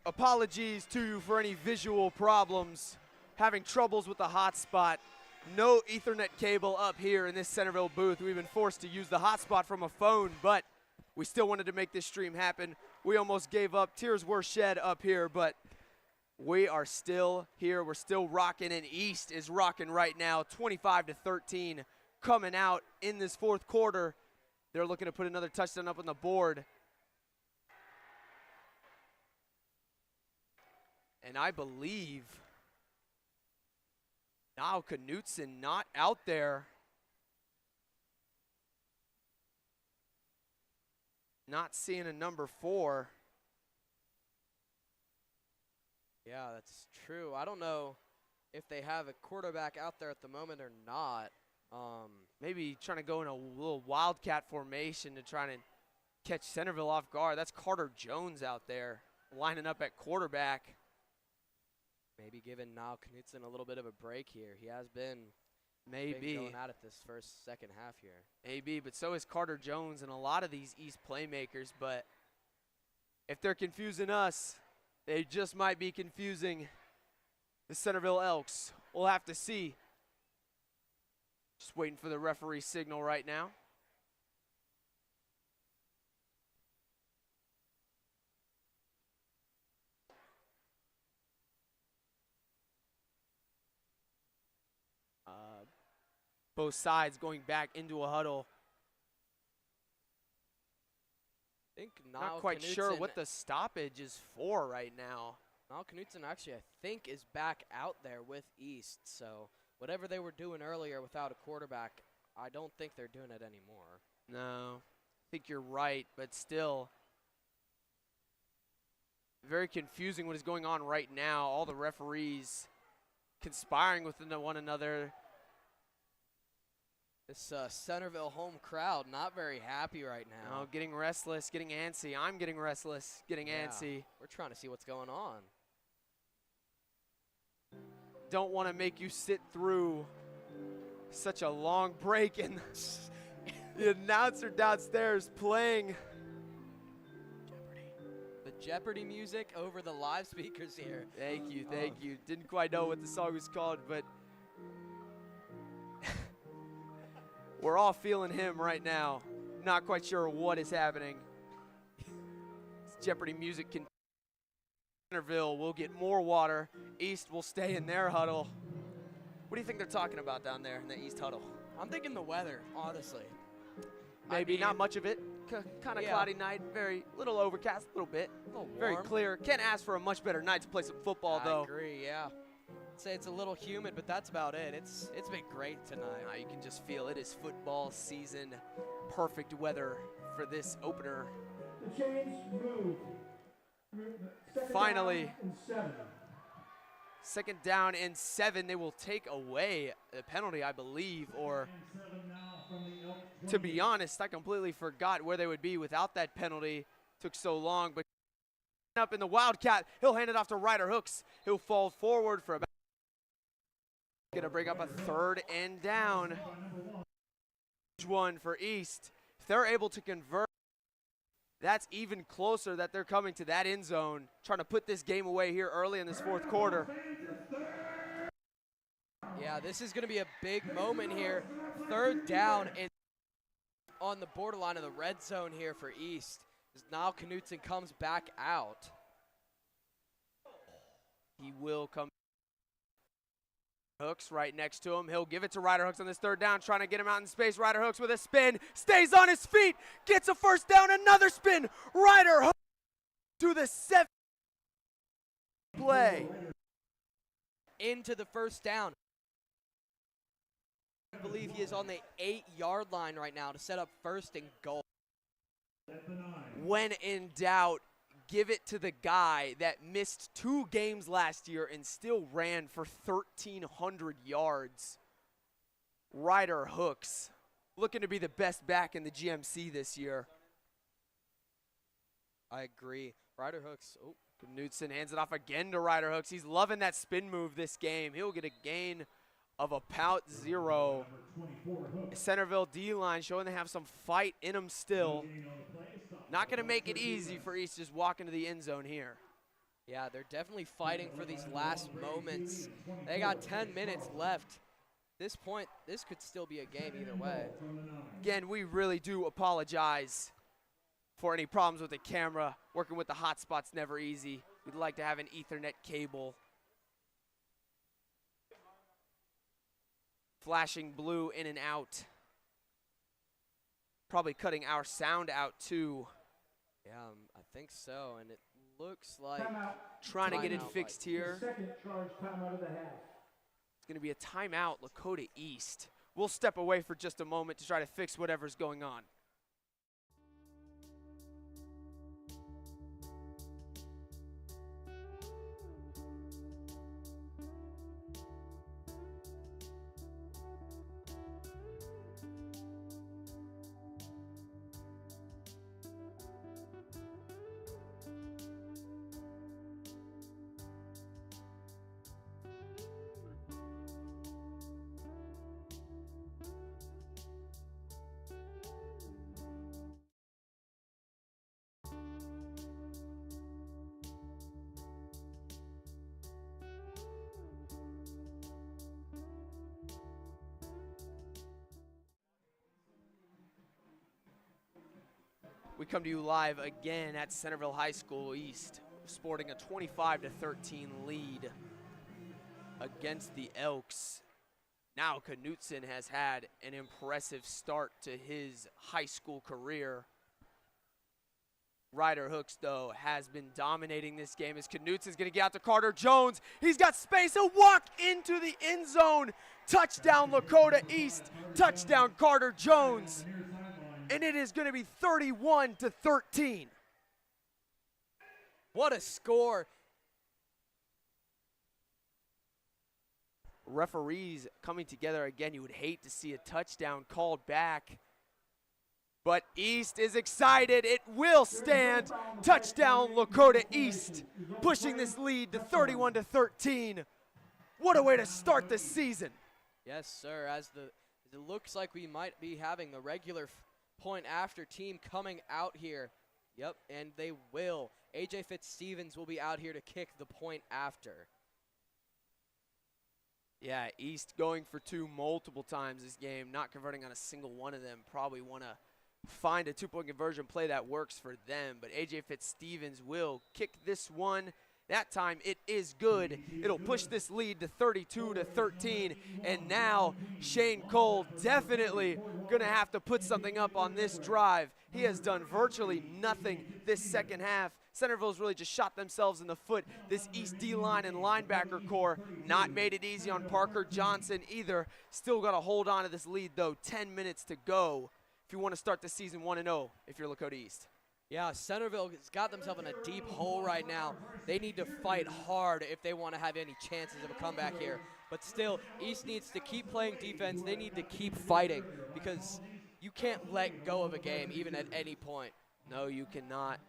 Apologies to you for any visual problems. Having troubles with the hotspot. No Ethernet cable up here in this Centerville booth. We've been forced to use the hotspot from a phone, but we still wanted to make this stream happen. We almost gave up. Tears were shed up here, but we are still here. We're still rocking, and East is rocking right now. 25-13 coming out in this 4th quarter. They're looking to put another touchdown up on the board. And I believe now Knutson not out there. Not seeing a number 4. Yeah, that's true. I don't know if they have a quarterback out there at the moment or not. Maybe trying to go in a little wildcat formation to try to catch Centerville off guard. That's Carter Jones out there lining up at quarterback. Maybe giving Niall Knutson a little bit of a break here. He has been going at it this second half here. Maybe, but so is Carter Jones and a lot of these East playmakers. But if they're confusing us, they just might be confusing the Centerville Elks. We'll have to see. Just waiting for the referee signal right now. Both sides going back into a huddle. I think Not quite sure what the stoppage is for right now. Niall Knutson actually, I think, is back out there with East. So whatever they were doing earlier without a quarterback, I don't think they're doing it anymore. No, I think you're right, but still very confusing what is going on right now. All the referees conspiring with one another. This Centerville home crowd not very happy right now. Oh, getting restless, getting antsy. I'm getting restless, getting antsy. We're trying to see what's going on. Don't want to make you sit through such a long break, and the announcer downstairs playing the Jeopardy music over the live speakers here. Thank you, thank you. Didn't quite know what the song was called, but we're all feeling him right now. Not quite sure what is happening. Jeopardy music can. Centerville will get more water. East will stay in their huddle. What do you think they're talking about down there in the East huddle? I'm thinking the weather, honestly. Maybe not much of it. Kind of cloudy night. Very little overcast, a little bit. A little warm. Very clear. Can't ask for a much better night to play some football, though. I agree, yeah. I'd say it's a little humid, but that's about it. It's been great tonight. You can just feel it is football season. Perfect weather for this opener. The chains move. Finally, 2nd down and 7. They will take away the penalty, I believe, or to be honest, I completely forgot where they would be without that penalty. Took so long, but up in the Wildcat, he'll hand it off to Ryder Hooks. He'll fall forward for about, gonna bring up a 3rd and down. One for East. If they're able to convert, that's even closer that they're coming to that end zone, trying to put this game away here early in this 4th quarter. Yeah, this is going to be a big moment here. 3rd down and on the borderline of the red zone here for East. As now Knutson comes back out. He will come. Hooks right next to him. He'll give it to Ryder Hooks on this 3rd down, trying to get him out in space. Ryder Hooks with a spin, stays on his feet, gets a 1st down, another spin. Ryder Hooks to the 7th play. Into the 1st down. I believe he is on the 8-yard line right now to set up 1st and goal. When in doubt, give it to the guy that missed 2 games last year and still ran for 1,300 yards. Ryder Hooks, looking to be the best back in the GMC this year. I agree. Ryder Hooks, oh. Knutson hands it off again to Ryder Hooks. He's loving that spin move this game. He'll get a gain of about 0. Centerville D-line showing they have some fight in them still. Not going to make it easy for East just walking to the end zone here. Yeah, they're definitely fighting for these last moments. They got 10 minutes left. At this point, this could still be a game either way. Again, we really do apologize for any problems with the camera. Working with the hotspot's never easy. We'd like to have an Ethernet cable. Flashing blue in and out. Probably cutting our sound out too. Yeah, I think so, and it looks like trying to get it fixed here. Second charge timeout of the half. It's going to be a timeout, Lakota East. We'll step away for just a moment to try to fix whatever's going on. We come to you live again at Centerville High School East, sporting a 25-13 lead against the Elks. Now Knutson has had an impressive start to his high school career. Ryder Hooks, though, has been dominating this game as Knutson's going to get out to Carter Jones. He's got space. He'll walk into the end zone. Touchdown, Lakota East. Touchdown, Carter Jones. And it is going to be 31-13. What a score. Referees coming together again. You would hate to see a touchdown called back. But East is excited. It will stand. Touchdown, Lakota East, pushing this lead to 31-13. What a way to start the season. Yes, sir. As it looks like we might be having the regular point after team coming out here. Yep, and they will. AJ Fitzstevens will be out here to kick the point after. Yeah, East going for 2 multiple times this game, not converting on a single one of them. Probably want to find a 2-point conversion play that works for them. But AJ Fitzstevens will kick this one. That time it is good. It'll push this lead to 32-13. And now Shane Cole definitely going to have to put something up on this drive. He has done virtually nothing this second half. Centerville's really just shot themselves in the foot. This East D-line and linebacker core not made it easy on Parker Johnson either. Still got to hold on to this lead, though. 10 minutes to go if you want to start the season 1-0 if you're Lakota East. Yeah, Centerville has got themselves in a deep hole right now. They need to fight hard if they want to have any chances of a comeback here. But still, East needs to keep playing defense. They need to keep fighting because you can't let go of a game even at any point. No, you cannot.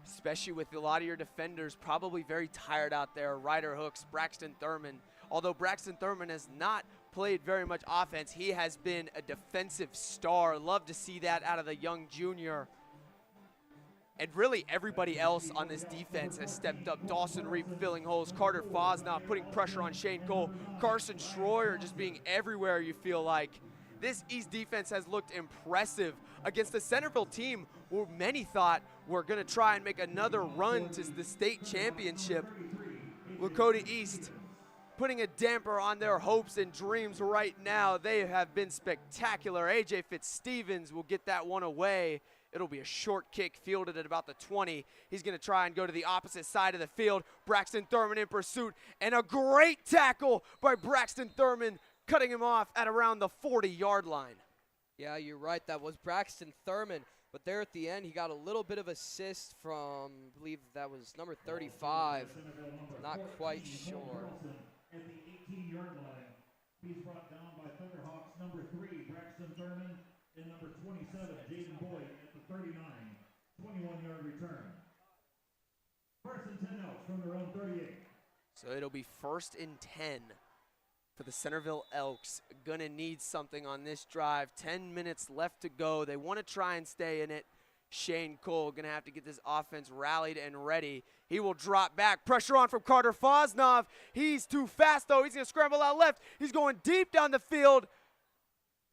Especially with a lot of your defenders probably very tired out there. Ryder Hooks, Braxton Thurman. Although Braxton Thurman has not played very much offense, he has been a defensive star. Love to see that out of the young junior. And really everybody else on this defense has stepped up. Dawson Reap filling holes, Carter Fosnoff putting pressure on Shane Cole, Carson Schroyer just being everywhere, you feel like. This East defense has looked impressive against the Centerville team who many thought were going to try and make another run to the state championship. Lakota East putting a damper on their hopes and dreams right now. They have been spectacular. AJ Fitzstevens will get that one away. It'll be a short kick fielded at about the 20. He's going to try and go to the opposite side of the field. Braxton Thurman in pursuit, and a great tackle by Braxton Thurman, cutting him off at around the 40-yard line. Yeah, you're right. That was Braxton Thurman. But there at the end, he got a little bit of assist from, I believe that was number 35. Not quite sure. At the 18-yard line, he's brought down by Thunderhawks number 3, Braxton Thurman, and number 27, Jaden Boyd at the 39, 21-yard return. First and 10 Elks from their own 38. So it'll be 1st and 10 for the Centerville Elks. Gonna need something on this drive. 10 minutes left to go. They want to try and stay in it. Shane Cole gonna have to get this offense rallied and ready. He will drop back. Pressure on from Carter Fosnoff. He's too fast though. He's gonna scramble out left. He's going deep down the field.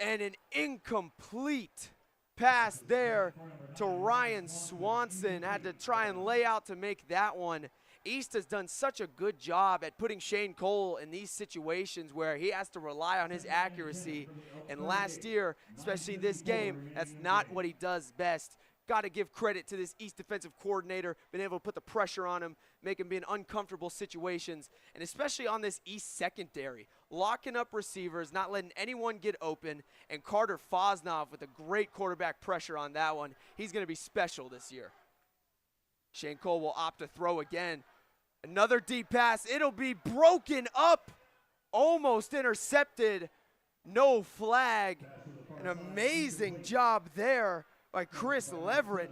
And an incomplete pass there to Ryan Swanson. Had to try and lay out to make that one. East has done such a good job at putting Shane Cole in these situations where he has to rely on his accuracy. And last year, especially this game, that's not what he does best. Got to give credit to this East defensive coordinator, been able to put the pressure on him, make him be in uncomfortable situations, and especially on this East secondary, locking up receivers, not letting anyone get open, and Carter Fosnoff with a great quarterback pressure on that one. He's going to be special this year. Shane Cole will opt to throw again. Another deep pass. It'll be broken up, almost intercepted. No flag. An amazing job there by Chris Leverett.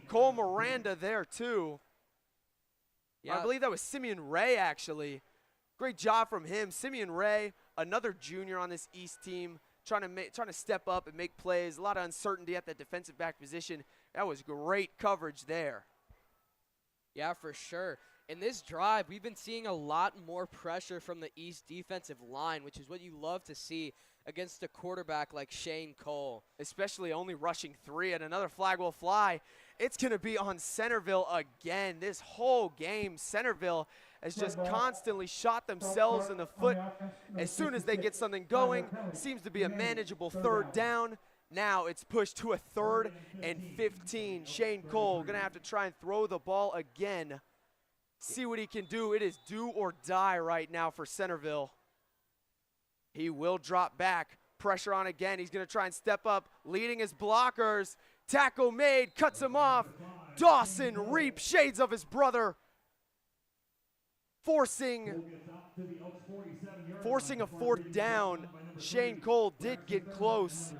Cole Miranda there too. Yeah. I believe that was Simeon Ray actually. Great job from him. Simeon Ray, another junior on this East team, trying to step up and make plays. A lot of uncertainty at the defensive back position. That was great coverage there. Yeah, for sure. In this drive, we've been seeing a lot more pressure from the East defensive line, which is what you love to see against a quarterback like Shane Cole. Especially only rushing 3, and another flag will fly. It's going to be on Centerville again. This whole game, Centerville has just constantly shot themselves in the foot. As soon as they get something going, seems to be a manageable 3rd down. Now it's pushed to a 3rd and 15. Shane Cole going to have to try and throw the ball again. See what he can do. It is do or die right now for Centerville. He will drop back. Pressure on again. He's going to try and step up, leading his blockers. Tackle made, cuts him off. Dawson Reap, shades of his brother. Forcing a 4th down. Shane Cole did get close.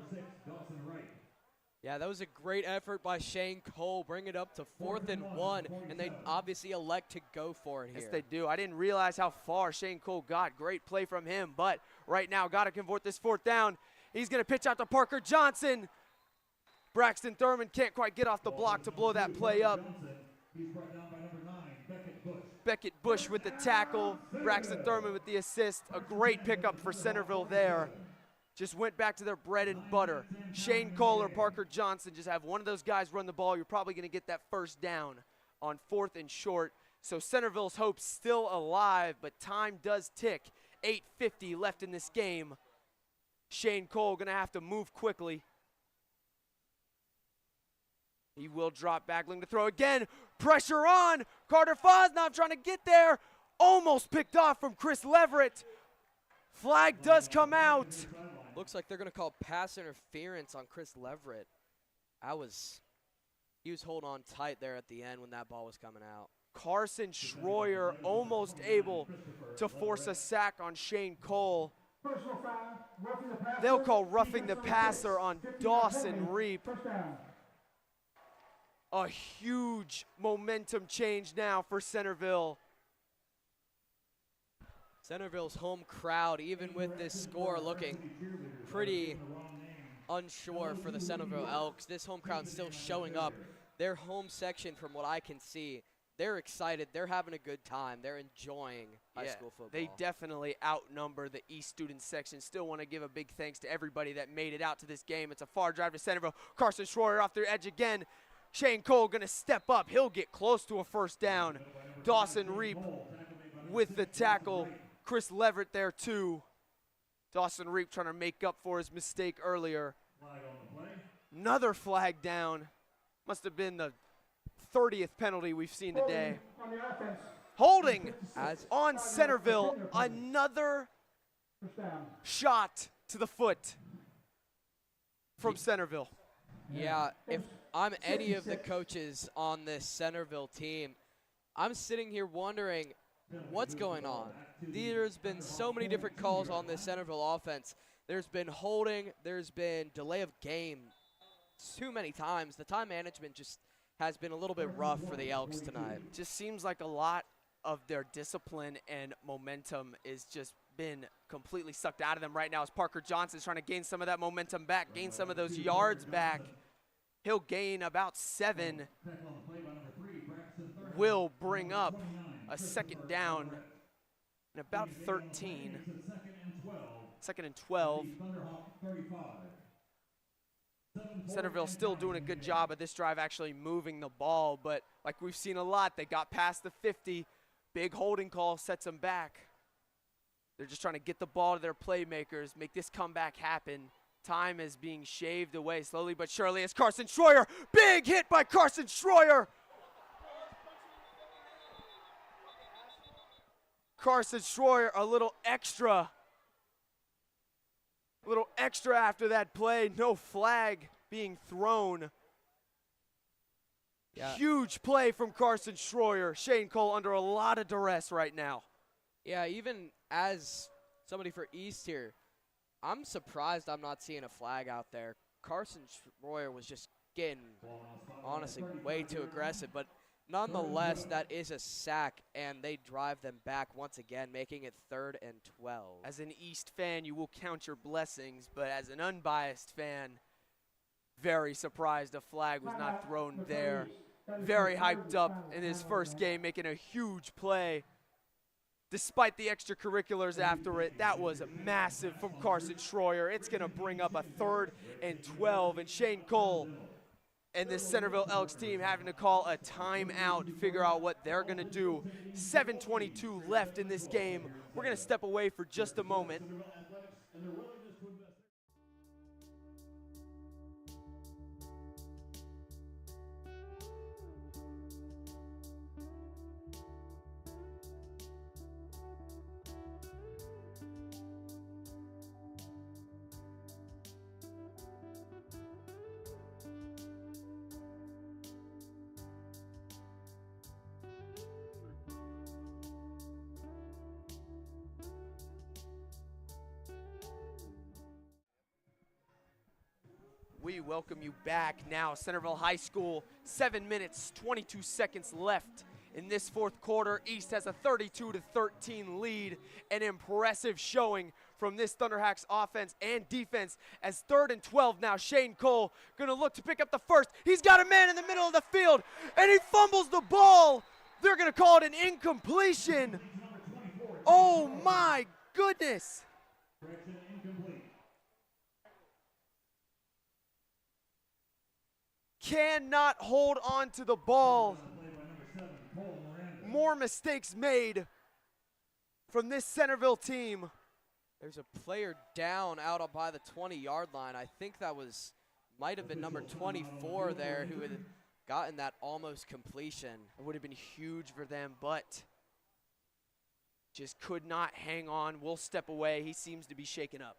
Yeah, that was a great effort by Shane Cole. Bring it up to 4th and 1, and they obviously elect to go for it here. Yes, they do. I didn't realize how far Shane Cole got. Great play from him, but right now got to convert this 4th down. He's going to pitch out to Parker Johnson. Braxton Thurman can't quite get off the block to blow that play up. Beckett Bush with the tackle. Braxton Thurman with the assist. A great pickup for Centerville there. Just went back to their bread and butter. Shane Cole or Parker Johnson, just have one of those guys run the ball. You're probably going to get that 1st down on 4th and short. So Centerville's hope's still alive, but time does tick. 8:50 left in this game. Shane Cole going to have to move quickly. He will drop back, looking to throw again. Pressure on. Carter Fosnoff trying to get there. Almost picked off from Chris Leverett. Flag does come out. Looks like they're going to call pass interference on Chris Leverett. He was holding on tight there at the end when that ball was coming out. Carson Schroyer almost able to force a sack on Shane Cole. Personal foul, roughing the passer. They'll call roughing the passer on 15 Dawson Reap. First down. A huge momentum change now for Centerville. Centerville's home crowd, even with this score, looking pretty unsure for the Centerville Elks. This home crowd still showing up. Their home section, from what I can see, they're excited. They're having a good time. They're enjoying high school football. They definitely outnumber the East student section. Still want to give a big thanks to everybody that made it out to this game. It's a far drive to Centerville. Carson Schroyer off their edge again. Shane Cole going to step up. He'll get close to a first down. Dawson Reap with the tackle. Chris Leverett there too. Dawson Reap trying to make up for his mistake earlier. Another flag down. Must have been the 30th penalty we've seen today. On the offense. Holding on Centerville. Another First down. shot to the foot from Centerville. Yeah, if I'm any of the coaches on this Centerville team, I'm sitting here wondering what's going on. There's been so many different calls on this Centerville offense. There's been holding, there's been delay of game too many times. The time management just has been a little bit rough for the Elks tonight. Just seems like a lot of their discipline and momentum is just been completely sucked out of them right now as Parker Johnson's trying to gain some of that momentum back, gain some of those yards back. He'll gain about 7. Will bring up a second down and about 13. Second and 12. Centerville still doing a good job of this drive actually moving the ball, but like we've seen a lot, they got past the 50. Big holding call sets them back. They're just trying to get the ball to their playmakers, make this comeback happen. Time is being shaved away slowly but surely as Carson Schroyer. Big hit by Carson Schroyer. Carson Schroyer a little extra after that play. No flag being thrown. Yeah. Huge play from Carson Schroyer. Shane Cole under a lot of duress right now. Yeah, even as somebody for East here, I'm surprised I'm not seeing a flag out there. Carson Schroyer was just getting, honestly, way too aggressive. But nonetheless, that is a sack, and they drive them back once again, making it 3rd and 12. As an East fan, you will count your blessings, but as an unbiased fan, very surprised a flag was not thrown there. Very hyped up in his first game, making a huge play. Despite the extracurriculars after it, that was massive from Carson Schroyer. It's going to bring up a 3rd and 12, and Shane Cole and this Centerville Elks team having to call a timeout to figure out what they're going to do. 7:22 left in this game. We're going to step away for just a moment. We welcome you back now. Centerville High School, 7 minutes, 22 seconds left in this 4th quarter. East has a 32-13 lead. An impressive showing from this Thunderhawks offense and defense as 3rd and 12 now. Shane Cole gonna look to pick up the first. He's got a man in the middle of the field and he fumbles the ball. They're gonna call it an incompletion. Oh my goodness. Cannot hold on to the ball. More mistakes made from this Centerville team. There's a player down out by the 20-yard line. I think that might have been number 24 there who had gotten that almost completion. It would have been huge for them, but just could not hang on. We'll step away. He seems to be shaken up.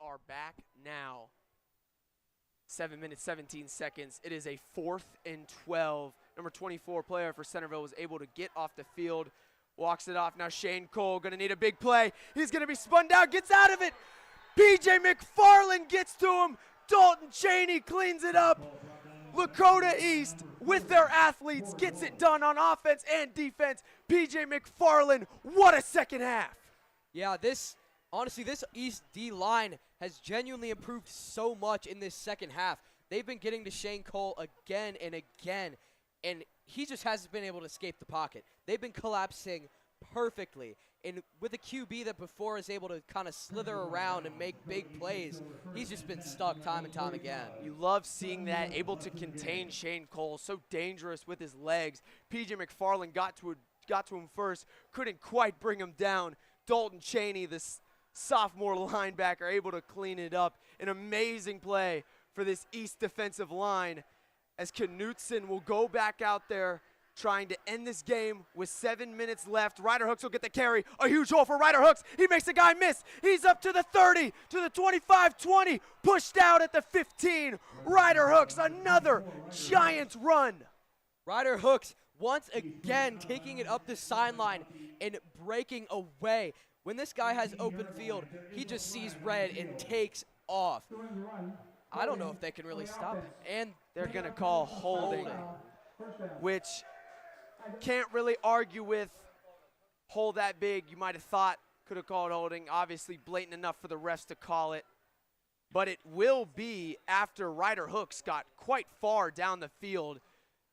are back now. 7 minutes, 17 seconds. It is a 4th and 12. Number 24 player for Centerville was able to get off the field. Walks it off. Now Shane Cole going to need a big play. He's going to be spun down. Gets out of it. PJ McFarland gets to him. Dalton Cheney cleans it up. Lakota East, with their athletes, gets it done on offense and defense. PJ McFarland, what a second half. Yeah, honestly, this East D line has genuinely improved so much in this second half. They've been getting to Shane Cole again and again, and he just hasn't been able to escape the pocket. They've been collapsing perfectly. And with a QB that before is able to kind of slither around and make big plays, he's just been stuck time and time again. You love seeing that, able to contain Shane Cole, so dangerous with his legs. PJ McFarland got to him first, couldn't quite bring him down. Dalton Cheney, this sophomore linebacker, able to clean it up. An amazing play for this East defensive line as Knutson will go back out there trying to end this game with 7 minutes left. Ryder Hooks will get the carry. A huge hole for Ryder Hooks. He makes the guy miss. He's up to the 30, to the 25, 20. Pushed out at the 15. Ryder Hooks, another Giants run. Ryder Hooks once again taking it up the sideline and breaking away. When this guy has open field, he just sees red and takes off. I don't know if they can really stop him. And they're going to call holding, which can't really argue with. Hole that big, you might have thought could have called holding. Obviously blatant enough for the refs to call it. But it will be after Ryder Hooks got quite far down the field.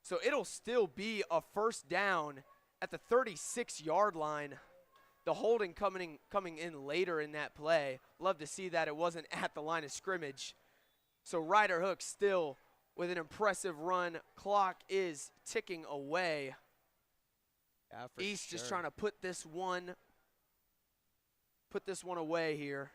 So it'll still be a first down at the 36-yard line. The holding coming in later in that play. Love to see that it wasn't at the line of scrimmage. So Ryder Hooks still with an impressive run. Clock is ticking away. Yeah, for East sure. just trying to put this one away here.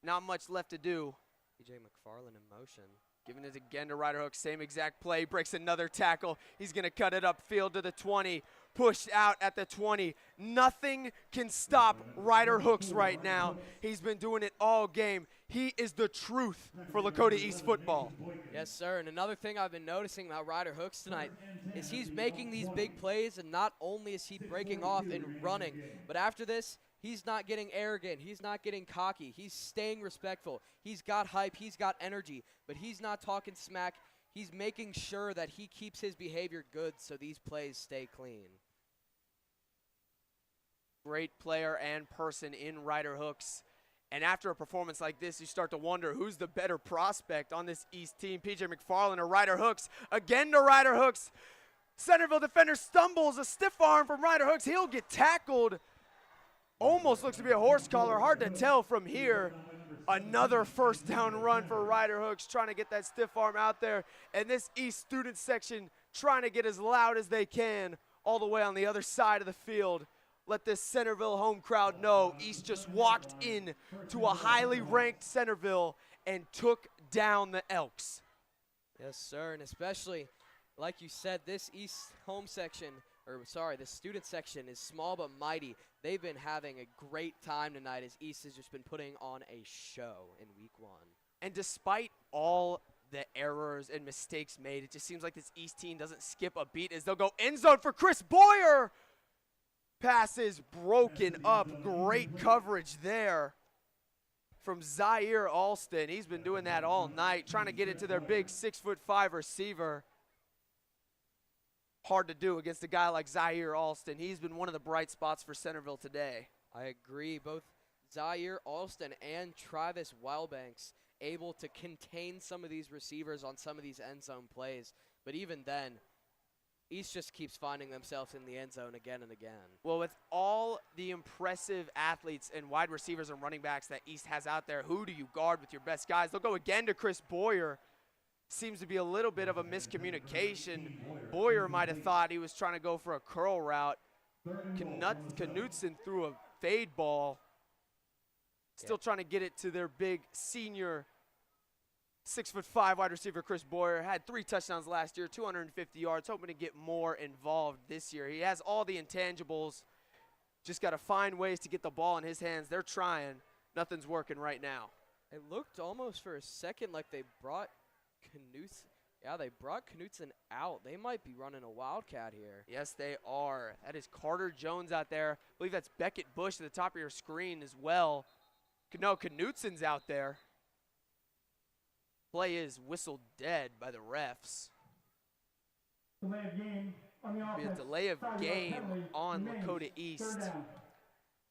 Not much left to do. PJ McFarland in motion. Giving it again to Ryder Hooks. Same exact play. Breaks another tackle. He's going to cut it upfield to the 20. Pushed out at the 20. Nothing can stop Ryder Hooks right now. He's been doing it all game. He is the truth for Lakota East football. Yes, sir. And another thing I've been noticing about Ryder Hooks tonight is he's making these big plays, and not only is he breaking off and running, but after this, he's not getting arrogant. He's not getting cocky. He's staying respectful. He's got hype. He's got energy, but he's not talking smack. He's making sure that he keeps his behavior good so these plays stay clean. Great player and person in Ryder Hooks. And after a performance like this, you start to wonder who's the better prospect on this East team, PJ McFarland or Ryder Hooks. Again to Ryder Hooks. Centerville defender stumbles, a stiff arm from Ryder Hooks. He'll get tackled. Almost looks to be a horse collar. Hard to tell from here. Another first down run for Ryder Hooks, trying to get that stiff arm out there. And this East student section trying to get as loud as they can all the way on the other side of the field. Let this Centerville home crowd know East just walked in to a highly ranked Centerville and took down the Elks. Yes, sir, and especially, like you said, this East home section, the student section is small but mighty. They've been having a great time tonight as East has just been putting on a show in week 1. And despite all the errors and mistakes made, it just seems like this East team doesn't skip a beat as they'll go end zone for Chris Boyer. Passes broken up. Great coverage there from Zaire Alston. He's been doing that all night, trying to get it to their big 6'5" receiver. Hard to do against a guy like Zaire Alston. He's been one of the bright spots for Centerville today. I agree. Both Zaire Alston and Travis Wildbanks able to contain some of these receivers on some of these end zone plays. But even then, East just keeps finding themselves in the end zone again and again. Well, with all the impressive athletes and wide receivers and running backs that East has out there, who do you guard with your best guys? They'll go again to Chris Boyer. Seems to be a little bit of a miscommunication. Boyer might have thought he was trying to go for a curl route. Knutson threw a fade ball. Still trying to get it to their big senior 6'5" wide receiver Chris Boyer. Had 3 touchdowns last year, 250 yards, hoping to get more involved this year. He has all the intangibles. Just got to find ways to get the ball in his hands. They're trying. Nothing's working right now. It looked almost for a second like they brought Knutson. Yeah, they brought Knutson out. They might be running a wildcat here. Yes, they are. That is Carter Jones out there. I believe that's Beckett Bush at the top of your screen as well. No, Knutson's out there. Play is whistled dead by the refs. Delay of game on the Be a offense. delay of 5-yard game penalty on remains. Lakota East. Third down.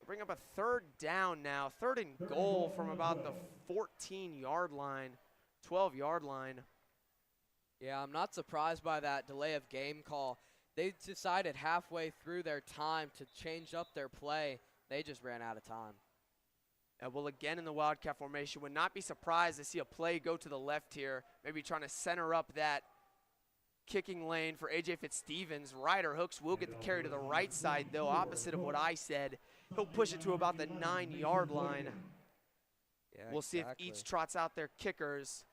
Bring up a third down now. Third and goal from about the 14-yard line, 12-yard line. Yeah, I'm not surprised by that delay of game call. They decided halfway through their time to change up their play. They just ran out of time. Well, again in the Wildcat formation, would not be surprised to see a play go to the left here, maybe trying to center up that kicking lane for A.J. Fitzstevens. Ryder Hooks will get the carry to the right side, though, opposite of what I said. He'll push it to about the 9-yard line. Yeah, We'll see if each trots out their kickers,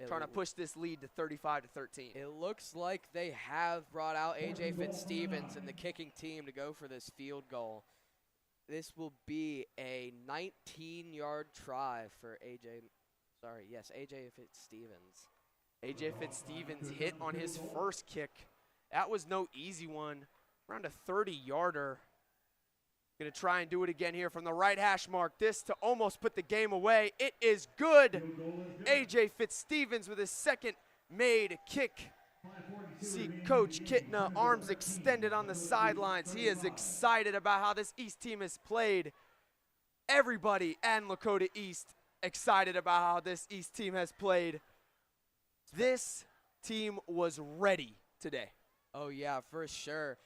trying to push this lead to 35-13. It looks like they have brought out A.J. Fitzstevens and the kicking team to go for this field goal. This will be a 19-yard try for A.J. Fitzstevens. A.J. Fitzstevens hit on his first kick. That was no easy one. Around a 30-yarder. Going to try and do it again here from the right hash mark. This to almost put the game away. It is good. A.J. Fitzstevens with his second made kick. See Coach Kitna, arms extended on the sidelines. He is excited about how this East team has played. Everybody and Lakota East excited about how this East team has played. This team was ready today. Oh, yeah, for sure.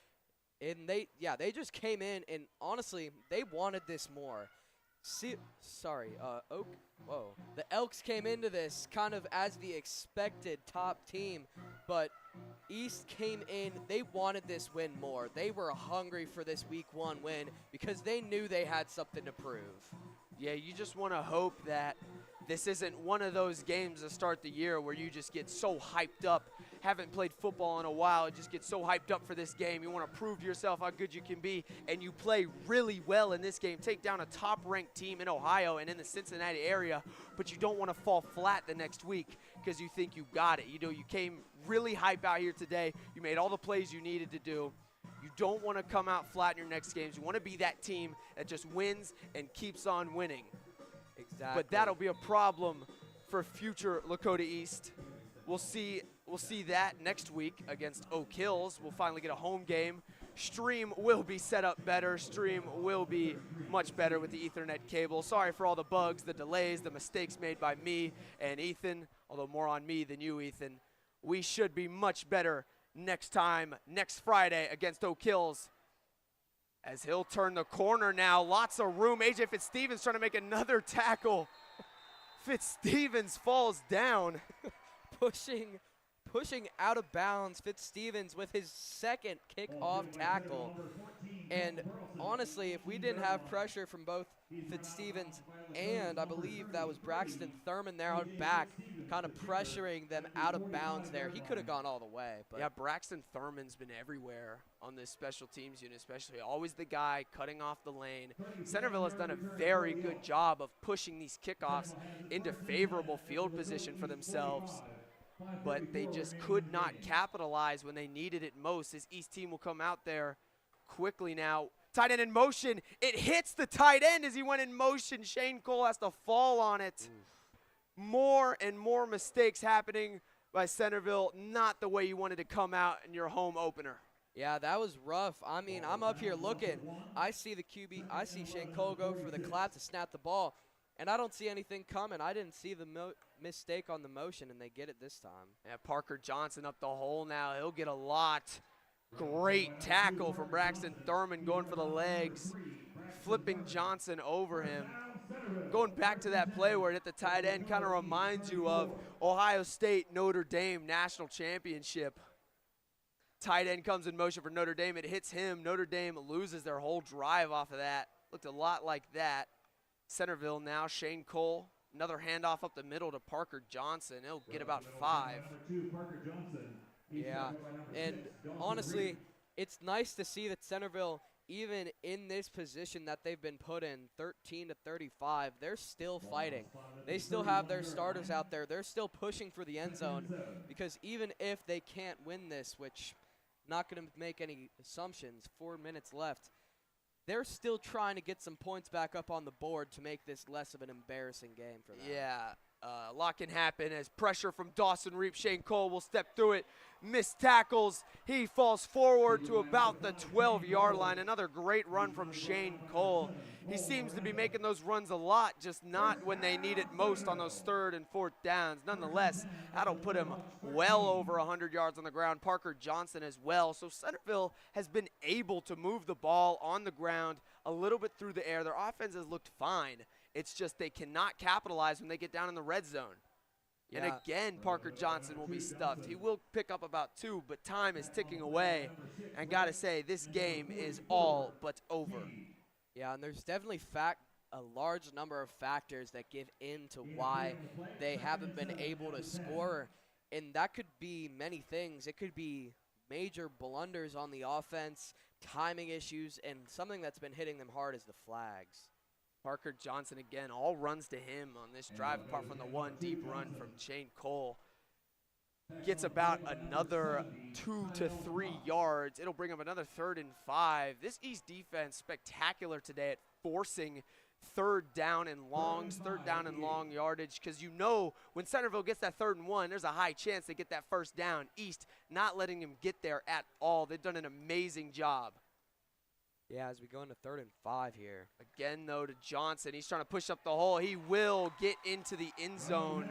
And they just came in, and honestly, they wanted this more. The Elks came into this kind of as the expected top team, but East came in, they wanted this win more. They were hungry for this week 1 win because they knew they had something to prove. Yeah, you just want to hope that this isn't one of those games to start the year where you just get so hyped up. Haven't played football in a while, just get so hyped up for this game. You want to prove to yourself how good you can be, and you play really well in this game. Take down a top-ranked team in Ohio and in the Cincinnati area, but you don't want to fall flat the next week because you think you got it. You came really hype out here today. You made all the plays you needed to do. You don't want to come out flat in your next games. You want to be that team that just wins and keeps on winning. Exactly. But that'll be a problem for future Lakota East. We'll see that next week against Oak Hills. We'll finally get a home game. Stream will be set up better. Stream will be much better with the Ethernet cable. Sorry for all the bugs, the delays, the mistakes made by me and Ethan, although more on me than you, Ethan. We should be much better next time, next Friday against Oak Hills. As he'll turn the corner now, lots of room. A.J. Fitzstevens trying to make another tackle. Fitzstevens falls down. Pushing out of bounds, Fitzstevens with his second kickoff tackle. And honestly, if we didn't have pressure from both Fitzstevens and I believe that was Braxton Thurman there out back, kind of pressuring them out of bounds there, he could have gone all the way. But yeah, Braxton Thurman's been everywhere on this special teams unit, especially always the guy cutting off the lane. Centerville has done a very good job of pushing these kickoffs into favorable field position for themselves. But they just could not capitalize when they needed it most. This East team will come out there quickly now. Tight end in motion. It hits the tight end as he went in motion. Shane Cole has to fall on it. Oof. More and more mistakes happening by Centerville. Not the way you wanted to come out in your home opener. Yeah, that was rough. I mean, I'm up here looking. I see the QB. I see Shane Cole go for the clap to snap the ball. And I don't see anything coming. I didn't see the mistake on the motion, and they get it this time. Yeah, Parker Johnson up the hole now. He'll get a lot. Great tackle from Braxton Thurman going for the legs, flipping Johnson over him. Going back to that play where it hit the tight end kind of reminds you of Ohio State Notre Dame national championship. Tight end comes in motion for Notre Dame. It hits him. Notre Dame loses their whole drive off of that. Looked a lot like that. Centerville now, Shane Cole, another handoff up the middle to Parker Johnson. He'll get about 5. Yeah, and honestly, it's nice to see that Centerville even in this position that they've been put in, 13 to 35, they're still fighting. They still have their starters out there. They're still pushing for the end zone, because even if they can't win this, which not going to make any assumptions, 4 minutes left, they're still trying to get some points back up on the board to make this less of an embarrassing game for them. Yeah, a lot can happen as pressure from Dawson Reap. Shane Cole will step through it, missed tackles. He falls forward to about the 12-yard line. Another great run from Shane Cole. He seems to be making those runs a lot, just not when they need it most on those 3rd and 4th downs. Nonetheless, that'll put him well over 100 yards on the ground. Parker Johnson as well. So Centerville has been able to move the ball on the ground a little bit through the air. Their offense has looked fine. It's just they cannot capitalize when they get down in the red zone. Yeah. And again, Parker Johnson will be stuffed. He will pick up about 2, but time is ticking away. And got to say, this game is all but over. Yeah, and there's definitely a large number of factors that give into why they haven't been able to score. And that could be many things. It could be major blunders on the offense, timing issues, and something that's been hitting them hard is the flags. Parker Johnson, again, all runs to him on this drive, apart from the one deep run from Shane Cole. Gets about another 2 to 3 yards. It'll bring up another 3rd and 5. This East defense spectacular today at forcing 3rd down and longs, 3rd down and long yardage, because you know when Centerville gets that 3rd and 1, there's a high chance they get that 1st down. East not letting him get there at all. They've done an amazing job. Yeah, as we go into 3rd and 5 here. Again, though, to Johnson. He's trying to push up the hole. He will get into the end zone.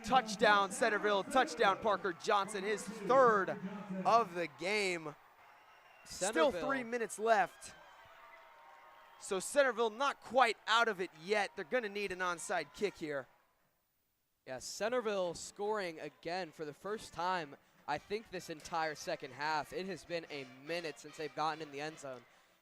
Touchdown, Centerville. Touchdown, Parker Johnson. His 3rd of the game. Still 3 minutes left. So Centerville not quite out of it yet. They're going to need an onside kick here. Yeah, Centerville scoring again for the first time, I think, this entire second half. It has been a minute since they've gotten in the end zone.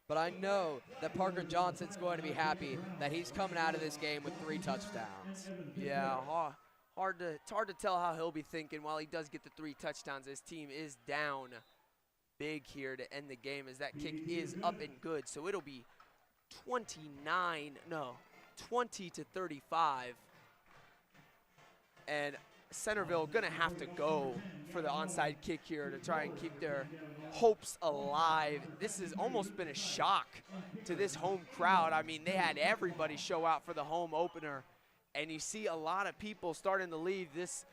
But I know that Parker Johnson's going to be happy that he's coming out of this game with 3 touchdowns. Yeah, it's hard to tell how he'll be thinking while he does get the 3 touchdowns. His team is down big here to end the game as that kick is up and good. So it'll be 20 to 35. And Centerville going to have to go for the onside kick here to try and keep their hopes alive. This has almost been a shock to this home crowd. I mean, they had everybody show out for the home opener, and you see a lot of people starting to leave. This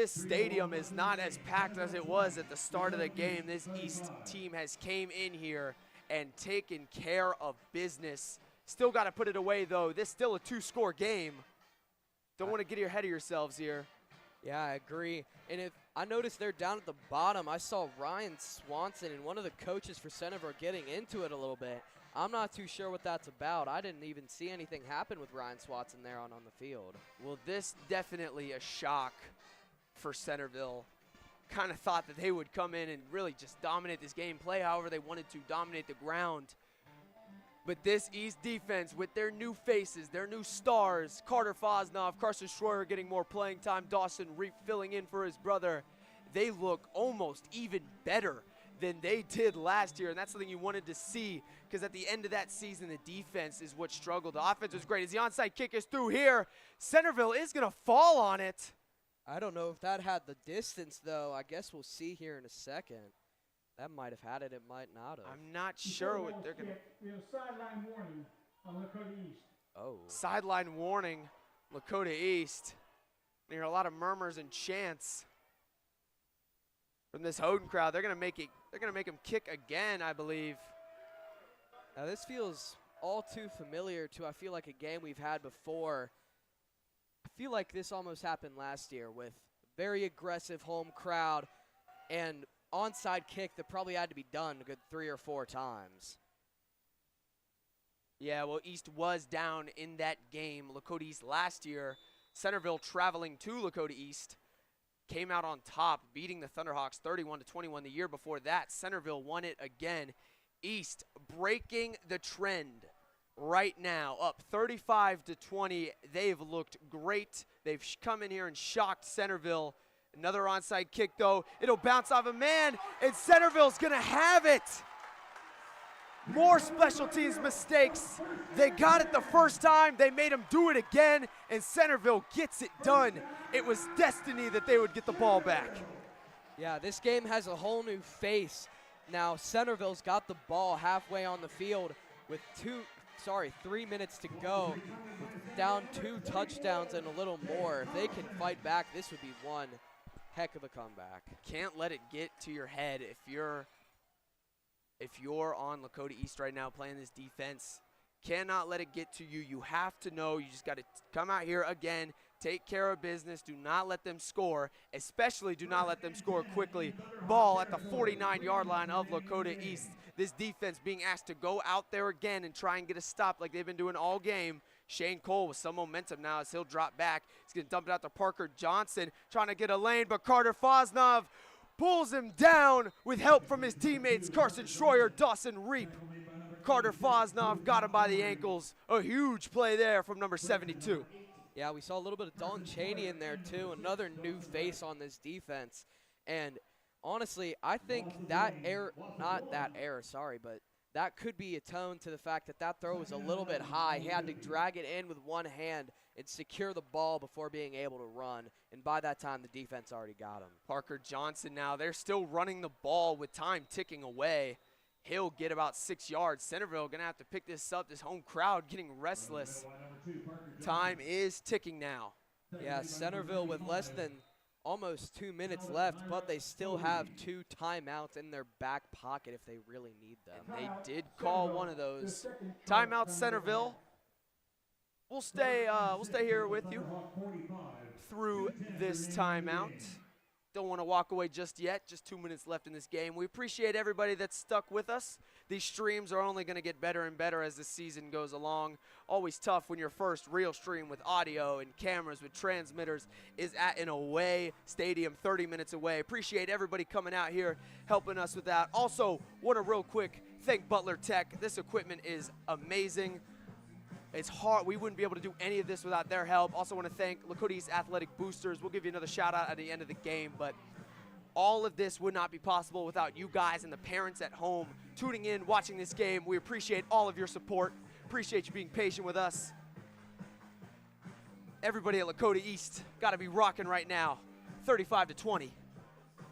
stadium is not as packed as it was at the start of the game. This East team has came in here and taken care of business. Still got to put it away, though. This is still a 2-score game. Don't want to get ahead of yourselves here. Yeah, I agree. And if I noticed they're down at the bottom, I saw Ryan Swanson and one of the coaches for Centerville getting into it a little bit. I'm not too sure what that's about. I didn't even see anything happen with Ryan Swanson there on the field. Well, this definitely a shock for Centerville. Kind of thought that they would come in and really just dominate this game, play however they wanted to, dominate the ground. But this East defense with their new faces, their new stars, Carter Fosnoff, Carson Schroyer getting more playing time, Dawson Reap filling in for his brother, they look almost even better than they did last year, and that's something you wanted to see because at the end of that season, the defense is what struggled. The offense was great. As the onside kick is through here, Centerville is going to fall on it. I don't know if that had the distance, though. I guess we'll see here in a second. That might have had it. It might not have. I'm not sure what they're going to. We have a sideline warning on Lakota East. Oh. Sideline warning, Lakota East. You hear a lot of murmurs and chants from this Houghton crowd. They're going to make it. They're going to make him kick again, I believe. Now this feels all too familiar to, I feel like, a game we've had before. I feel like this almost happened last year with very aggressive home crowd and onside kick that probably had to be done a good 3 or 4 times. Yeah, well, East was down in that game. Lakota East last year, Centerville traveling to Lakota East, came out on top, beating the Thunderhawks 31-21. The year before that, Centerville won it again. East breaking the trend right now, up 35-20. They've looked great. They've come in here and shocked Centerville. Another onside kick, though. It'll bounce off a man, and Centerville's going to have it. More special teams mistakes. They got it the first time. They made them do it again, and Centerville gets it done. It was destiny that they would get the ball back. Yeah, this game has a whole new face. Now Centerville's got the ball halfway on the field with 3 minutes to go, down 2 touchdowns and a little more. If they can fight back, this would be one heck of a comeback. Can't let it get to your head if you're on Lakota East right now playing this defense. Cannot let it get to you. You have to know you just got to come out here again, take care of business. Do not let them score, especially do not let them score quickly. Ball at the 49-yard line of Lakota East. This defense being asked to go out there again and try and get a stop like they've been doing all game. Shane Cole with some momentum now as he'll drop back. He's going to dump it out to Parker Johnson, trying to get a lane, but Carter Fosnov pulls him down with help from his teammates Carson Schroyer, Dawson Reap. Carter Fosnov got him by the ankles. A huge play there from number 72. Yeah, we saw a little bit of Dalton Cheney in there too, another new face on this defense. And honestly, I think that that could be atone to the fact that that throw was a little bit high. He had to drag it in with one hand and secure the ball before being able to run. And by that time, the defense already got him. Parker Johnson now, they're still running the ball with time ticking away. He'll get about 6 yards. Centerville going to have to pick this up. This home crowd getting restless. Time is ticking now. Yeah, Centerville with less than almost 2 minutes left, but they still have 2 timeouts in their back pocket if they really need them. They did call one of those. Timeout Centerville. We'll stay here with you through this timeout. Don't want to walk away just yet. Just 2 minutes left in this game. We appreciate everybody that's stuck with us. These streams are only going to get better and better as the season goes along. Always tough when your first real stream with audio and cameras with transmitters is at an away stadium 30 minutes away. Appreciate everybody coming out here helping us with that. Also, want to real quick thank Butler Tech. This equipment is amazing. It's hard. We wouldn't be able to do any of this without their help. Also want to thank Lakota East Athletic Boosters. We'll give you another shout out at the end of the game, but all of this would not be possible without you guys and the parents at home tuning in, watching this game. We appreciate all of your support. Appreciate you being patient with us. Everybody at Lakota East got to be rocking right now, 35-20.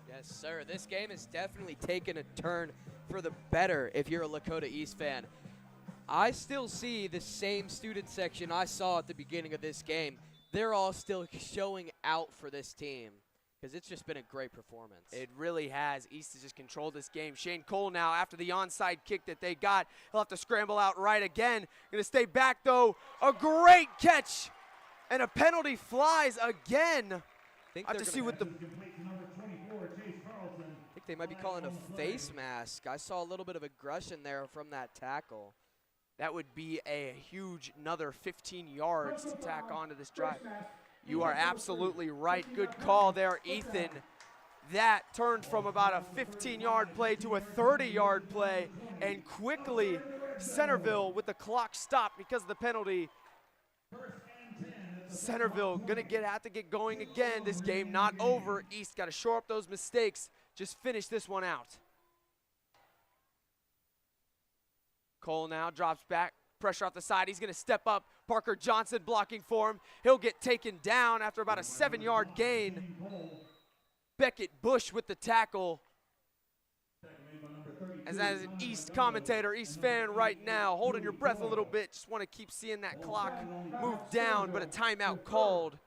Yes, sir. This game has definitely taken a turn for the better if you're a Lakota East fan. I still see the same student section I saw at the beginning of this game. They're all still showing out for this team because it's just been a great performance. It really has. East has just controlled this game. Shane Cole now, after the onside kick that they got, he'll have to scramble out right again. Going to stay back, though. A great catch. And a penalty flies again. I have to see what the... I think they might be calling a face mask. I saw a little bit of aggression there from that tackle. That would be a huge another 15 yards to tack onto this drive. You are absolutely right. Good call there, Ethan. That turned from about a 15-yard play to a 30-yard play, and quickly Centerville with the clock stopped because of the penalty. Centerville gonna have to get going again. This game not over. East got to shore up those mistakes. Just finish this one out. Cole now drops back, pressure off the side. He's going to step up. Parker Johnson blocking for him. He'll get taken down after about a 7-yard gain. Beckett Bush with the tackle. As an East commentator, East fan right now, holding your breath a little bit. Just want to keep seeing that clock move down, but a timeout called.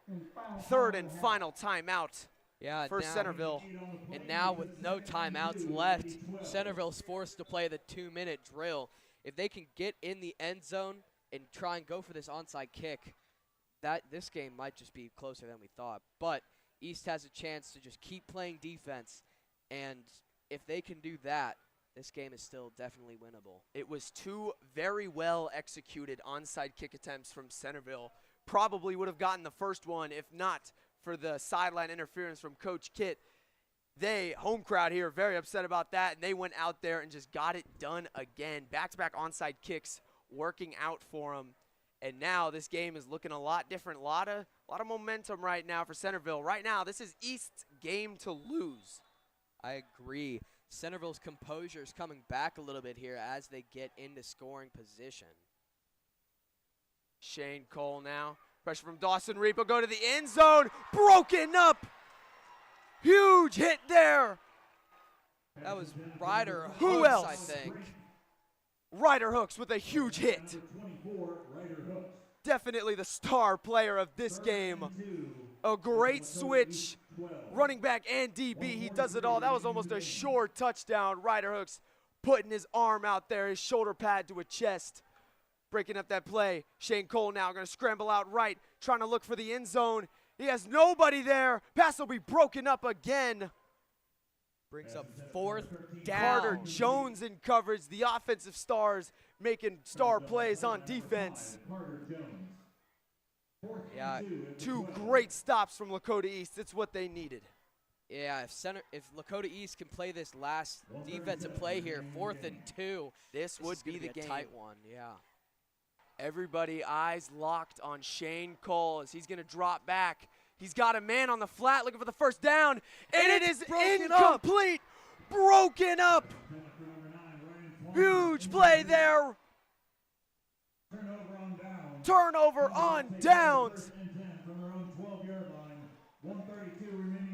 Third and final timeout. Yeah, for Centerville. And now with no timeouts left, Centerville's forced to play the 2-minute drill. If they can get in the end zone and try and go for this onside kick, this game might just be closer than we thought. But East has a chance to just keep playing defense, and if they can do that, this game is still definitely winnable. It was 2 very well executed onside kick attempts from Centerville. Probably would have gotten the first one if not for the sideline interference from Coach Kitt. Home crowd here, very upset about that, and they went out there and just got it done again. Back-to-back onside kicks working out for them, and now this game is looking a lot different. A lot of momentum right now for Centerville. Right now, this is East's game to lose. I agree. Centerville's composure is coming back a little bit here as they get into scoring position. Shane Cole now. Pressure from Dawson Reap will go to the end zone. Broken up. Huge hit there. That was Ryder Who Hooks, else? I think. Ryder Hooks with a huge hit. Number 24, Ryder Hooks. Definitely the star player of this game. A great switch. Running back and DB, he does it all. That was almost a sure touchdown. Ryder Hooks putting his arm out there, his shoulder pad to a chest. Breaking up that play. Shane Cole now going to scramble out right, trying to look for the end zone. He has nobody there. Pass will be broken up again. Brings up 4th down. Carter Jones in coverage. The offensive stars making star plays on defense. Yeah, Two great stops from Lakota East. It's what they needed. yeah. If Lakota East can play this last defensive play here, 4th and 2, This would is be gonna the a game. tight one. Yeah. Everybody eyes locked on Shane Cole as he's going to drop back. He's got a man on the flat looking for the first down, and it is incomplete. Broken up. Huge play there. Turnover on downs.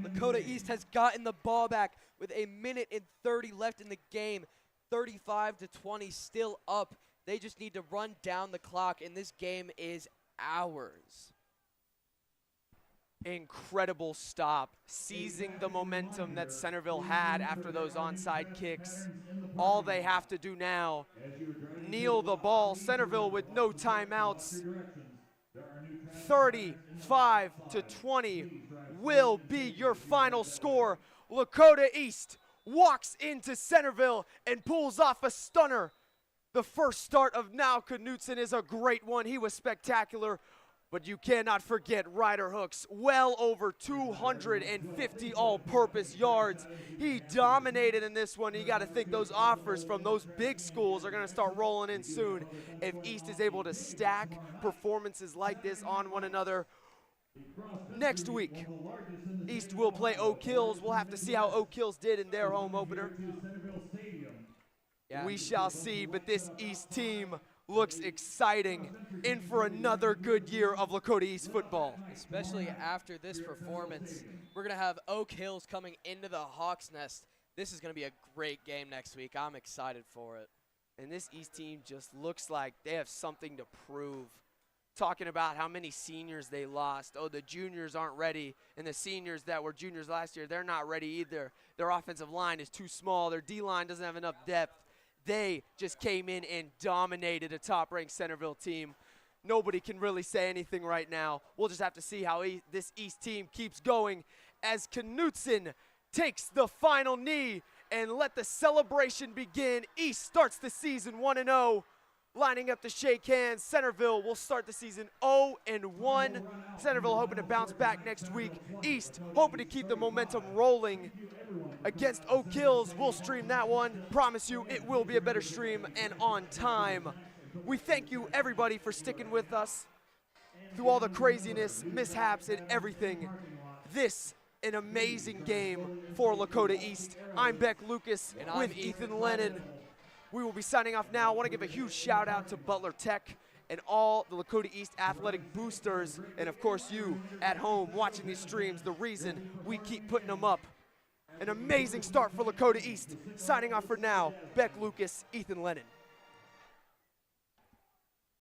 Lakota East has gotten the ball back with 1:30 left in the game. 35-20 still up. They just need to run down the clock, and this game is ours. Incredible stop, seizing the momentum that Centerville had after those onside kicks. All they have to do now, kneel the ball. Centerville with no timeouts. 35-20 will be your final score. Lakota East walks into Centerville and pulls off a stunner. The first start of Now Knutson is a great one. He was spectacular. But you cannot forget Ryder Hooks, well over 250 all-purpose yards. He dominated in this one. You got to think those offers from those big schools are going to start rolling in soon. If East is able to stack performances like this on one another, next week, East will play Oak Hills. We'll have to see how Oak Hills did in their home opener. Yeah. We shall see, but this East team looks exciting, in for another good year of Lakota East football. Especially after this performance. We're going to have Oak Hills coming into the Hawks Nest. This is going to be a great game next week. I'm excited for it. And this East team just looks like they have something to prove. Talking about how many seniors they lost. Oh, the juniors aren't ready, and the seniors that were juniors last year, they're not ready either. Their offensive line is too small. Their D-line doesn't have enough depth. They just came in and dominated a top-ranked Centerville team. Nobody can really say anything right now. We'll just have to see how this East team keeps going as Knutson takes the final knee and let the celebration begin. East starts the season 1-0, lining up to shake hands. Centerville will start the season 0-1. Centerville hoping to bounce back next week. East hoping to keep the momentum rolling against Oak Hills. We'll stream that one. Promise you it will be a better stream and on time. We thank you, everybody, for sticking with us through all the craziness, mishaps, and everything. This an amazing game for Lakota East. I'm Beck Lucas And I'm with Ethan Ethan Lennon. We will be signing off now. I want to give a huge shout out to Butler Tech and all the Lakota East athletic boosters, and of course you at home watching these streams, the reason we keep putting them up. An amazing start for Lakota East. Signing off for now, Beck Lucas, Ethan Lennon.